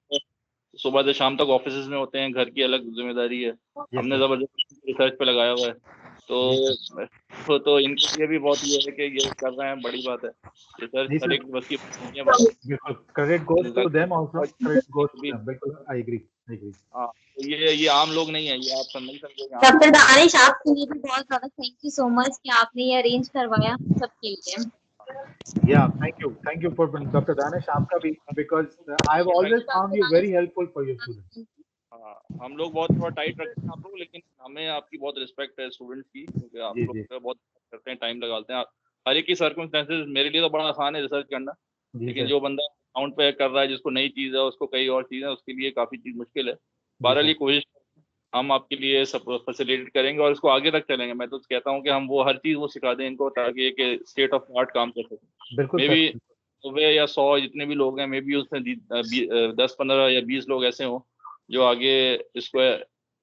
सुबह से शाम तक ऑफिस में होते हैं, घर की अलग जिम्मेदारी है, यस हमने सर, जबरदस्त रिसर्च पे लगाया हुआ है। जी सर, तो इनके लिए भी बहुत ये है कि ये कर रहे हैं, बड़ी बात है। रिसर्च जी हर सर, एक बस की बात नहीं है, बट बिल्कुल, credit goes to them also, credit goes to भी देम, बिल्कुल, आई एग्री। हाँ, तो ये आम लोग नहीं है, ये आप सब नहीं समझे आम डॉक्टर लोग हैं। दानिश, आपके लिए भी बहुत ज्यादा थैंक यू सो मच कि आपने ये अरेंज करवाया हम सबके लिए। Yeah, thank you for Dr. Danish, आपका भी, because I've always found you very helpful for your students. हाँ, हम लोग बहुत थोड़ा टाइट रखते हैं आप लोग, लेकिन हमें आपकी बहुत रिस्पेक्ट है स्टूडेंट्स की, क्योंकि आप जी लोग जी का बहुत करते हैं, टाइम लगाते हैं। हर एक की सर्कमस्टेंसेस, मेरे लिए तो बड़ा आसान है रिसर्च करना, जी लेकिन सर, जो बंदा अकाउंट पे कर रहा है, जिसको नई चीज़ है, उसको कई और चीज़ें, उसके लिए काफ़ी चीज़ मुश्किल है। जी बहरहाल सर, ये कोशिश हम आपके लिए सब फैसिलिटेट करेंगे और इसको आगे तक चलेंगे। मैं तो कहता हूँ कि हम वो हर चीज़ वो सिखा दें इनको, ताकि एक स्टेट ऑफ आर्ट काम कर सकें। बिल्कुल मे सर, बी 90 या 100 जितने भी लोग हैं, मे बी उसमें 10, 15 या 20 लोग ऐसे हों जो आगे इसको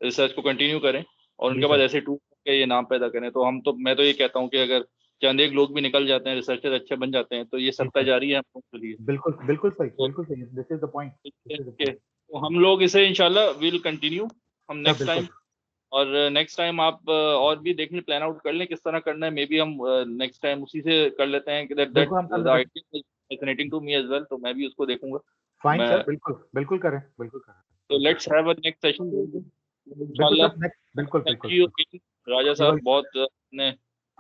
रिसर्च को कंटिन्यू करें और जी उनके बाद सर, ऐसे टूल के ये नाम पैदा करें। तो मैं तो ये कहता हूँ कि अगर चंद एक लोग भी निकल जाते हैं, रिसर्चर अच्छे बन जाते हैं, तो ये जी सबका सर, जारी है हम लोग के लिए। बिल्कुल तो बिल्कुल सही, this is the point, this is the के- पॉइंट। तो हम लोग इसे इंशाल्लाह विल कंटिन्यू हम सर नेक्स्ट बिल्कुल, टाइम। और नेक्स्ट टाइम आप और भी देखने प्लान आउट कर लें किस तरह करना है। मे बी हम नेक्स्ट टाइम उसी से कर लेते हैं कि दैट बिल्कुल हम कर द लेते हैं। Idea fascinating to me as well, तो मैं भी उसको देखूंगा। फाइन मैं सर, बिल्कुल बिल्कुल करें, बिल्कुल करें, तो बिल्कुल let's have a next session बिल्कुल इंशाल्लाह। सर, नेक्स्ट, बिल्कुल थैंक बिल्कुल यू बिल्कुल। राजा यू साहब, वेलकम। बहुत ने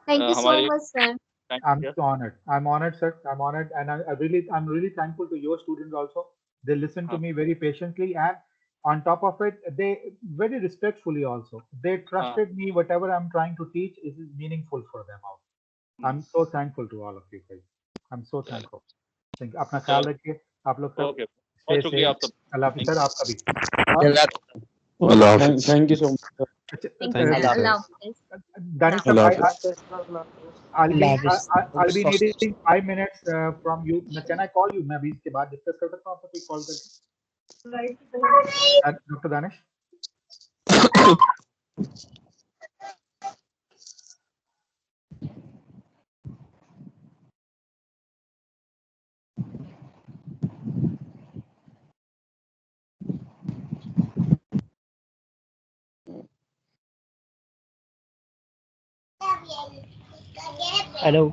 थैंक यू सो हमारे मच सर। टाइम I'm दिया। so honored. I'm honored, sir. I'm honored, and I'm really thankful to your students also. They listen to हाँ me very patiently, and on top of it, they very respectfully also. They हाँ trusted me. Whatever I'm trying to teach is meaningful for them also. I'm so thankful to all of you guys. I'm so चलो thankful. Thank you. अपना चलो, ख्याल रखिए आप लोग सब। Okay, Stay बहुत शुक्रिया safe. आप सब। अल्लाह हाफिज थैंक सर, यू। आपका भी। और Thank you so much, sir. अच्छा, thank you Thank sir, you, Allah sir. Hafiz. Danish Allah sir, Allah I'll be Hafiz. needing 5 minutes from you. Can I call you? मैं अभी इसके बाद डिस्कस कर सकता हूँ आपसे कोई कॉल करके? Doctor Danish, Hello.